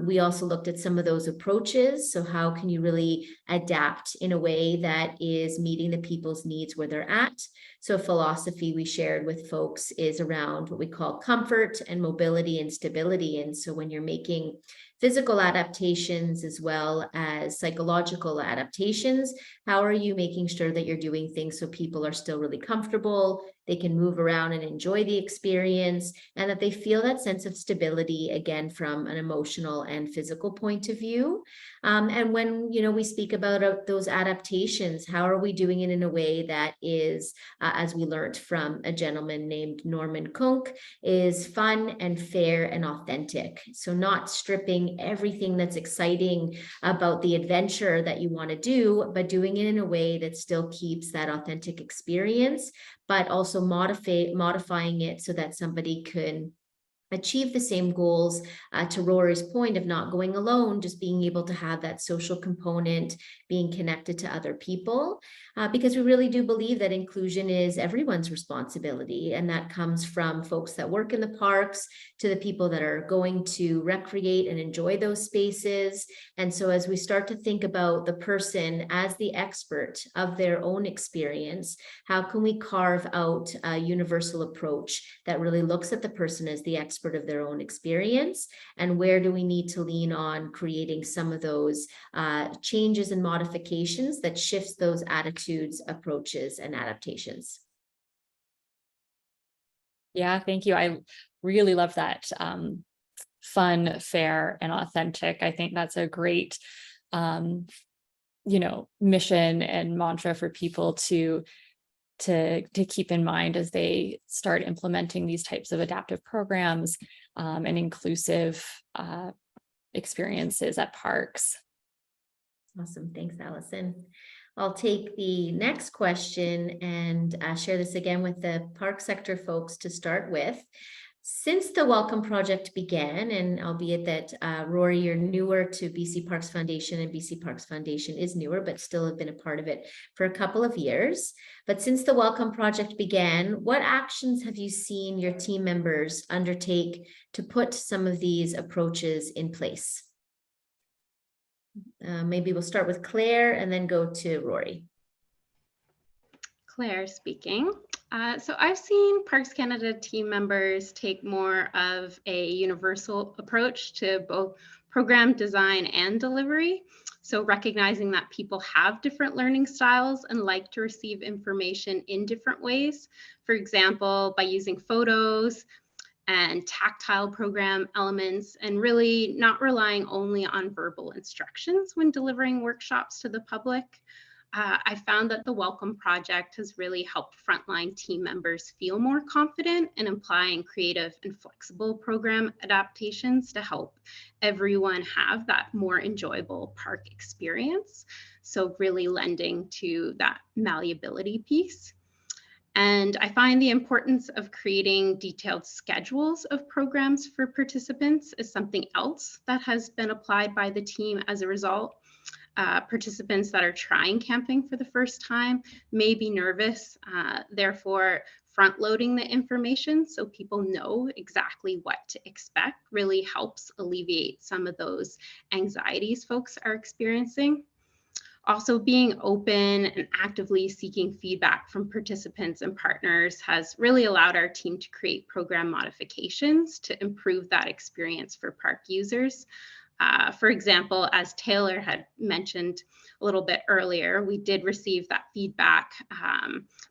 We also looked at some of those approaches. So how can you really adapt in a way that is meeting the people's needs where they're at? So philosophy we shared with folks is around what we call comfort and mobility and stability. And so when you're making physical adaptations as well as psychological adaptations, how are you making sure that you're doing things so people are still really comfortable, they can move around and enjoy the experience, and that they feel that sense of stability, again, from an emotional and physical point of view. And when, we speak about those adaptations, how are we doing it in a way that is, as we learned from a gentleman named Norman Kunk, is fun and fair and authentic. So not stripping everything that's exciting about the adventure that you want to do, but doing it in a way that still keeps that authentic experience, but also modifying it so that somebody can achieve the same goals, to Rory's point of not going alone, just being able to have that social component, being connected to other people, because we really do believe that inclusion is everyone's responsibility. And that comes from folks that work in the parks to the people that are going to recreate and enjoy those spaces. And so as we start to think about the person as the expert of their own experience, how can we carve out a universal approach that really looks at the person as the expert of their own experience, and where do we need to lean on creating some of those changes and modifications that shifts those attitudes, approaches, and adaptations. Yeah, thank you. I really love that. Fun, fair, and authentic. I think that's a great, mission and mantra for people to keep in mind as they start implementing these types of adaptive programs and inclusive experiences at parks. Awesome. Thanks, Allison. I'll take the next question and share this again with the park sector folks to start with. Since the Welcome Project began, and albeit that Rory, you're newer to BC Parks Foundation, and BC Parks Foundation is newer, but still have been a part of it for a couple of years. But since the Welcome Project began, what actions have you seen your team members undertake to put some of these approaches in place? Maybe we'll start with Claire and then go to Rory. Claire speaking. So I've seen Parks Canada team members take more of a universal approach to both program design and delivery. So recognizing that people have different learning styles and like to receive information in different ways. For example, by using photos and tactile program elements, and really not relying only on verbal instructions when delivering workshops to the public. I found that the Welcome Project has really helped frontline team members feel more confident in applying creative and flexible program adaptations to help everyone have that more enjoyable park experience. So really lending to that malleability piece. And I find the importance of creating detailed schedules of programs for participants is something else that has been applied by the team as a result. Participants that are trying camping for the first time may be nervous, therefore front-loading the information so people know exactly what to expect really helps alleviate some of those anxieties folks are experiencing. Also, being open and actively seeking feedback from participants and partners has really allowed our team to create program modifications to improve that experience for park users. For example, as Taylor had mentioned a little bit earlier, we did receive that feedback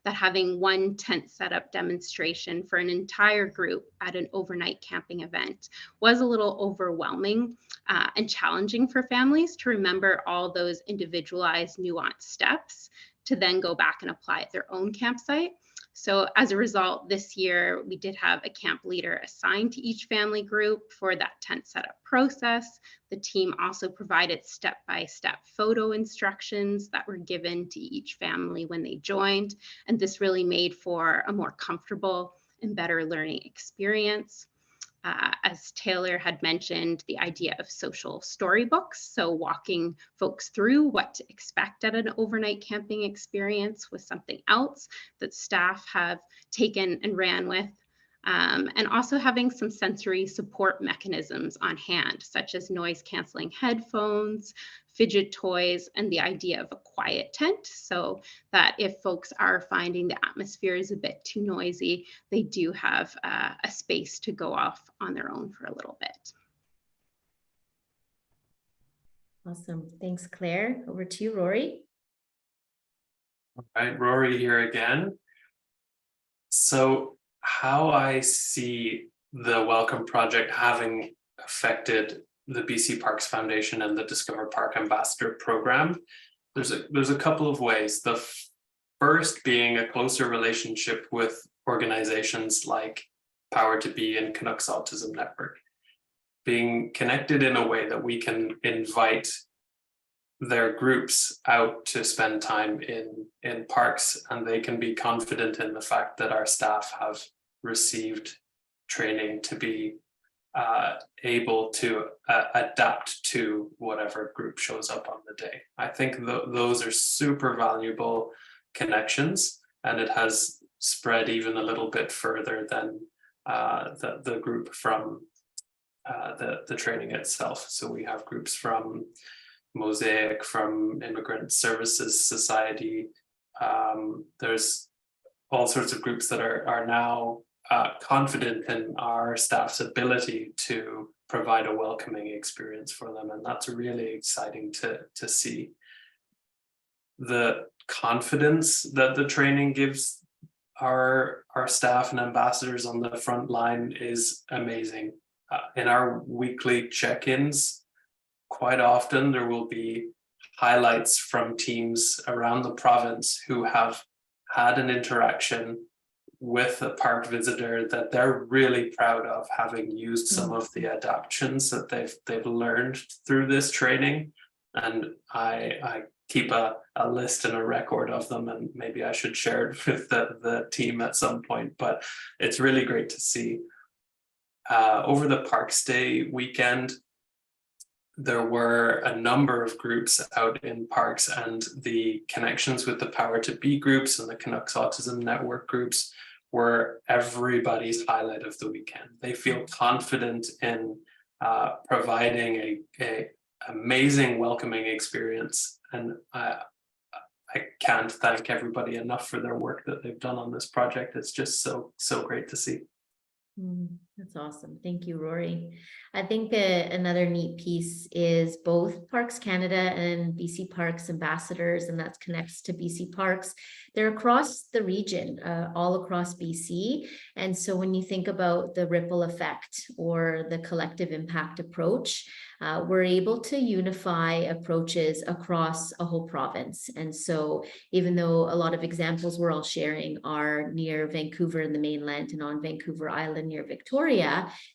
that having one tent setup demonstration for an entire group at an overnight camping event was a little overwhelming and challenging for families to remember all those individualized, nuanced steps to then go back and apply at their own campsite. So as a result, this year, we did have a camp leader assigned to each family group for that tent setup process. The team also provided step-by-step photo instructions that were given to each family when they joined. And this really made for a more comfortable and better learning experience. As Taylor had mentioned, the idea of social storybooks, so walking folks through what to expect at an overnight camping experience was something else that staff have taken and ran with. And also having some sensory support mechanisms on hand, such as noise canceling headphones, fidget toys, and the idea of a quiet tent, so that if folks are finding the atmosphere is a bit too noisy, they do have a space to go off on their own for a little bit. Awesome. Thanks, Claire. Over to you, Rory. All right, Rory here again. So how I see the Welcome Project having affected the BC Parks Foundation and the Discover Park Ambassador Program, there's a couple of ways. The first being a closer relationship with organizations like Power to Be and Canucks Autism Network, being connected in a way that we can invite their groups out to spend time in parks, and they can be confident in the fact that our staff have received training to be able to adapt to whatever group shows up on the day. I think those are super valuable connections, and it has spread even a little bit further than the group from the training itself. So we have groups from Mosaic, from Immigrant Services Society. There's all sorts of groups that are now confident in our staff's ability to provide a welcoming experience for them, and that's really exciting to see. The confidence that the training gives our staff and ambassadors on the front line is amazing. In our weekly check-ins, quite often there will be highlights from teams around the province who have had an interaction with a park visitor that they're really proud of, having used some of the adaptions that they've learned through this training. And I keep a list and a record of them, and maybe I should share it with the team at some point, but it's really great to see. Over the Parks Day weekend, there were a number of groups out in parks, and the connections with the Power to Be groups and the Canucks Autism Network groups were everybody's highlight of the weekend. They feel confident in providing a amazing welcoming experience, and I can't thank everybody enough for their work that they've done on this project. It's just so great to see. That's awesome. Thank you, Rory. I think another neat piece is both Parks Canada and BC Parks ambassadors, and that connects to BC Parks. They're across the region, all across BC. And so when you think about the ripple effect or the collective impact approach, we're able to unify approaches across a whole province. And so even though a lot of examples we're all sharing are near Vancouver in the mainland and on Vancouver Island near Victoria,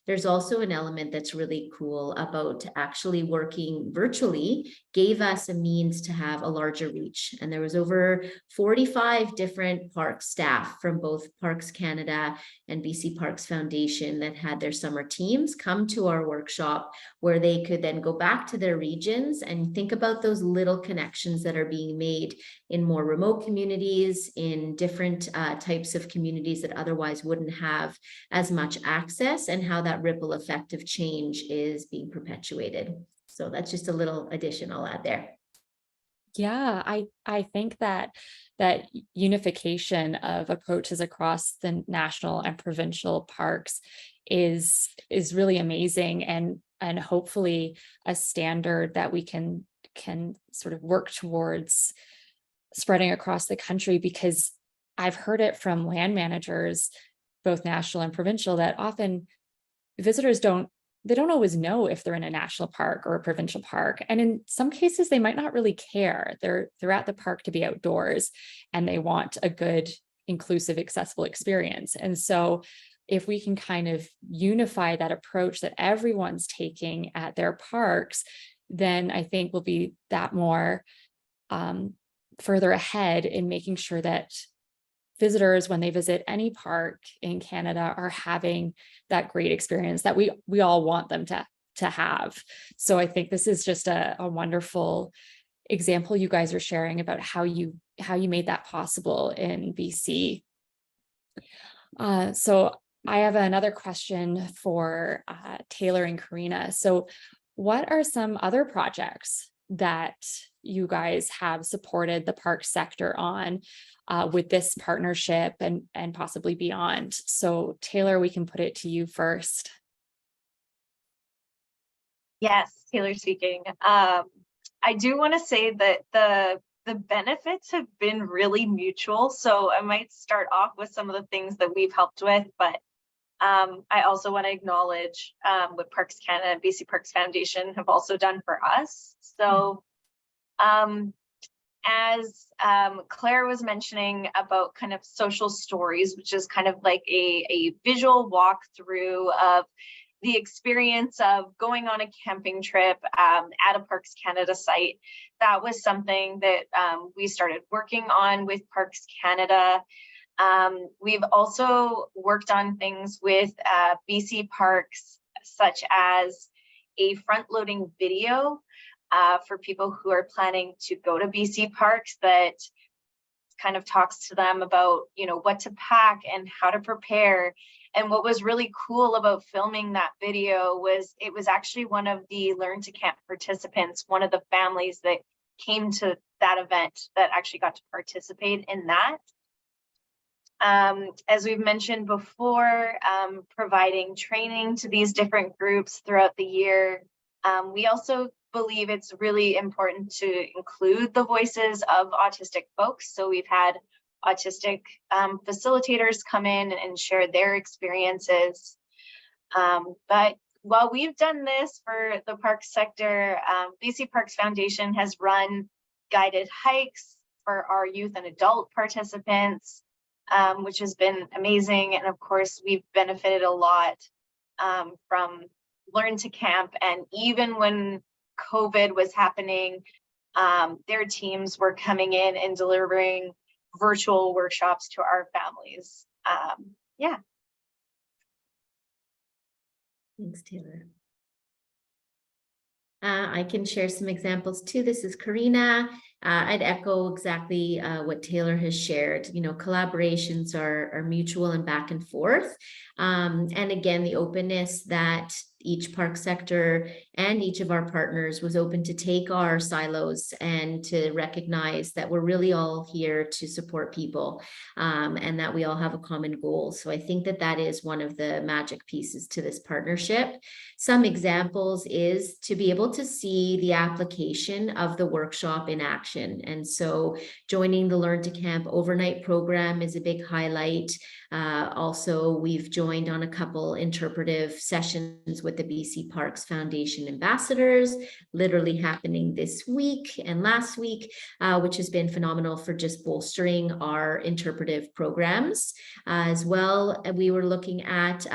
there's also an element that's really cool about actually working virtually gave us a means to have a larger reach. And there was over 45 different park staff from both Parks Canada and BC Parks Foundation that had their summer teams come to our workshop, where they could then go back to their regions and think about those little connections that are being made in more remote communities, in different types of communities that otherwise wouldn't have as much access, and how that ripple effect of change is being perpetuated. So that's just a little addition I'll add there. Yeah, I think that unification of approaches across the national and provincial parks is really amazing. And hopefully a standard that we can sort of work towards spreading across the country, because I've heard it from land managers, both national and provincial, that often visitors don't always know if they're in a national park or a provincial park. And in some cases, they might not really care. They're at the park to be outdoors, and they want a good, inclusive, accessible experience. And so if we can kind of unify that approach that everyone's taking at their parks, then I think we'll be that more further ahead in making sure that visitors, when they visit any park in Canada, are having that great experience that we all want them to have. So I think this is just a wonderful example you guys are sharing about how you made that possible in BC. So I have another question for Taylor and Karina. So what are some other projects that you guys have supported the park sector on with this partnership and possibly beyond? So Taylor, we can put it to you first. Yes, Taylor speaking. I do want to say that the benefits have been really mutual. So I might start off with some of the things that we've helped with, but I also want to acknowledge what Parks Canada and BC Parks Foundation have also done for us. So as Claire was mentioning about kind of social stories, which is kind of like a visual walkthrough of the experience of going on a camping trip at a Parks Canada site. That was something that we started working on with Parks Canada. We've also worked on things with BC Parks, such as a front-loading video for people who are planning to go to BC Parks that kind of talks to them about, what to pack and how to prepare. And what was really cool about filming that video was it was actually one of the Learn to Camp participants, one of the families that came to that event that actually got to participate in that. As we've mentioned before, providing training to these different groups throughout the year. We also believe it's really important to include the voices of autistic folks. So we've had autistic facilitators come in and share their experiences. But while we've done this for the parks sector, BC Parks Foundation has run guided hikes for our youth and adult participants, which has been amazing. And of course, we've benefited a lot from Learn to Camp. And even when COVID was happening, their teams were coming in and delivering virtual workshops to our families. Yeah. Thanks, Taylor. I can share some examples too. This is Karina. I'd echo exactly what Taylor has shared. Collaborations are mutual and back and forth. And again, the openness that each park sector and each of our partners was open to take our silos and to recognize that we're really all here to support people and that we all have a common goal. So I think that is one of the magic pieces to this partnership. Some examples is to be able to see the application of the workshop in action. And so joining the Learn to Camp overnight program is a big highlight. Also, we've joined on a couple interpretive sessions with the BC Parks Foundation ambassadors, literally happening this week and last week, which has been phenomenal for just bolstering our interpretive programs. As well, we were looking at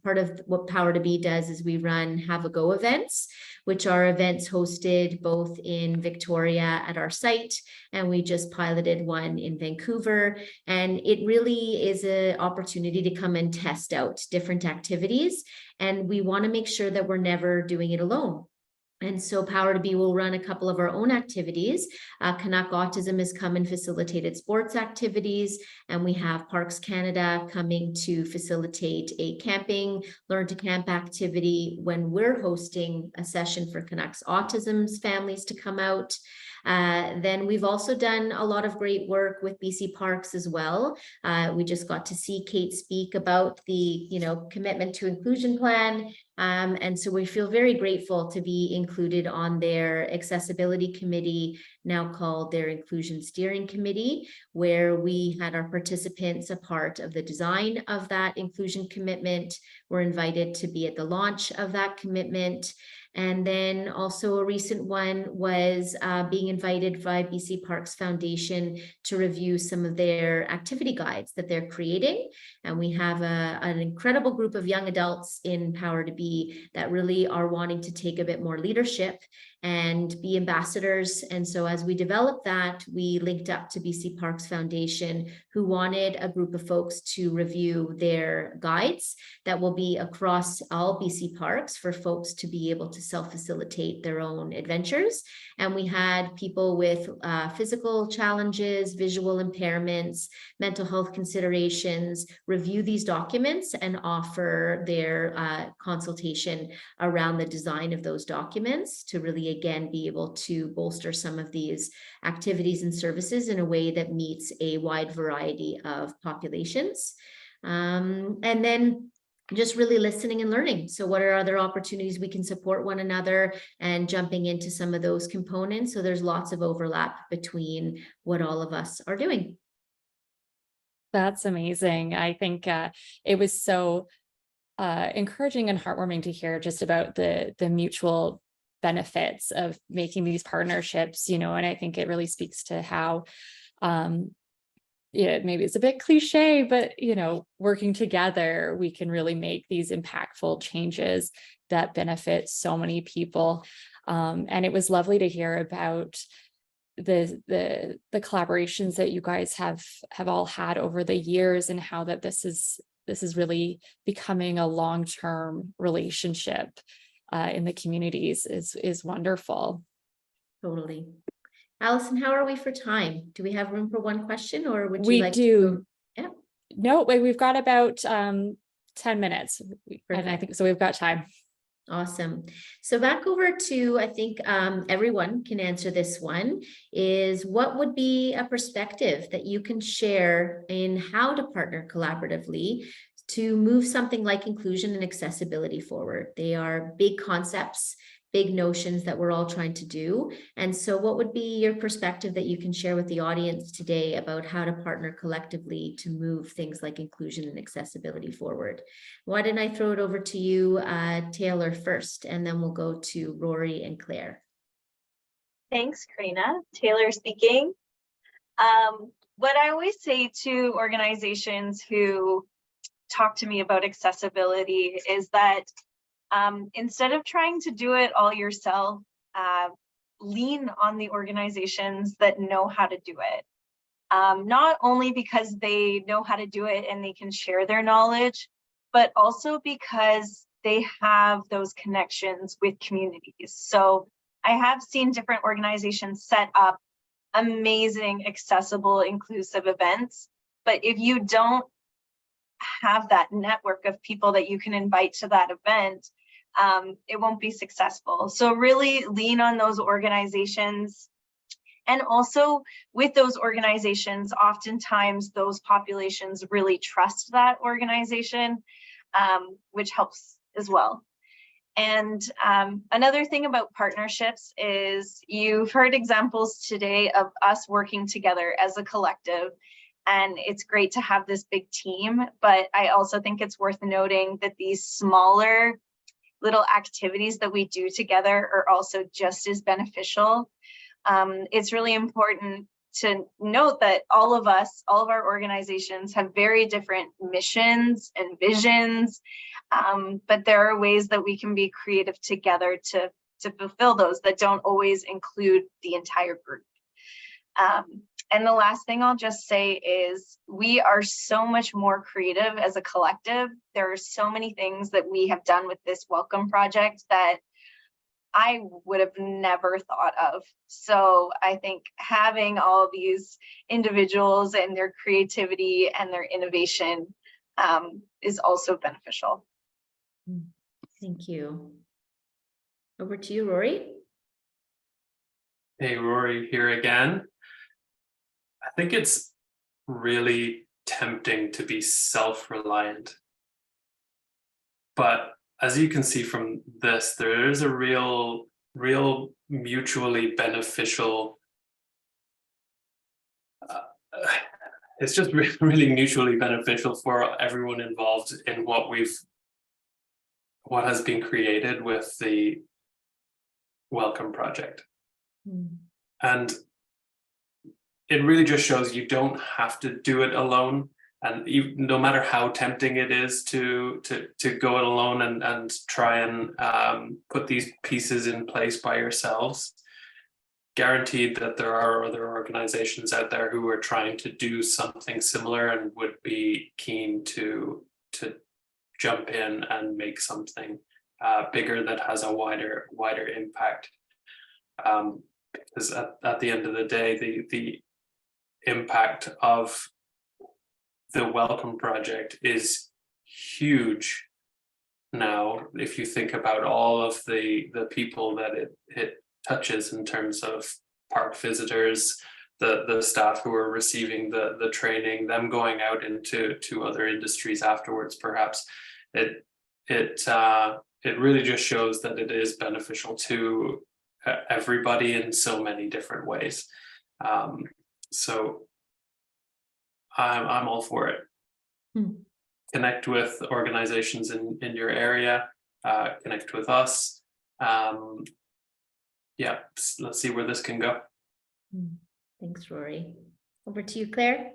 part of what Power to Be does is we run Have a Go events, which are events hosted both in Victoria at our site, and we just piloted one in Vancouver. And it really is an opportunity to come and test out different activities. And we want to make sure that we're never doing it alone. And so Power to Be will run a couple of our own activities. Canuck Autism has come and facilitated sports activities, and we have Parks Canada coming to facilitate a camping, Learn to Camp activity when we're hosting a session for Canucks Autism's families to come out. Then we've also done a lot of great work with BC Parks as well. We just got to see Kate speak about the, commitment to inclusion plan. And so we feel very grateful to be included on their accessibility committee, now called their inclusion steering committee, where we had our participants a part of the design of that inclusion commitment. We're invited to be at the launch of that commitment. And then also a recent one was being invited by BC Parks Foundation to review some of their activity guides that they're creating. And we have an incredible group of young adults in Power to Be that really are wanting to take a bit more leadership and be ambassadors. And so as we developed that, we linked up to BC Parks Foundation, who wanted a group of folks to review their guides that will be across all BC parks for folks to be able to self-facilitate their own adventures. And we had people with physical challenges, visual impairments, mental health considerations, review these documents and offer their consultation around the design of those documents to really, again, be able to bolster some of these activities and services in a way that meets a wide variety of populations. And then just really listening and learning. So what are other opportunities we can support one another, and jumping into some of those components. So there's lots of overlap between what all of us are doing. That's amazing. I think it was so encouraging and heartwarming to hear just about the mutual benefits of making these partnerships, and I think it really speaks to how maybe it's a bit cliche, but working together, we can really make these impactful changes that benefit so many people. And it was lovely to hear about the collaborations that you guys have all had over the years, and how that this is really becoming a long-term relationship in the communities is wonderful. Totally. Allison, how are we for time? Do we have room for one question, or would you We like do. to? Yeah. No, we've got about 10 minutes, and I think so we've got time. Awesome. So back over to, I think everyone can answer this one, is what would be a perspective that you can share in how to partner collaboratively to move something like inclusion and accessibility forward? They are big concepts, big notions that we're all trying to do. And so what would be your perspective that you can share with the audience today about how to partner collectively to move things like inclusion and accessibility forward? Why don't I throw it over to you, Taylor, first, and then we'll go to Rory and Claire. Thanks, Karina. Taylor speaking. What I always say to organizations who talk to me about accessibility is that instead of trying to do it all yourself, lean on the organizations that know how to do it. Not only because they know how to do it and they can share their knowledge, but also because they have those connections with communities. So I have seen different organizations set up amazing, accessible, inclusive events, but if you don't have that network of people that you can invite to that event, it won't be successful. So really lean on those organizations. And also with those organizations, oftentimes those populations really trust that organization, which helps as well. And another thing about partnerships is you've heard examples today of us working together as a collective. And it's great to have this big team, but I also think it's worth noting that these smaller little activities that we do together are also just as beneficial. It's really important to note that all of our organizations have very different missions and visions, but there are ways that we can be creative together to fulfill those that don't always include the entire group. And the last thing I'll just say is we are so much more creative as a collective. There are so many things that we have done with this Welcome Project that I would have never thought of. So I think having all these individuals and their creativity and their innovation is also beneficial. Thank you. Over to you, Rory. Hey, Rory here again. I think it's really tempting to be self-reliant. But as you can see from this, there is a real mutually beneficial, it's just really mutually beneficial for everyone involved in what has been created with the Welcome Project. And it really just shows you don't have to do it alone. And no matter how tempting it is to go it alone and try and put these pieces in place by yourselves, guaranteed that there are other organizations out there who are trying to do something similar and would be keen to jump in and make something bigger that has a wider impact. Because at the end of the day, the impact of the Welcome Project is huge now. If you think about all of the people that it touches in terms of park visitors, the staff who are receiving the training, them going out into other industries afterwards, perhaps, it really just shows that it is beneficial to everybody in so many different ways. So I'm all for it. Connect with organizations in your area, connect with us. Yeah, let's see where this can go. Thanks, Rory. Over to you, Claire.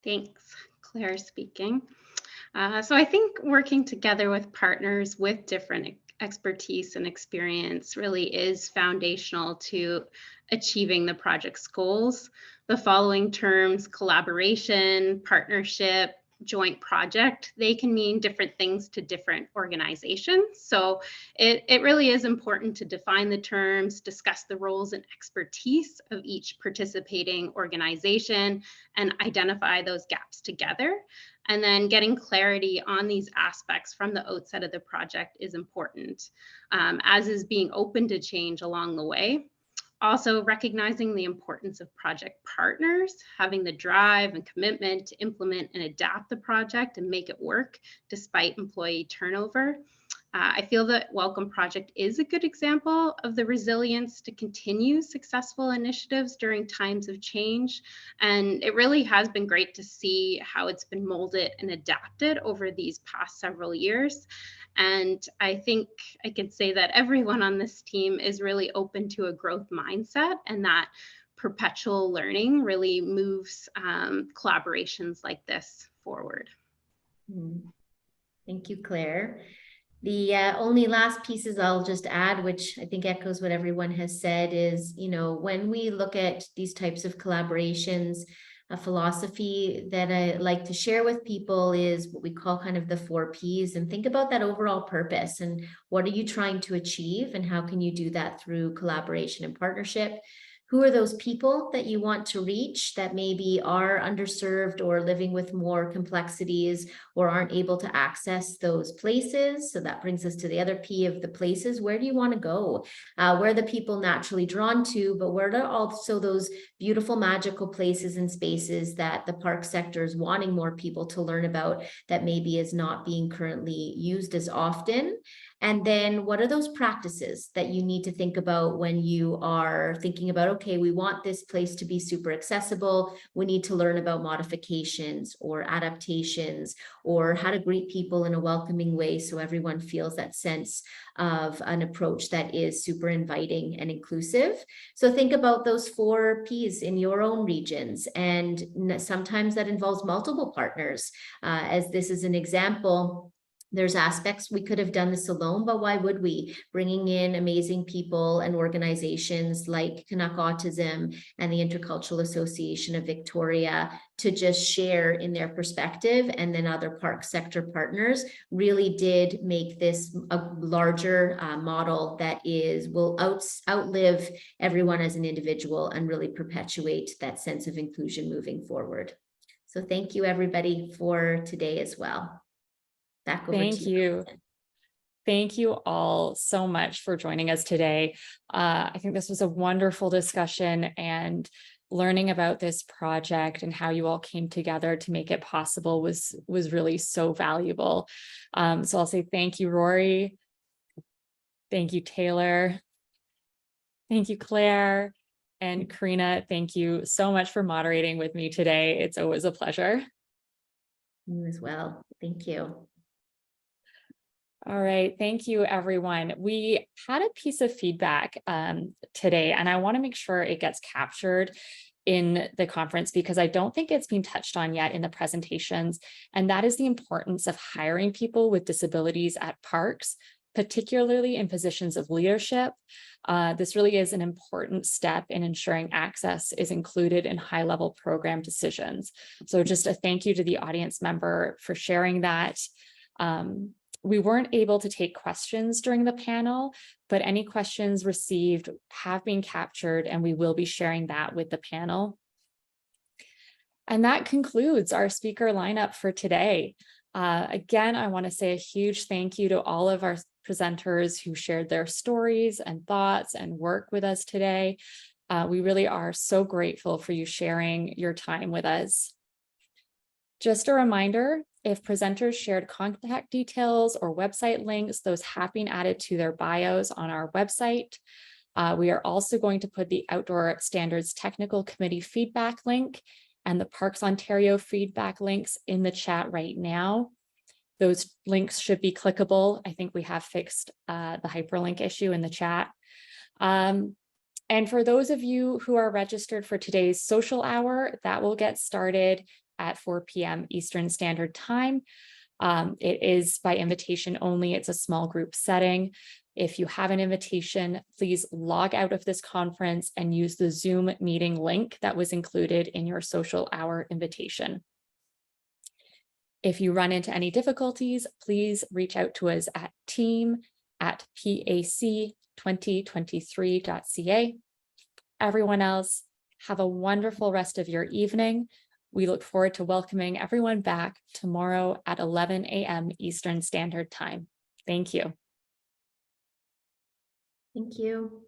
Thanks, Claire speaking. So I think working together with partners with different expertise and experience really is foundational to achieving the project's goals. The following terms, collaboration, partnership, joint project, they can mean different things to different organizations. So it really is important to define the terms, discuss the roles and expertise of each participating organization, and identify those gaps together. And then getting clarity on these aspects from the outset of the project is important, as is being open to change along the way. Also recognizing the importance of project partners, having the drive and commitment to implement and adapt the project and make it work despite employee turnover. I feel that Welcome Project is a good example of the resilience to continue successful initiatives during times of change. And it really has been great to see how it's been molded and adapted over these past several years. And I think I could say that everyone on this team is really open to a growth mindset, and that perpetual learning really moves collaborations like this forward. Thank you, Claire. The only last pieces I'll just add, which I think echoes what everyone has said, is, when we look at these types of collaborations, a philosophy that I like to share with people is what we call kind of the 4 Ps, and think about that overall purpose and what are you trying to achieve and how can you do that through collaboration and partnership. Who are those people that you want to reach that maybe are underserved or living with more complexities or aren't able to access those places? So that brings us to the other P of the places. Where do you want to go? Where are the people naturally drawn to, but where are also those beautiful, magical places and spaces that the park sector is wanting more people to learn about that maybe is not being currently used as often? And then what are those practices that you need to think about when you are thinking about, okay, we want this place to be super accessible. We need to learn about modifications or adaptations or how to greet people in a welcoming way so everyone feels that sense of an approach that is super inviting and inclusive. So think about those 4 Ps in your own regions. And sometimes that involves multiple partners. As this is an example, there's aspects we could have done this alone, but why would we? Bringing in amazing people and organizations like Canucks Autism and the Intercultural Association of Victoria to just share in their perspective, and then other park sector partners really did make this a larger model that will outlive everyone as an individual and really perpetuate that sense of inclusion moving forward. So thank you everybody for today as well. Back over to you. Thank you all so much for joining us today. I think this was a wonderful discussion, and learning about this project and how you all came together to make it possible was really so valuable. So I'll say thank you, Rory. Thank you, Taylor. Thank you, Claire. And Karina, thank you so much for moderating with me today. It's always a pleasure. You as well. Thank you. All right, thank you, everyone. We had a piece of feedback today, and I want to make sure it gets captured in the conference because I don't think it's been touched on yet in the presentations, and that is the importance of hiring people with disabilities at parks, particularly in positions of leadership. This really is an important step in ensuring access is included in high-level program decisions. So just a thank you to the audience member for sharing that. We weren't able to take questions during the panel, but any questions received have been captured, and we will be sharing that with the panel. And that concludes our speaker lineup for today. Again, I want to say a huge thank you to all of our presenters who shared their stories and thoughts and work with us today. We really are so grateful for you sharing your time with us. Just a reminder, if presenters shared contact details or website links, those have been added to their bios on our website. We are also going to put the Outdoor Standards Technical Committee feedback link and the Parks Ontario feedback links in the chat right now. Those links should be clickable. I think we have fixed the hyperlink issue in the chat. And for those of you who are registered for today's social hour, that will get started at 4 p.m. Eastern Standard Time. It is by invitation only. It's a small group setting. If you have an invitation, please log out of this conference and use the Zoom meeting link that was included in your social hour invitation. If you run into any difficulties, please reach out to us at team@PAC2023.ca. Everyone else, have a wonderful rest of your evening. We look forward to welcoming everyone back tomorrow at 11 a.m. Eastern Standard Time. Thank you. Thank you.